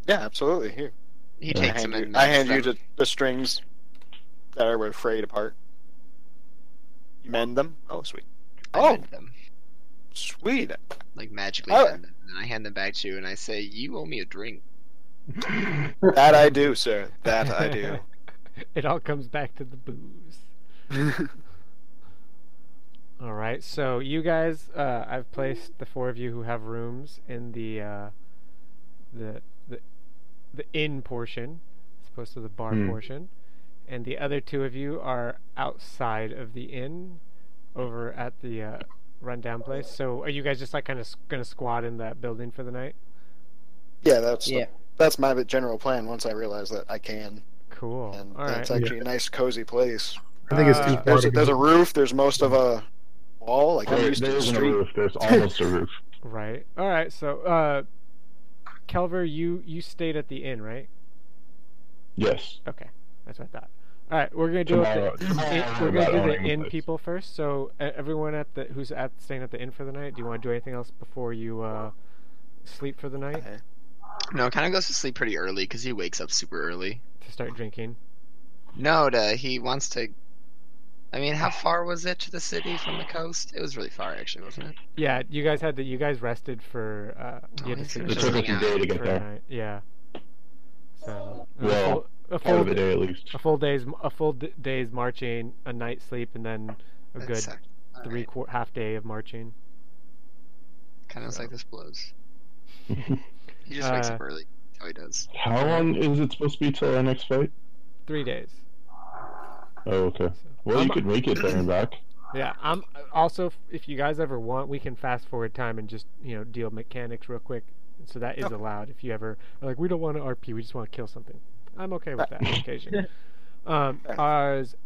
yeah, absolutely. Here. He Yeah. takes them and I hand mends you them. the strings that are frayed apart. You mend them? Oh, sweet. I Oh, mend them, sweet. like magically Oh. mend them. And then I hand them back to you, and I say, "You owe me a drink." That I do, sir. That I do. It all comes back to the booze. All right, so you guys, I've placed the 4 of you who have rooms in the inn portion, as opposed to the bar portion, and the other 2 of you are outside of the inn, over at the rundown place. So, are you guys just like kind of gonna squat in that building for the night? Yeah, Yeah. that's my general plan. Once I realize that I can, Cool. and All it's right. actually a nice, cozy place. I think it's too Uh, far to There's a go. roof. There's most of a wall. Like I'm There used to the isn't a street. roof. There's almost a roof. Right. All right. So, Kelver, you stayed at the inn, right? Yes. Okay, that's what I thought. All right, we're gonna do Tomorrow- it. tomorrow We're about gonna do owning the the inn place. people first. So everyone who's staying at the inn for the night. Do you want to do anything else before you sleep for the night Okay. No, kind of goes to sleep pretty early because he wakes up super early. to start drinking? No, he wants to. I mean, how far was it to the city from the coast? It was really far, actually, wasn't it? Yeah, you guys rested for you had to he's sleep gonna It for took us hang a out day to for get a there. night. Yeah. So Well, a Part of the day at least. full day's marching, a night sleep, and then a good half day of marching. Kind of So. like this blows. He just wakes up early. That's how he does. How long is it supposed to be till our next fight? 3 days. Oh, okay. Well, you could make it there and back. Yeah, I'm also. If you guys ever want, we can fast forward time and just deal mechanics real quick. So that is allowed. If you ever are like, we don't want to RP, we just want to kill something. I'm okay with that on occasion.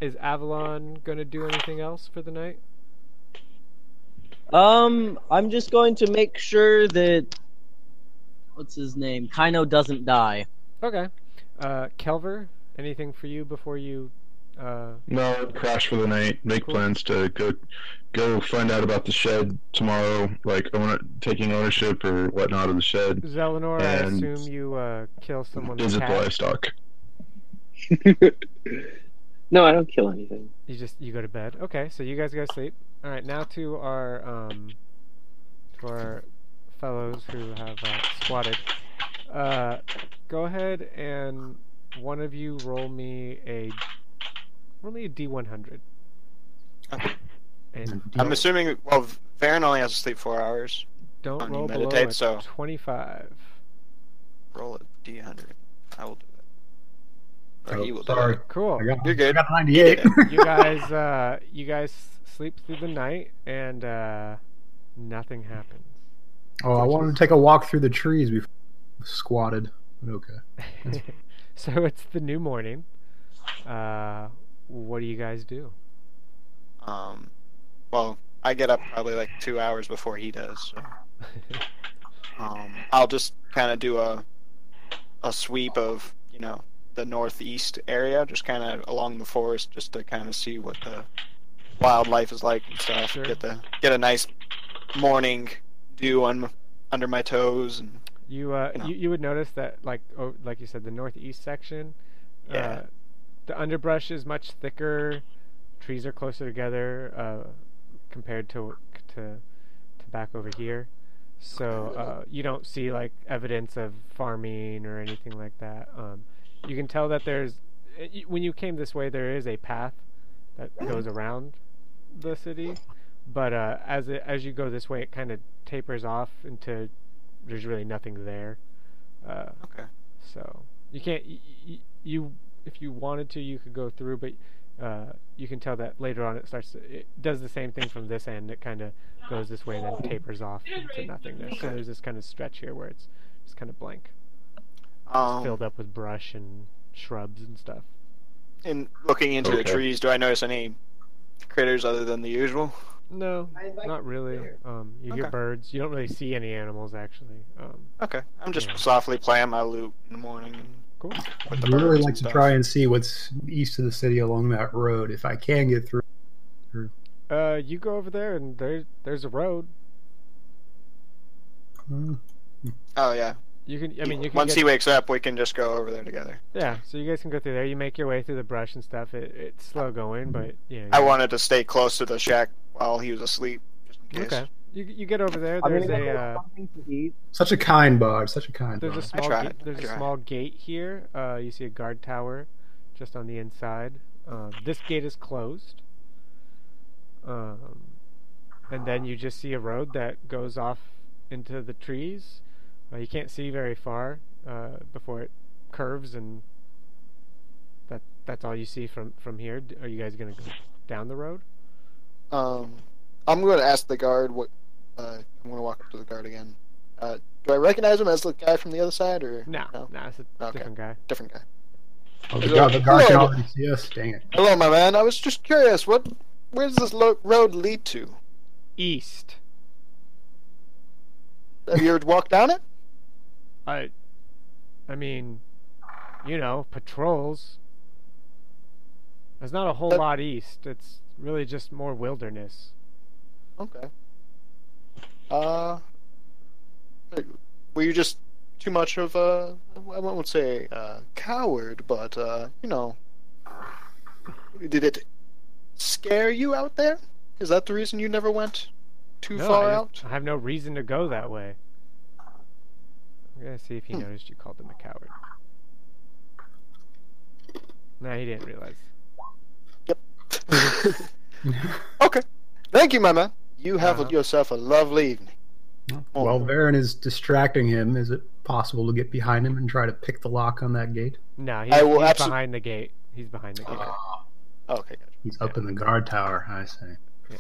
Is Avalon gonna do anything else for the night? I'm just going to make sure that what's his name, Kaino doesn't die. Okay. Kelver, anything for you before you? No, crash for the night. Make Cool. plans to go find out about the shed tomorrow. Like taking ownership or whatnot of the shed. Zelenor, I And assume you kill someone's Visit the cat. livestock. No, I don't kill anything. You go to bed. Okay, so you guys go to sleep. All right, now to our fellows who have squatted. Go ahead and one of you roll me a D100. Okay. And I'm assuming. Well, Varen only has to sleep 4 hours. don't on you roll below meditate, a so- 25. Roll a D100. I will do that. Or Oh, he will sorry. do it. Cool. I got You're good. 98. You guys sleep through the night and nothing happens. Oh, I wanted to take a walk through the trees before I squatted. But okay. So it's the new morning. What do you guys do? Well, I get up probably like 2 hours before he does. So. I'll just kind of do a sweep of the northeast area, just kind of along the forest, just to kind of see what the wildlife is like and stuff. Sure. Get a nice morning dew under my toes, and You would notice that like you said, the northeast section. Yeah. The underbrush is much thicker. Trees are closer together compared to back over here. So you don't see like evidence of farming or anything like that. You can tell that when you came this way, there is a path that goes around the city, but as you go this way, it kind of tapers off into there's really nothing there. okay. So you can't. You if you wanted to, you could go through, but you can tell that later on it does the same thing from this end. It kind of goes this way and then tapers off to nothingness. So there's this kind of stretch here where it's just kind of blank, it's filled up with brush and shrubs and stuff. In looking into the Okay. trees, do I notice any critters other than the usual? No, not really. You hear Okay. birds. You don't really see any animals actually. Okay. I'm just Yeah. softly playing my lute in the morning. Cool. With the I'd really birds like and to stuff. try and see what's east of the city along that road. If I can get through. You go over there and there's a road. Uh, Oh yeah. You can. I mean, you can. Once he wakes up, we can just go over there together. Yeah, so you guys can go through there. You make your way through the brush and stuff. It's slow going, but yeah. I wanted to stay close to the shack while he was asleep, just in case. Okay. You get over there. I'm There's gonna go a get something to eat. Such a kind bard. Such a kind there's a bard. small tried. there's I a tried. small gate here. You see a guard tower, just on the inside. This gate is closed. And then you just see a road that goes off into the trees. You can't see very far before it curves, and that's all you see from here. Are you guys gonna go down the road? I'm going to ask the guard what. I'm going to walk up to the guard again. Do I recognize him as the guy from the other side, or No, it's a Okay. different guy. different guy? Oh, the guard can Hello. already see us. Dang it. Hello, my man. I was just curious. Where does this road lead to? East. Have you ever walked down it? I mean, patrols. There's not a whole That- lot east. It's really just more wilderness. Okay. Were you just too much of a, I won't say coward, but, did it scare you out there? Is that the reason you never went too No, far I out? just- I have no reason to go that way. I'm gonna see if he noticed you called him a coward. Nah, he didn't realize. Okay. Thank you, my man. You have Uh-huh. yourself a lovely evening. While Varen is distracting him, is it possible to get behind him and try to pick the lock on that gate? No, I will he's behind the gate. He's behind the gate. Okay, gotcha. He's up in the guard tower, I say. Yeah.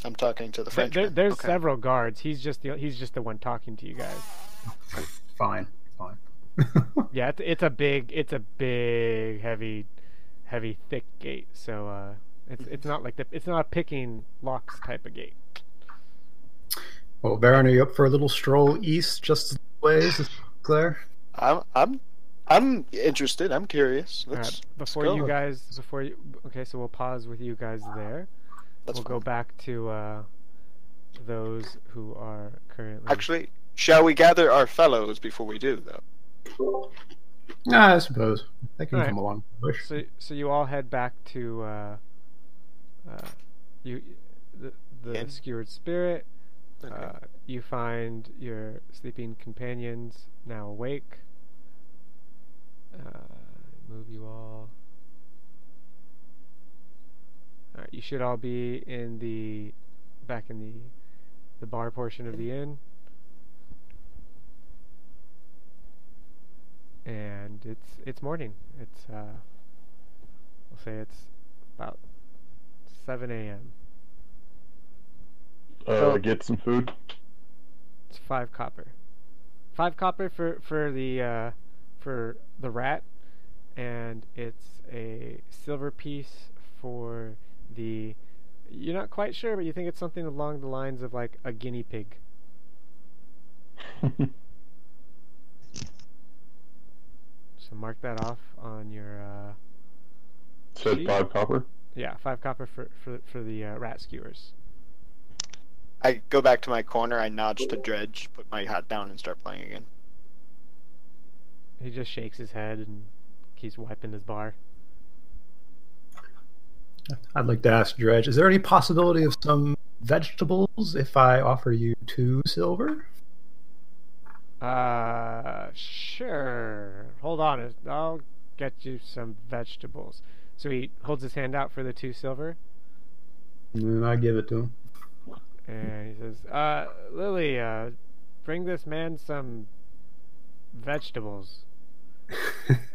I'm talking to the Frenchman. There's Okay. several guards. He's just the one talking to you guys. Fine. Yeah, it's a big, heavy, thick gate. So it's not like it's not a picking locks type of gate. Well, Varen, are you up for a little stroll east just a ways? Is it clear? I'm interested. I'm curious. All Let's, right, let's before go. you guys, okay, so we'll pause with you guys there. That's We'll fine. go back to those who are currently. Actually, shall we gather our fellows before we do, though? I suppose. They can Alright. come along. Bush. So you all head back to the Inn? skewered spirit. Okay. You find your sleeping companions now awake. Move you all. Alright, you should all be back in the bar portion of the inn. And it's morning. It's we'll say it's about 7 a.m. Get some food. It's 5 copper. 5 copper for the rat, and it's a silver piece for the. You're not quite sure, but you think it's something along the lines of like a guinea pig. So mark that off on your. Said sheet. 5 copper. Yeah, 5 copper for the rat skewers. I go back to my corner. I nod to Dredge, put my hat down, and start playing again. He just shakes his head and keeps wiping his bar. I'd like to ask Dredge, is there any possibility of some vegetables if I offer you 2 silver? Sure. Hold on. I'll get you some vegetables. So he holds his hand out for the 2 silver, And I give it to him. and he says, Lily, bring this man some vegetables.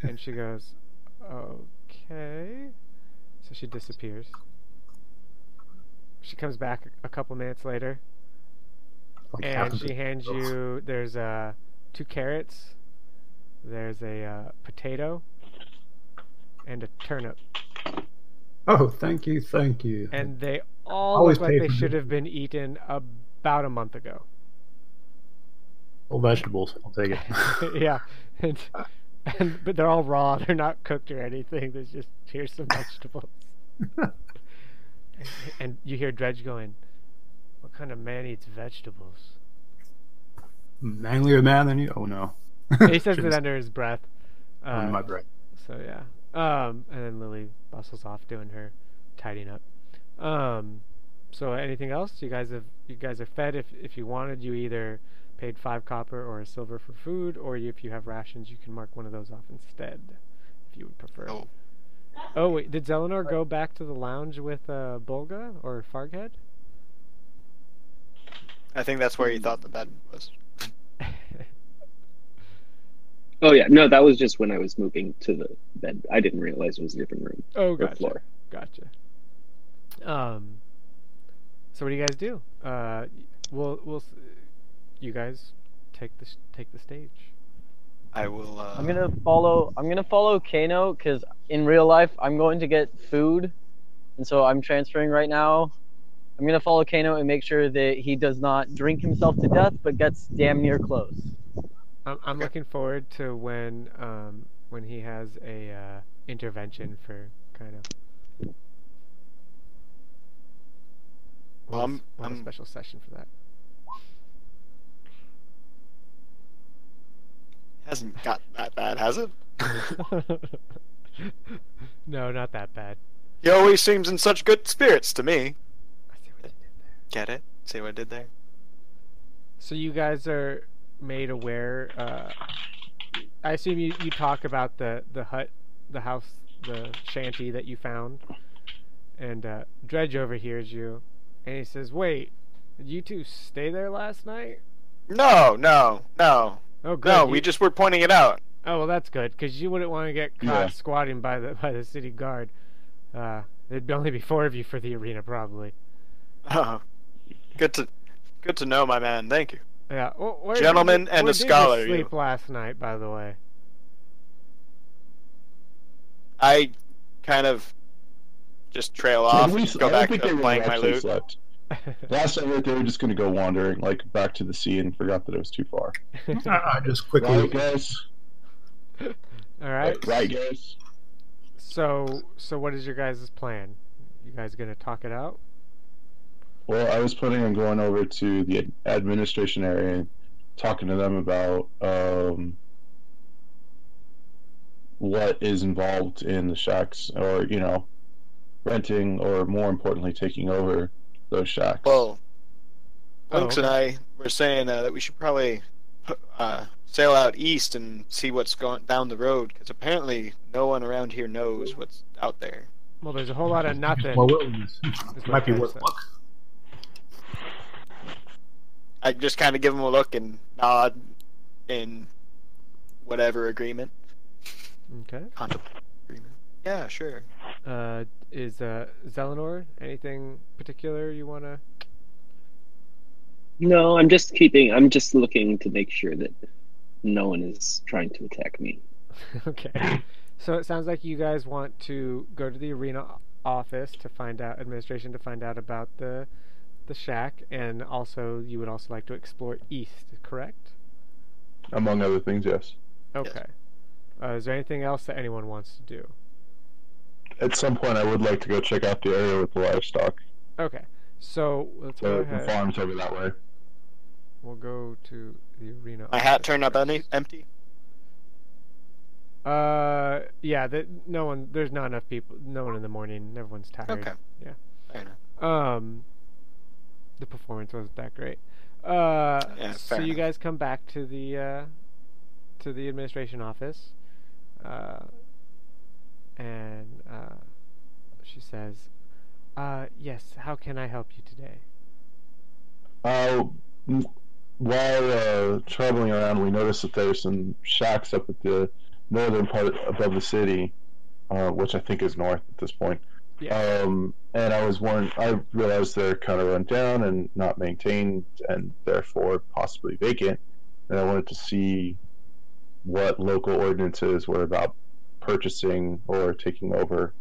And she goes, okay. So she disappears. She comes back a couple minutes later, Like and half she of hands vegetables. you, there's 2 carrots, there's a potato, and a turnip. Oh, thank you. And they all Always look like pay they for should good have been eaten about a month ago. Well, vegetables, I'll take it. Yeah. But they're all raw. They're not cooked or anything. There's just, here's some vegetables. And you hear Dredge going, what kind of man eats vegetables? Manlier man than you? Oh no. He says it under his breath. On my breath. So yeah. And then Lily bustles off doing her tidying up. So anything else? You guys are fed. If you wanted, you either paid 5 copper or a silver for food, or if you have rations, you can mark one of those off instead, if you would prefer. Oh. Oh wait, did Zelenor go back to the lounge with Bolga or Farghead? I think that's where you thought the bed was. Oh yeah, no, that was just when I was moving to the bed. I didn't realize it was a different room. Oh, or gotcha. floor. Gotcha. So what do you guys do? You guys take the stage. I will. I'm gonna follow Kano because in real life I'm going to get food, and so I'm transferring right now. I'm gonna follow Kano and make sure that he does not drink himself to death, but gets damn near close. I'm looking forward to when he has a intervention for kind of. Well, We'll have a I'm special session for that. hasn't got that bad, has it? No, not that bad. He always seems in such good spirits to me. I see what you did there. Get it? See what I did there? So you guys are made aware. I assume you talk about the hut, the house, the shanty that you found, and Dredge overhears you, and he says, "Wait, did you two stay there last night?" No. Oh, good. No, we just were pointing it out. Oh, well, that's good, because you wouldn't want to get caught squatting by the city guard. There'd only be 4 of you for the arena, probably. Oh, good to know, my man. Thank you. Yeah. Where Gentleman and where a did scholar, you you. sleep last night, by the way? I kind of just trail So off we- and just go I don't back think to they really playing my actually loot. slept. Last night they were just going to go wandering, like back to the sea, and forgot that it was too far. I just quickly. Right, guys? All right. Right, guys? So what is your guys' plan? You guys gonna talk it out? Well, I was planning on going over to the administration area and talking to them about what is involved in the shacks, or, renting, or more importantly, taking over those shacks. Well, Lynx Oh, and I were saying that we should probably sail out east and see what's going down the road, because apparently no one around here knows what's out there. Well, there's a whole lot of nothing. More wilderness. is what Might be Ken worth said. a look. I just kind of give him a look and nod in whatever agreement. Okay. Contemplate agreement. Yeah, sure. Is Zelenor anything particular you wanna? No, I'm just looking to make sure that no one is trying to attack me. Okay. So it sounds like you guys want to go to the arena office to find out about the shack, and also you would also like to explore east, correct? Among other things, yes. Okay. Is there anything else that anyone wants to do? At some point, I would like to go check out the area with the livestock. Okay. So let's go The ahead. farms over that way. We'll go to the arena. My hat office turned up first. empty. Yeah. There's not enough people. No one in the morning. Everyone's tired. Okay. Yeah. Fair enough. The performance wasn't that great. fair So you enough. guys come back to the administration office, and she says, "Yes. How can I help you today?" While traveling around, we noticed that there's some shacks up at the northern part above the city, which I think is north at this point. Yeah. And I realized they're kind of run down and not maintained, and therefore possibly vacant. And I wanted to see what local ordinances were about purchasing or taking over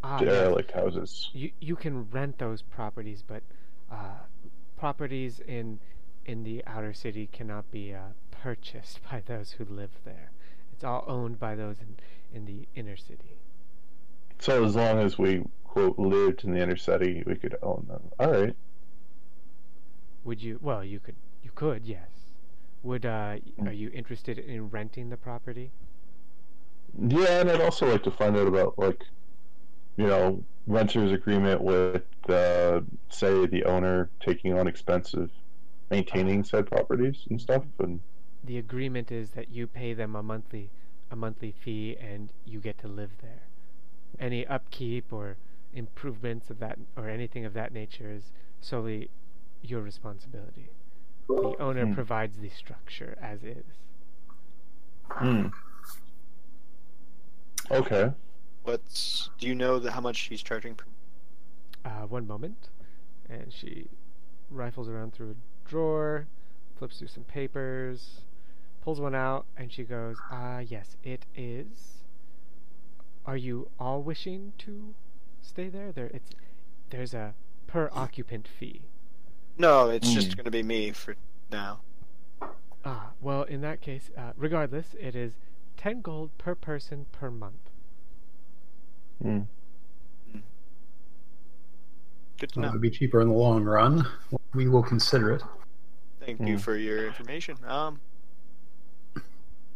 Yes. derelict houses. You can rent those properties, but properties in the outer city cannot be purchased by those who live there. It's all owned by those in the inner city. So as long as we, quote, lived in the inner city, we could own them. All right. Would you? Well, you could, yes. Would are you interested in renting the property? Yeah, and I'd also like to find out about renter's agreement with say the owner taking on expensive maintaining said properties and stuff. And The agreement is that you pay them a monthly fee, and you get to live there. Any upkeep or improvements of that or anything of that nature is solely your responsibility. The owner provides the structure as is. Okay. Do you know how much she's charging per? One moment, and she rifles around through a drawer, flips through some papers, pulls one out, and she goes, yes, it is. Are you all wishing to stay there? There's a per occupant fee. No, it's just going to be me for now. Well, in that case, regardless, it is 10 gold per person per month. Good to Well, know. it would be cheaper in the long run. We will consider it. Thank you for your information.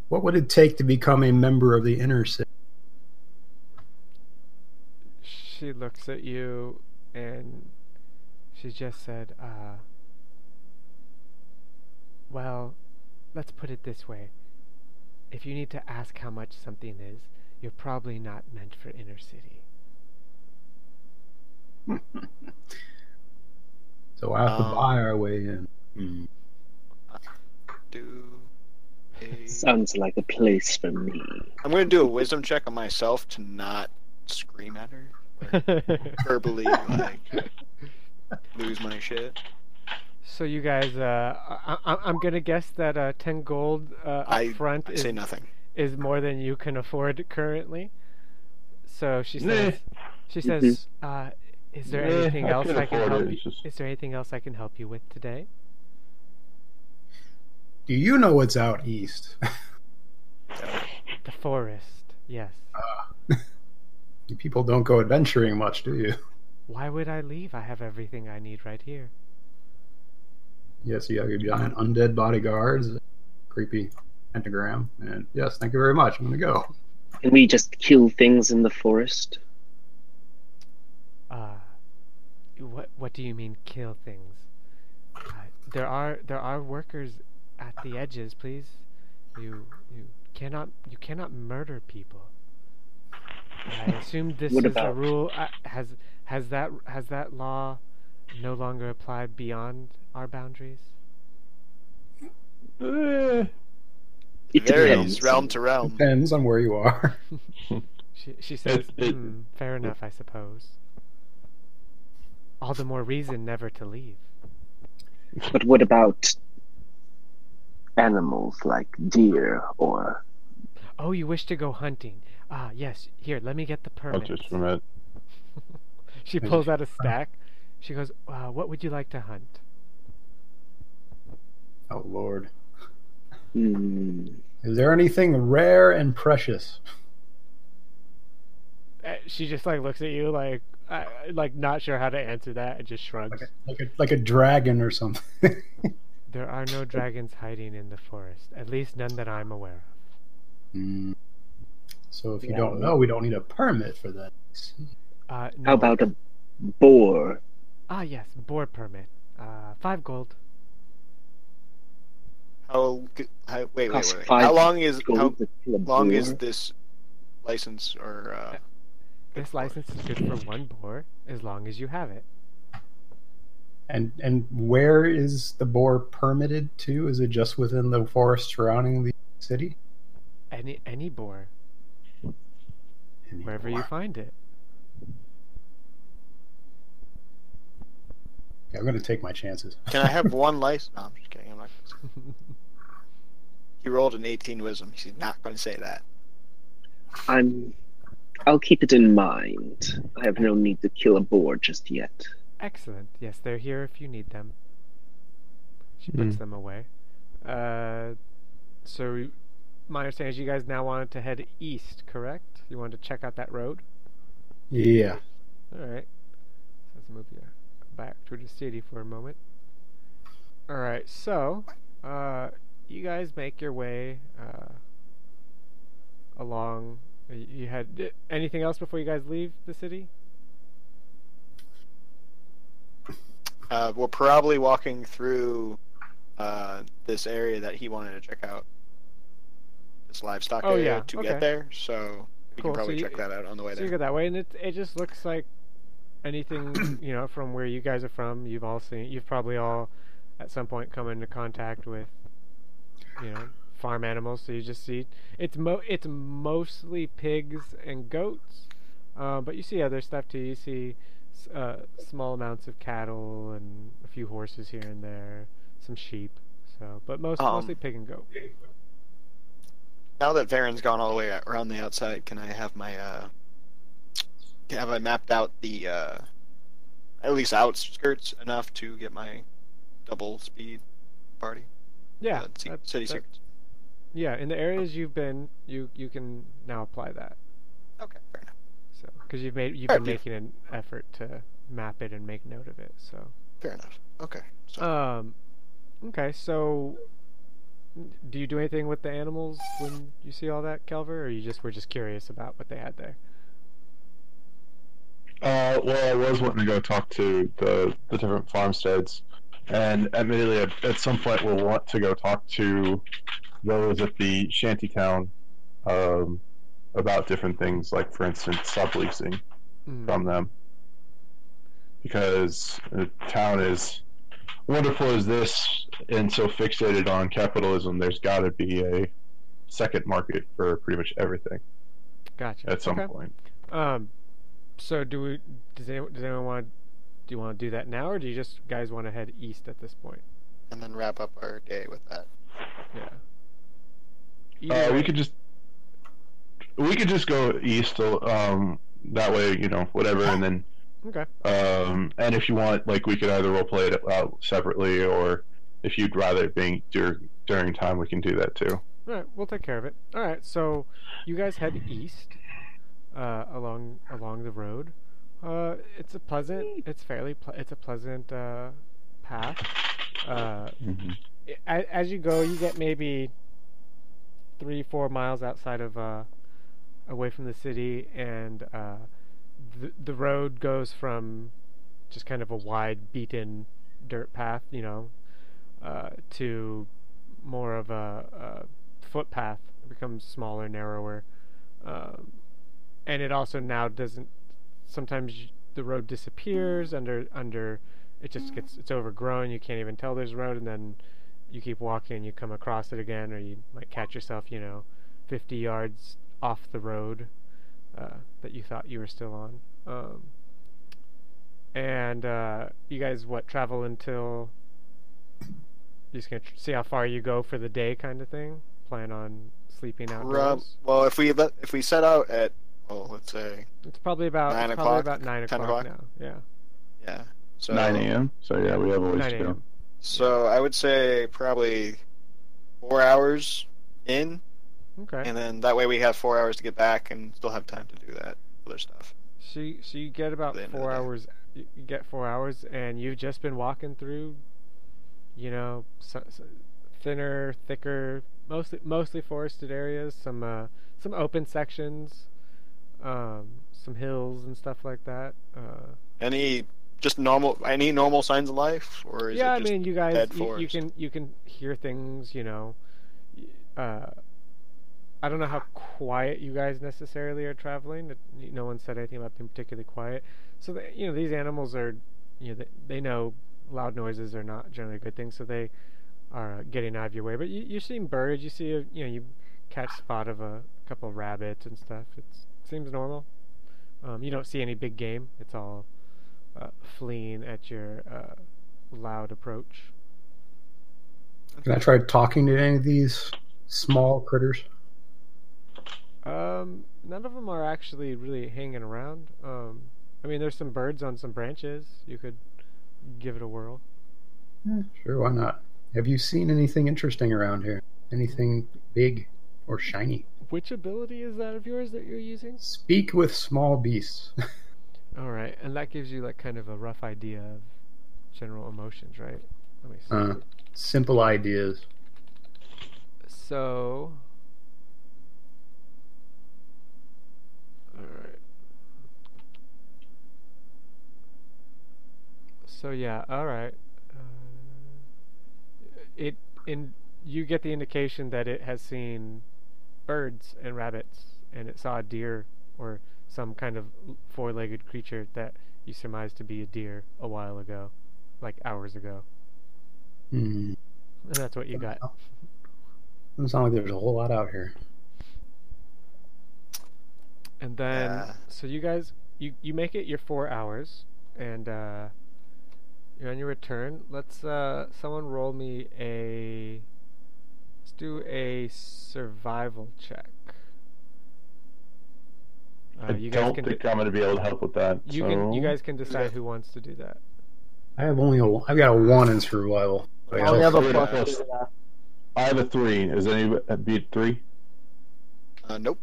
What would it take to become a member of the inner city? She looks at you, and she just said, well, let's put it this way. If you need to ask how much something is, you're probably not meant for inner city. So we'll have to buy our way in. Sounds like a place for me. I'm going to do a wisdom check on myself to not scream at her. Verbally, lose my shit. So you guys, I'm gonna guess that 10 gold up front I say nothing. is more than you can afford currently. So she says, is there anything else I can help you? Is there anything else I can help you with today? Do you know what's out east? The forest, yes. You people don't go adventuring much, do you? Why would I leave? I have everything I need right here. Yes, you have your giant undead bodyguards, creepy pentagram, and yes, thank you very much. I'm gonna go. Can we just kill things in the forest? What do you mean kill things? There are workers at the edges, please. You cannot murder people. I assume this is a rule. Has that law no longer applied beyond our boundaries? It varies realm to realm. Depends on where you are. She says, fair enough, I suppose. All the more reason never to leave. But what about animals like deer or... Oh, you wish to go hunting. Yes. Here, let me get the permit. Hunter's permit. She pulls out a stack. She goes, what would you like to hunt? Oh, Lord. Is there anything rare and precious? She just looks at you not sure how to answer that, and just shrugs. Like a dragon or something. There are no dragons hiding in the forest, at least none that I'm aware of. So if you don't know, we don't need a permit for that. No. How about a boar? Yes, boar permit. 5 gold. Wait. How long is this license or? This license is good for 1 boar as long as you have it. And where is the boar permitted to? Is it just within the forest surrounding the city? Any boar. Wherever you find it. Okay, I'm going to take my chances. Can I have 1 license? No, I'm just kidding. I'm not going to say. He rolled an 18 wisdom. He's not going to say that. I'll keep it in mind. I have no need to kill a boar just yet. Excellent. Yes, they're here if you need them. She puts them away. So my understanding is you guys now wanted to head east, correct? You wanted to check out that road? Yeah. Alright. Let's move you back to the city for a moment. Alright, so you guys make your way along. You had anything else before you guys leave the city? We're probably walking through this area that he wanted to check out. This livestock area to get there, so we can probably check that out on the way so there. You go that way, and it just looks like anything from where you guys are from. You've probably all at some point come into contact with farm animals. So you just see it's mostly pigs and goats, but you see other stuff too. You see small amounts of cattle and a few horses here and there, some sheep. So, but mostly pig and goat. Now that Varen's gone all the way around the outside, can I have my have I mapped out the at least outskirts enough to get my double speed party? Yeah, city secrets. Yeah, in the areas you've been, you can now apply that. Okay, fair enough. So, because you've been making an effort to map it and make note of it. So. Fair enough. Okay. So. Okay, so do you do anything with the animals when you see all that, Kelver, or you were just curious about what they had there? Well, I was wanting to go talk to the different farmsteads, and admittedly, at some point, we'll want to go talk to those at the shantytown about different things, like, for instance, subleasing from them, because the town is wonderful as this and so fixated on capitalism. There's got to be a second market for pretty much everything. Gotcha. At some point. So does anyone want to do that now, or do you just guys want to head east at this point? And then wrap up our day with that. Yeah. We could just go east. That way, whatever, and then. Okay. And if you want, like, we could either roleplay it out separately, or if you'd rather it being during time, we can do that too. All right, we'll take care of it. All right, so you guys head east along the road. It's a pleasant path. As you go, you get maybe 3-4 miles outside of away from the city, and the road goes from just kind of a wide beaten dirt path, to more of a footpath. It becomes smaller, narrower, and it also now doesn't. Sometimes the road disappears under. It's overgrown. You can't even tell there's a road, and then you keep walking and you come across it again, or you might catch yourself, 50 yards off the road that you thought you were still on. And you guys travel until you're just gonna see how far you go for the day, kind of thing. Plan on sleeping outdoors. Well, if we set out at, let's say it's probably about 9 o'clock. o'clock, 9 o'clock now. Yeah. Yeah. So 9 a.m. So yeah, we have a ways to go. So I would say probably 4 hours in. Okay. And then that way we have 4 hours to get back and still have time to do that other stuff. So you get about 4 hours. You get 4 hours, and you've just been walking through, thinner, thicker, mostly forested areas. Some open sections, some hills and stuff like that. Any normal signs of life, or is it just you guys, dead you can hear things. I don't know how quiet you guys necessarily are traveling. No one said anything about being particularly quiet. So these animals are, they know loud noises are not generally a good thing, so they are getting out of your way. But you're seeing birds. You see you catch spot of a couple of rabbits and stuff. It seems normal. You don't see any big game. It's all fleeing at your loud approach. Can I try talking to any of these small critters? None of them are actually really hanging around. There's some birds on some branches. You could give it a whirl. Sure, why not? Have you seen anything interesting around here? Anything big or shiny? Which ability is that of yours that you're using? Speak with small beasts. All right, and that gives you kind of a rough idea of general emotions, right? Let me see. Simple ideas. So, alright. So yeah, alright. You get the indication that it has seen birds and rabbits, and it saw a deer or some kind of four-legged creature that you surmise to be a deer a while ago, like hours ago. Hmm. And that's what you got. Doesn't sound like there's a whole lot out here. And then, Yeah. so you guys, you make it your 4 hours, and you're on your return. Let's someone roll me a. Let's do a survival check. I You guys don't can think I'm going to be able to help with that. you guys can decide who wants to do that. I've got a 1 in survival. I only have a Yeah. plus 2. I have a 3. Is any beat 3? Nope.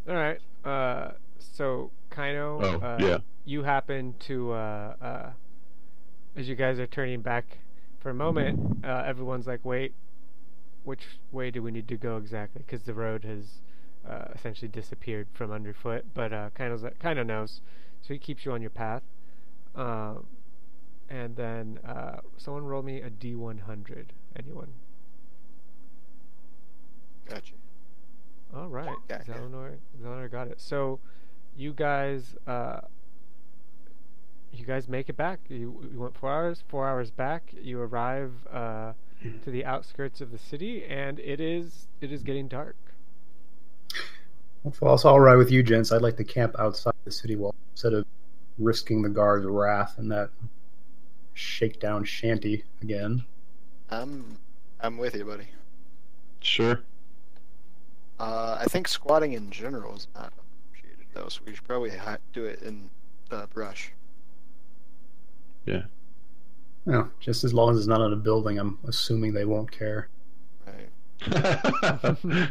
All right. So Kaino, Oh, yeah. you happen to as you guys are turning back for a moment, everyone's like, "Wait, which way do we need to go exactly?" Because the road has essentially disappeared from underfoot. But Kaino knows, so he keeps you on your path. And then someone roll me a D100. Anyone? Gotcha. All right, Okay. Zelenor got it. So, you guys make it back. You went 4 hours. 4 hours back, you arrive to the outskirts of the city, and it is getting dark. If it's all right with you, gents, I'd like to camp outside the city wall instead of risking the guard's wrath in that shakedown shanty again. I'm with you, buddy. Sure. I think squatting in general is not appreciated, though, so we should probably do it in the brush. No, just as long as it's not in a building, I'm assuming they won't care. Right. Just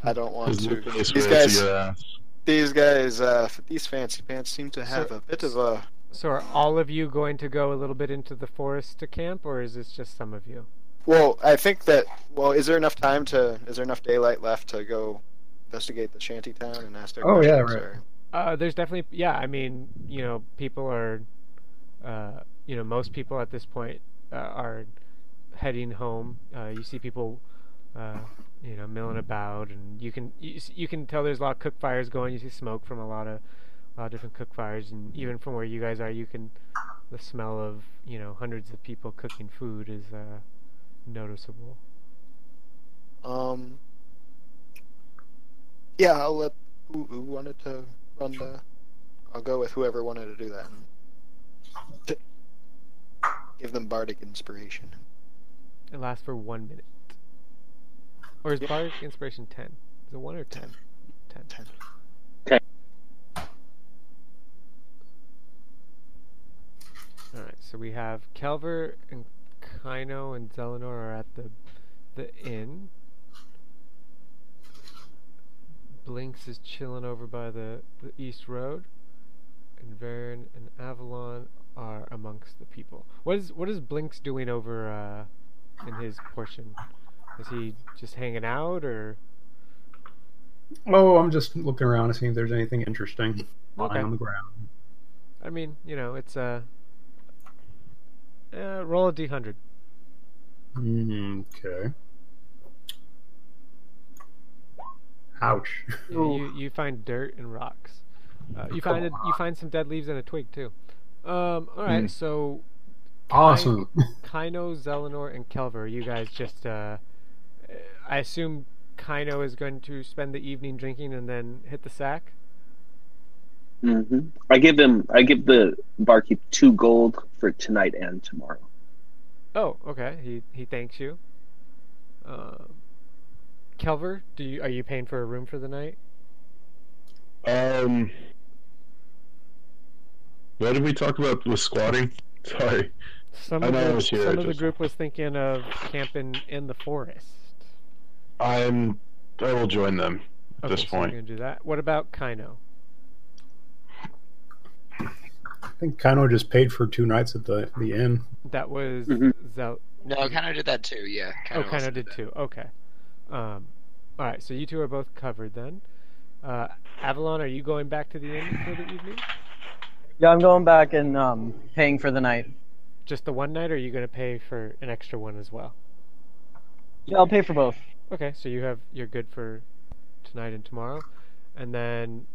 I don't want to. look at this These way to guys, your ass. these fancy pants seem to have a bit of a. So, are all of you going to go a little bit into the forest to camp, or is this just some of you? Well, I think that. Well, is there enough daylight left to go investigate the shanty town and ask their Oh, yeah, questions? right. Or... There's definitely, yeah. I mean, people are, most people at this point are heading home. You see people, milling about, and you can tell there's a lot of cook fires going. You see smoke from a lot of different cook fires, and even from where you guys are, the smell of hundreds of people cooking food is noticeable. Yeah, I'll let who wanted to run the. I'll go with whoever wanted to do that. And give them bardic inspiration. It lasts for 1 minute. Or is bardic inspiration 10? Is it 1 or 10? 10. 10. Alright, so we have Kelver and Kaino and Zelenor are at the inn. Blinks is chilling over by the East Road. And Varen and Avalon are amongst the people. What is Blinks doing over in his portion? Is he just hanging out, or? Oh, I'm just looking around to see if there's anything interesting lying on the ground. I mean, it's roll a D100. Okay. Ouch. You find dirt and rocks. You find some dead leaves and a twig too. All right, so Awesome. Kaino, Zelenor, and Kelver, you guys just I assume Kaino is going to spend the evening drinking and then hit the sack. Mm-hmm. I give the barkeep 2 gold for tonight and tomorrow. Oh, okay. He thanks you. Kelver, are you paying for a room for the night? What did we talk about with squatting? Sorry. Some of the group was thinking of camping in the forest. I will join them at this So point. you're gonna do that. What about Kaino? I think Kaino just paid for 2 nights at the inn. That was Mhm. No, Kano did that too. Yeah. Oh, also Kano did too. Okay. All right. So you two are both covered then. Avalon, are you going back to the inn for the evening? Yeah, I'm going back and paying for the night. Just the one night, or are you going to pay for an extra one as well? Yeah, I'll pay for both. Okay, so you're good for tonight and tomorrow. And then,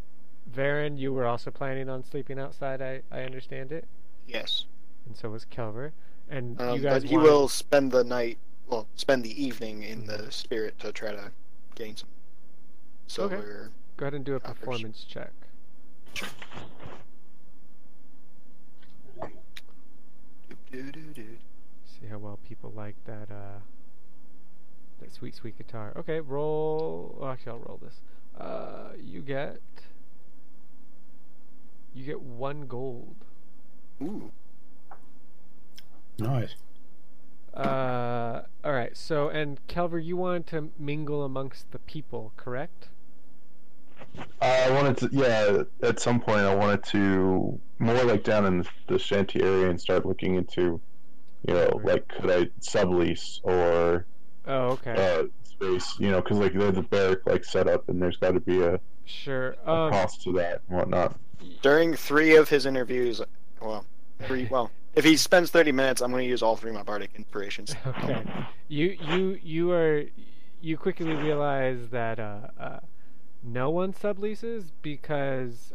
Varen, you were also planning on sleeping outside, I understand it? Yes. And so was Kelver. And you guys but he will spend the evening in the spirit to try to gain some silver. Okay. Go ahead and do a coppers. performance check. See how well people like that sweet guitar. Okay, roll. Well, actually, I'll roll this. You get 1 gold. Ooh. Nice. All right. So, and Kelver, you wanted to mingle amongst the people, correct? I wanted to, yeah, at some point I wanted to, more like down in the shanty area and start looking into, like, could I sublease or space, because, like, there's a barrack, like, set up and there's got to be a cost to that and whatnot. During 3 of his interviews, if he spends 30 minutes, I'm going to use all 3 of my bardic inspirations. Okay. You quickly realize that no one subleases because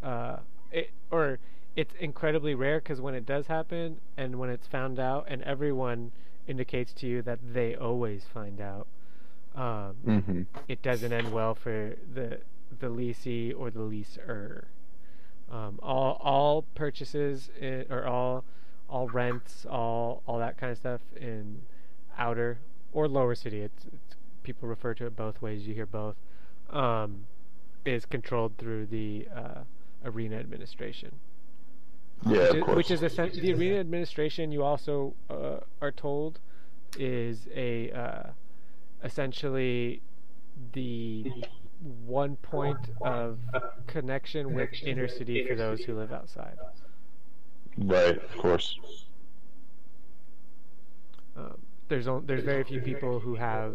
it's incredibly rare, because when it does happen and when it's found out and everyone indicates to you that they always find out, it doesn't end well for the leasee or the leaser. All purchases or all rents, all that kind of stuff in outer or lower city, it's people refer to it both ways, you hear both, is controlled through the arena administration. Yeah, of course. Which is the arena administration, you also are told, is essentially the one point of connection with inner city for those who live outside. Right, of course. There's very few people who have.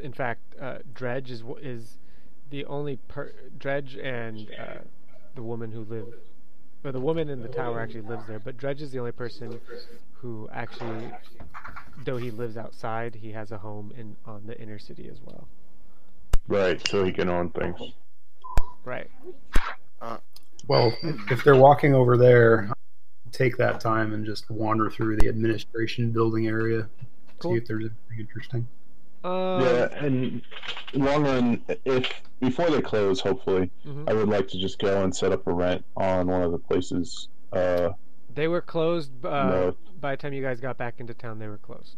In fact, Dredge is the only Dredge and the woman who live. Well, the woman in the tower actually lives there, but Dredge is the only person who actually, though he lives outside, he has a home on the inner city as well. Right, so he can own things. Right. Well, if they're walking over there, take that time and just wander through the administration building area. Cool. See if there's anything interesting. Yeah, and long run, before they close, hopefully, I would like to just go and set up a rent on one of the places. They were closed by the time you guys got back into town. They were closed.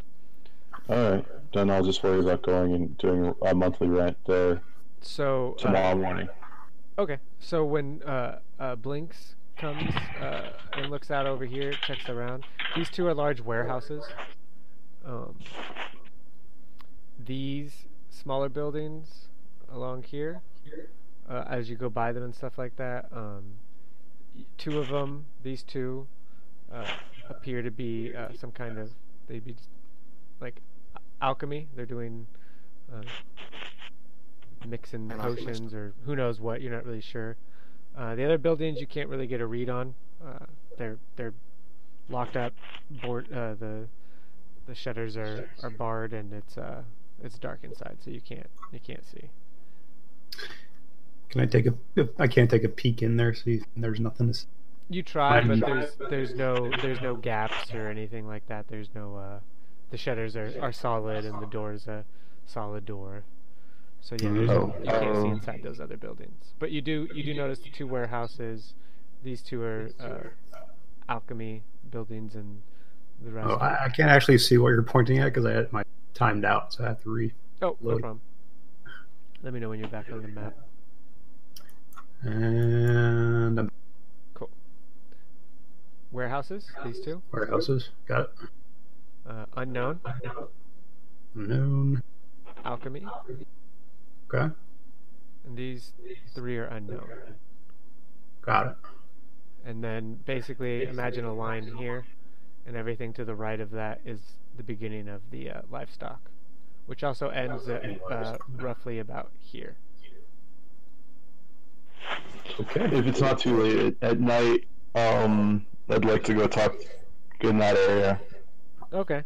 Alright, then I'll just worry about going and doing a monthly rent there tomorrow morning. Okay, so when Blinks comes and looks out over here, checks around, these 2 are large warehouses. These smaller buildings along here, as you go by them and stuff like that, 2 of them, these 2, appear to be some kind of, they'd be like alchemy. They're doing mixing potions or who knows what. You're not really sure. The other buildings you can't really get a read on. They're locked up. The shutters are barred, and it's dark inside, so you can't see. Can I take I can't take a peek in there, see if there's nothing to see. You try, but there's no gaps or anything like that. There's no the shutters are solid and the door's a solid door. So yeah, you can't see inside those other buildings. But you do notice the 2 warehouses. These 2 are alchemy buildings, and the rest. Oh, I can't actually see what you're pointing at because I had my timed out, so I have to read. Oh, no problem. Let me know when you're back on the map. And I'm cool. Warehouses, these 2. Warehouses, got it. Unknown. Unknown. Alchemy. Okay. And these 3 are unknown. Got it. And then basically imagine a line here, and everything to the right of that is the beginning of the livestock, which also ends at roughly about here. Okay. If it's not too late at night, I'd like to go talk in that area. Okay.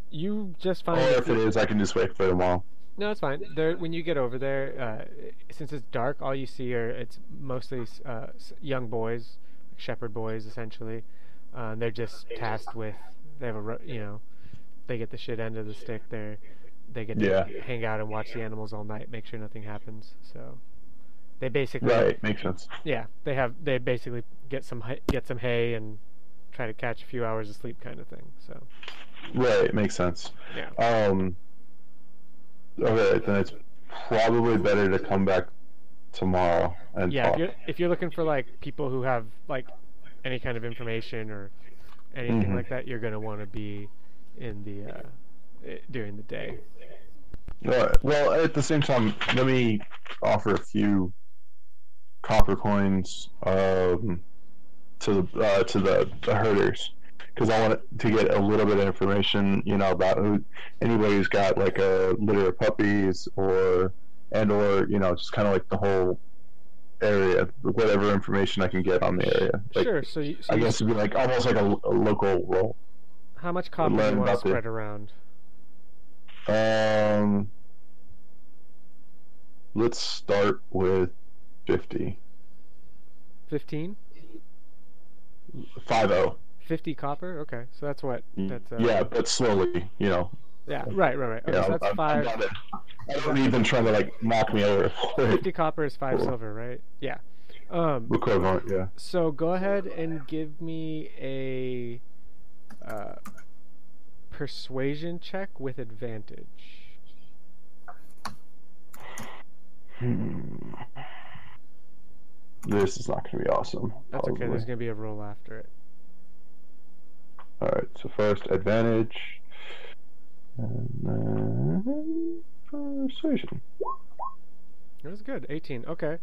You just find. Or if it is, I can just wait for tomorrow. No, it's fine. There, when you get over there, since it's dark, all you see it's mostly young boys, shepherd boys, essentially. They're just tasked with. They have they get the shit end of the stick. They get to hang out and watch the animals all night, make sure nothing happens. So, they basically. Right, makes sense. Yeah, they basically get some hay and try to catch a few hours of sleep, kind of thing. So. Right, makes sense. Yeah. Okay, then it's probably better to come back tomorrow and talk. If you're looking for like people who have like any kind of information or anything like that, you're gonna want to be in the during the day. Right. Well, at the same time, let me offer a few copper coins to the herders. Because I want to get a little bit of information, about anybody who's got like a litter of puppies or just kind of like the whole area, whatever information I can get on the area. Like, sure. So I guess it'd be like almost like a local role. How much copper do you want to spread around? Let's start with 50. 15? 50. 50 copper? Okay, so that's what? That's yeah, but slowly, Yeah, right. Okay, so that's 5. I don't even try to like knock me over. 50 copper is 5 silver, right? Yeah. Equivalent, yeah. So go ahead and give me a persuasion check with advantage. This is not going to be awesome. That's probably. okay. There's going to be a roll after it. Alright, so first advantage, and then persuasion. It was good. 18. Okay.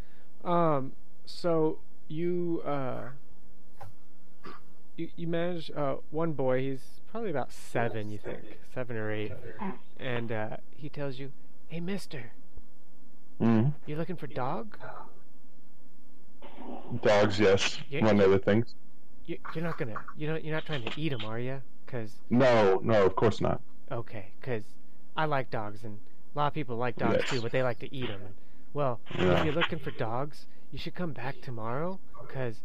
So you manage one boy. He's probably about 7, you think, 7 or 8, and he tells you, "Hey, Mister, you looking for dog?" Dogs, yes. Among other things. You're not trying to eat them, are you? No, of course not. Okay, because I like dogs, and a lot of people like dogs too, but they like to eat them. And, if you're looking for dogs, you should come back tomorrow, because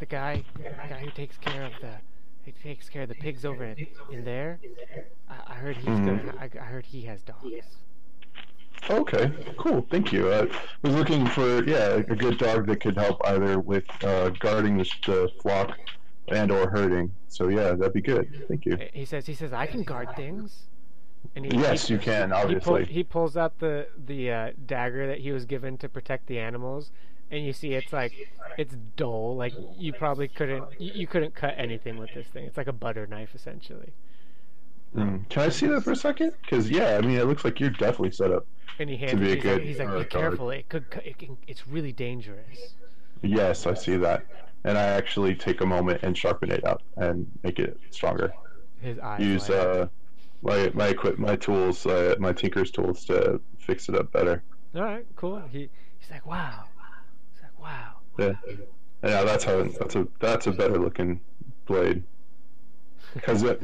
the guy who takes care of the pigs over in there, I heard I heard he has dogs. Okay, cool. Thank you. I was looking for a good dog that could help either with guarding the flock and or herding. So yeah, that'd be good. Thank you. He says I can guard things. And you can, obviously. He pulls out the dagger that he was given to protect the animals, and you see it's dull. Like you probably couldn't cut anything with this thing. It's like a butter knife essentially. Can I see that for a second? Because it looks like you're definitely set up. And he hands to be a good. He's like, be careful. It's really dangerous. Yes, I see that. And I actually take a moment and sharpen it up and make it stronger. His eyes. Use my tools, my tinker's tools to fix it up better. All right, cool. He's like, wow. He's like, wow. Yeah. That's a better looking blade. Because a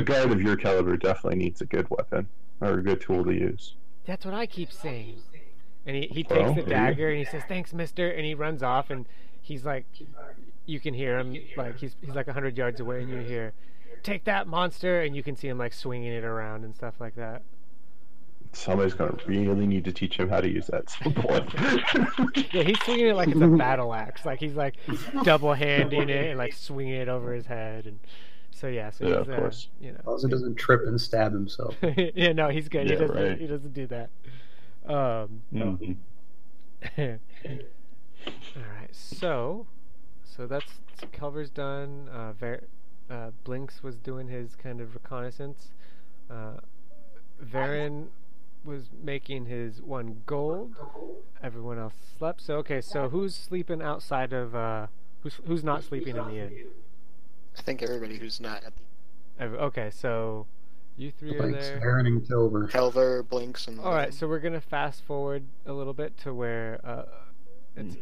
guard of your caliber definitely needs a good weapon or a good tool to use. That's what I keep saying. And he takes the dagger and he says, "Thanks, mister," and he runs off, and he's like, you can hear him, like he's like 100 yards away, and you hear, "Take that, monster," and you can see him like swinging it around and stuff like that. Somebody's gonna really need to teach him how to use that at some point. Yeah, he's swinging it like it's a battle axe. Like he's like double-handing it and like swinging it over his head, and so yeah, he's, of course. As long as he doesn't trip and stab himself. Yeah, no, he's good. Yeah, he doesn't do that. All right, so that's Culver's done. Blinks was doing his kind of reconnaissance. Varen was making his 1 gold. Everyone else slept. So who's sleeping outside of Who's not sleeping in the inn? I think everybody who's not at Okay, so you three are Blinks, there. Baron, and Kilver. Kelver, Blinks, and. All right, so we're gonna fast forward a little bit to where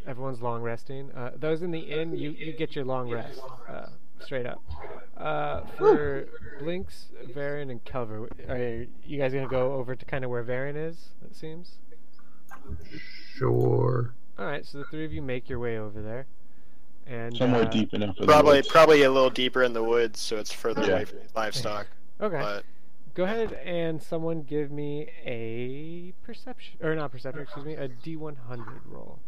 everyone's long resting. Those in the inn, you get your long rest, straight up. For Blinks, Varen, and Kelver, are you guys gonna go over to kind of where Varen is? It seems. Sure. All right, so the three of you make your way over there, and Somewhere uh, deep enough. In the Probably woods. probably a little deeper in the woods, so it's further Yeah. away from livestock. Okay. But Go ahead and someone give me a perception, or not perception, excuse me, a D100 roll.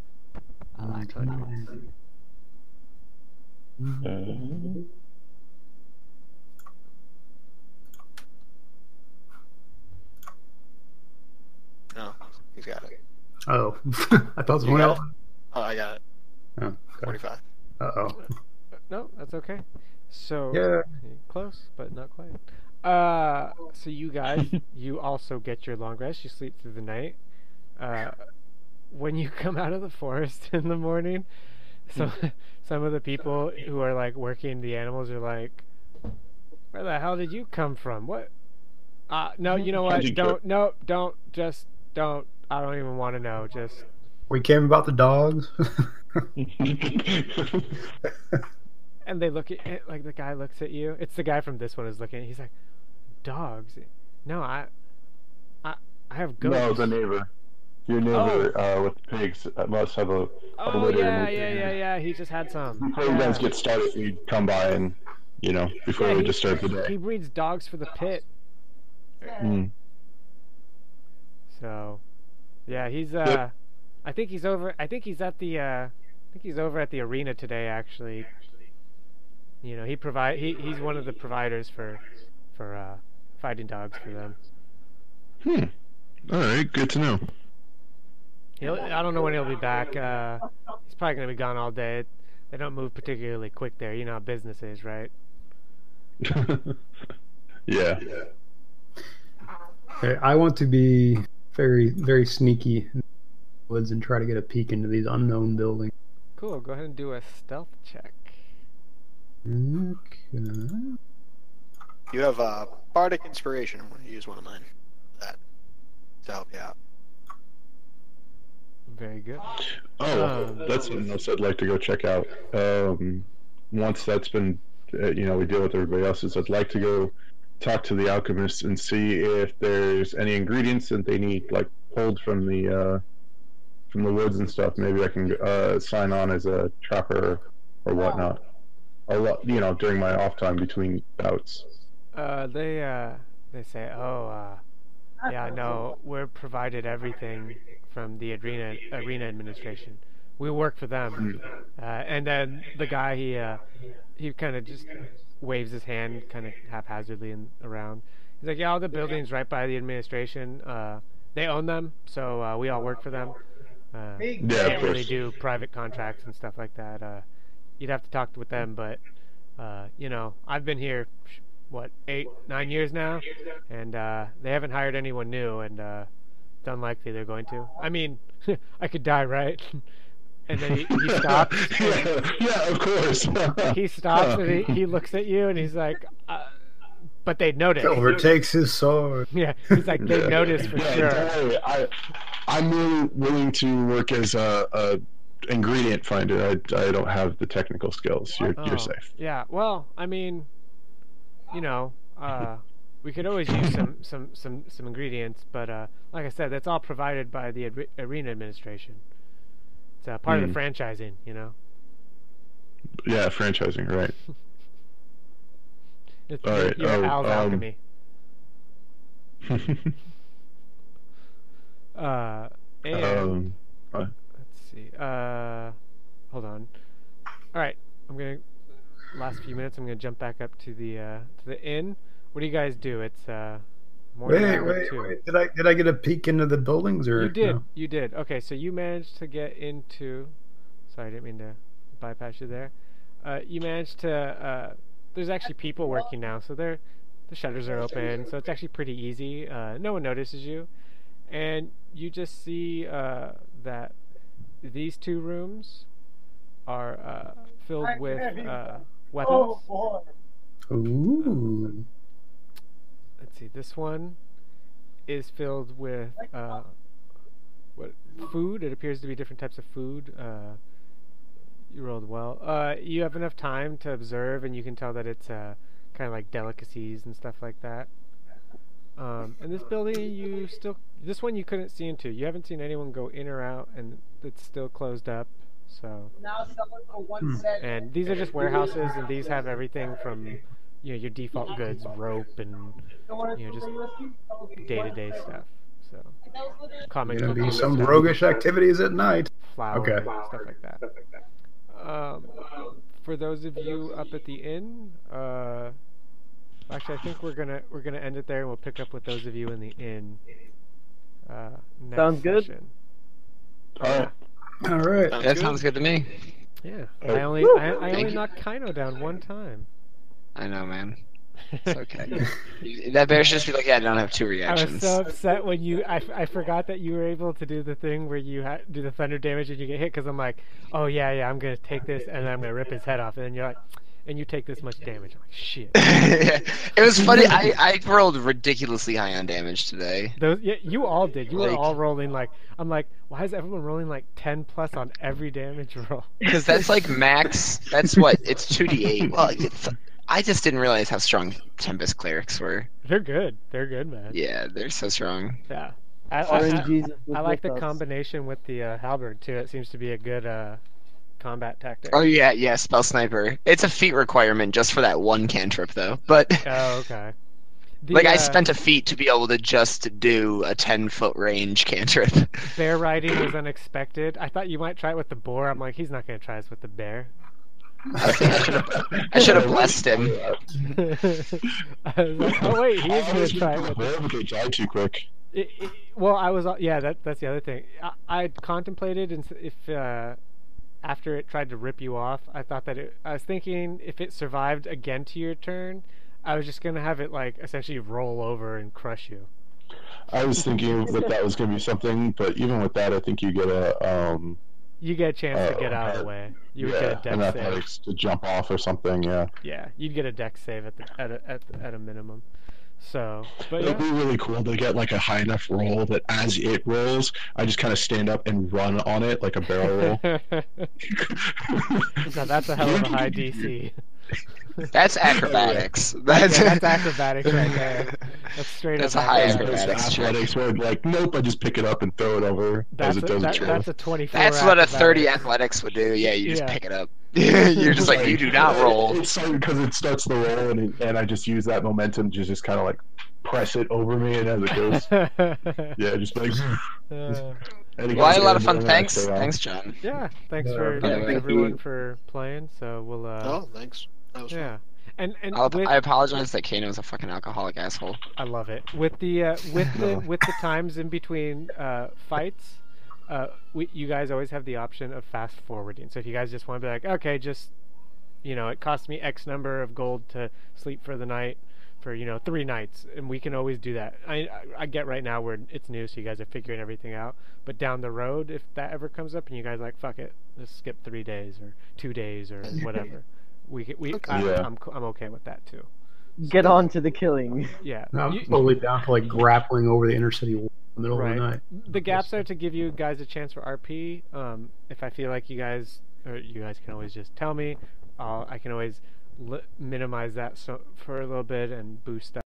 I like hundreds. no, he's got it. Oh, I thought You someone got else. it? Oh, I got it. Oh, okay. 45. Uh-oh. No, that's okay. So Yeah. close, but not quite. So you guys, you also get your long rest. You sleep through the night. When you come out of the forest in the morning, some of the people who are like working the animals are like, "Where the hell did you come from? What? No, you know what? Don't. Just don't. I don't even want to know. Just." We came about the dogs. And they look at it, like the guy looks at you. It's the guy from this one is looking. He's like, "Dogs? No, I have goats." No, the neighbor. Your neighbor with the pigs must have a Oh litter. yeah. He just had some. Before you guys get started, we come by and before we disturb the day. He breeds dogs for the pit. Mm. So, yeah, he's I think he's over. I think he's at the. I think he's over at the arena today. Actually, he's one of the providers for fighting dogs for them. All right, good to know. I don't know when he'll be back. He's probably gonna be gone all day. They don't move particularly quick there. You know how business is, right? Yeah. Okay, I want to be very, very sneaky in the woods and try to get a peek into these unknown buildings. Cool. Go ahead and do a stealth check. Okay. You have bardic inspiration. I'm going to use one of mine. That to help you out. Very good. That's something else I'd like to go check out. Once that's been, we deal with everybody else's, I'd like to go talk to the alchemists and see if there's any ingredients that they need, like pulled from the woods and stuff. Maybe I can sign on as a trapper or whatnot. During my off time between bouts. They say, yeah, no, we're provided everything from the arena administration. We work for them. And then the guy, he kind of just waves his hand kind of haphazardly around. He's like, yeah, all the buildings right by the administration, they own them, so we all work for them. They can't really do private contracts and stuff like that. You'd have to talk with them, but I've been here 8-9 years now, and they haven't hired anyone new, and it's unlikely they're going to. I mean, I could die, right? And then he stops. Yeah, of course. He stops and he looks at you and he's like, but they'd notice. Overtakes his sword. Yeah, he's like, they noticed for sure. Don't worry. I'm willing to work as a ingredient finder. I don't have the technical skills. You're safe. Yeah, well, I mean, we could always use some ingredients, but like I said, that's all provided by the arena administration. It's part of the franchising, Yeah, franchising, right. It's all right. your Al's alchemy. And let's see. Hold on. All right, last few minutes. I'm gonna jump back up to the inn. What do you guys do? It's morning. Wait. Did I get a peek into the buildings or you did? No? You did. Okay, so you managed to get into. Sorry, I didn't mean to bypass you there. You managed to. There's actually people working now, so the shutters are open, so it's actually pretty easy. No one notices you, and you just see that these two rooms are filled with weapons. Ooh. Let's see. This one is filled with what food? It appears to be different types of food. You rolled well. You have enough time to observe, and you can tell that it's kind of like delicacies and stuff like that. And this building, this one you couldn't see into. You haven't seen anyone go in or out, and it's still closed up. So. And these are just warehouses, and these have everything from, your default goods, rope, and just day-to-day stuff. So. Comic Gonna be books, some stuff, roguish activities at night. flour, Okay. stuff like that. For those of you up at the inn, actually, I think we're gonna end it there, and we'll pick up with those of you in the inn. Next Sounds good. session. Alright. All right. That sounds good to me. Yeah, Oh. I only Thank you. knocked Kaino down one time. I know, man. It's okay. That bear should just be like, yeah, I don't have two I reactions. was so upset when I forgot that you were able to do the thing where you do the thunder damage and you get hit, because I'm like, oh yeah, I'm gonna take this and then I'm gonna rip his head off, and then you're like, and you take this much damage. I'm like, shit. Yeah. It was funny. I rolled ridiculously high on damage today. You all did. You were Like- all rolling like, I'm like, why is everyone rolling like 10 plus on every damage roll? Because that's like max. That's what? It's 2d8. Well, I just didn't realize how strong Tempest clerics were. They're good. They're good, man. Yeah, they're so strong. Yeah. RNGs I like the with us. combination with the halberd too. It seems to be a good combat tactic. Oh yeah, spell sniper. It's a feat requirement just for that one cantrip though. But Oh, okay. I spent a feat to be able to just do a 10-foot range cantrip. Bear riding was unexpected. I thought you might try it with the boar. I'm like, he's not going to try this with the bear. I should have blessed him. I was like, oh wait, he is going to try it with Where would they die too quick? well, I was, that's the other thing. I contemplated if after it tried to rip you off, I thought that I was thinking if it survived again to your turn, I was just going to have it like essentially roll over and crush you. I was thinking that was going to be something, but even with that, I think you get a You get a chance to get out of the way. You would get a an dex save. athletics to jump off or something. Yeah, Yeah, you'd get a dex save at a minimum. So, but it'd be really cool to get like a high enough roll that as it rolls, I just kind of stand up and run on it like a barrel roll. Now that's a hell of a high DC. That's acrobatics. That's acrobatics right there. That's straight That's up a high acrobatics. acrobatics check. Athletics where like, nope, I just pick it up and throw it over as it does its roll. That's a 24. That's what a 30 acrobatics. athletics would do. Yeah, you just Yeah. pick it up. You're just like, you do not roll. It's funny because it starts the roll and I just use that momentum to just kind of like press it over me, and as it goes, yeah, just like. And it Well, I had a goes lot of fun. in, Thanks, so, thanks, John. Yeah, thanks Yeah, for thank everyone you. for playing. So we'll Oh, thanks. That was yeah, and I apologize that Kano's a fucking alcoholic asshole. I love it. With the with the times in between fights, you guys always have the option of fast forwarding. So if you guys just want to be like, okay, just it costs me X number of gold to sleep for the night for 3 nights, and we can always do that. I get right now where it's new, so you guys are figuring everything out. But down the road, if that ever comes up and you guys are like, fuck it, let's skip 3 days or 2 days or whatever, Yeah. I'm okay with that too. Get on to the killing. Yeah. I'm You- totally down for like grappling over the inner city wall in the middle of the night. The gaps are to give you guys a chance for RP. If I feel like you guys can always just tell me. I can always minimize that for a little bit and boost that.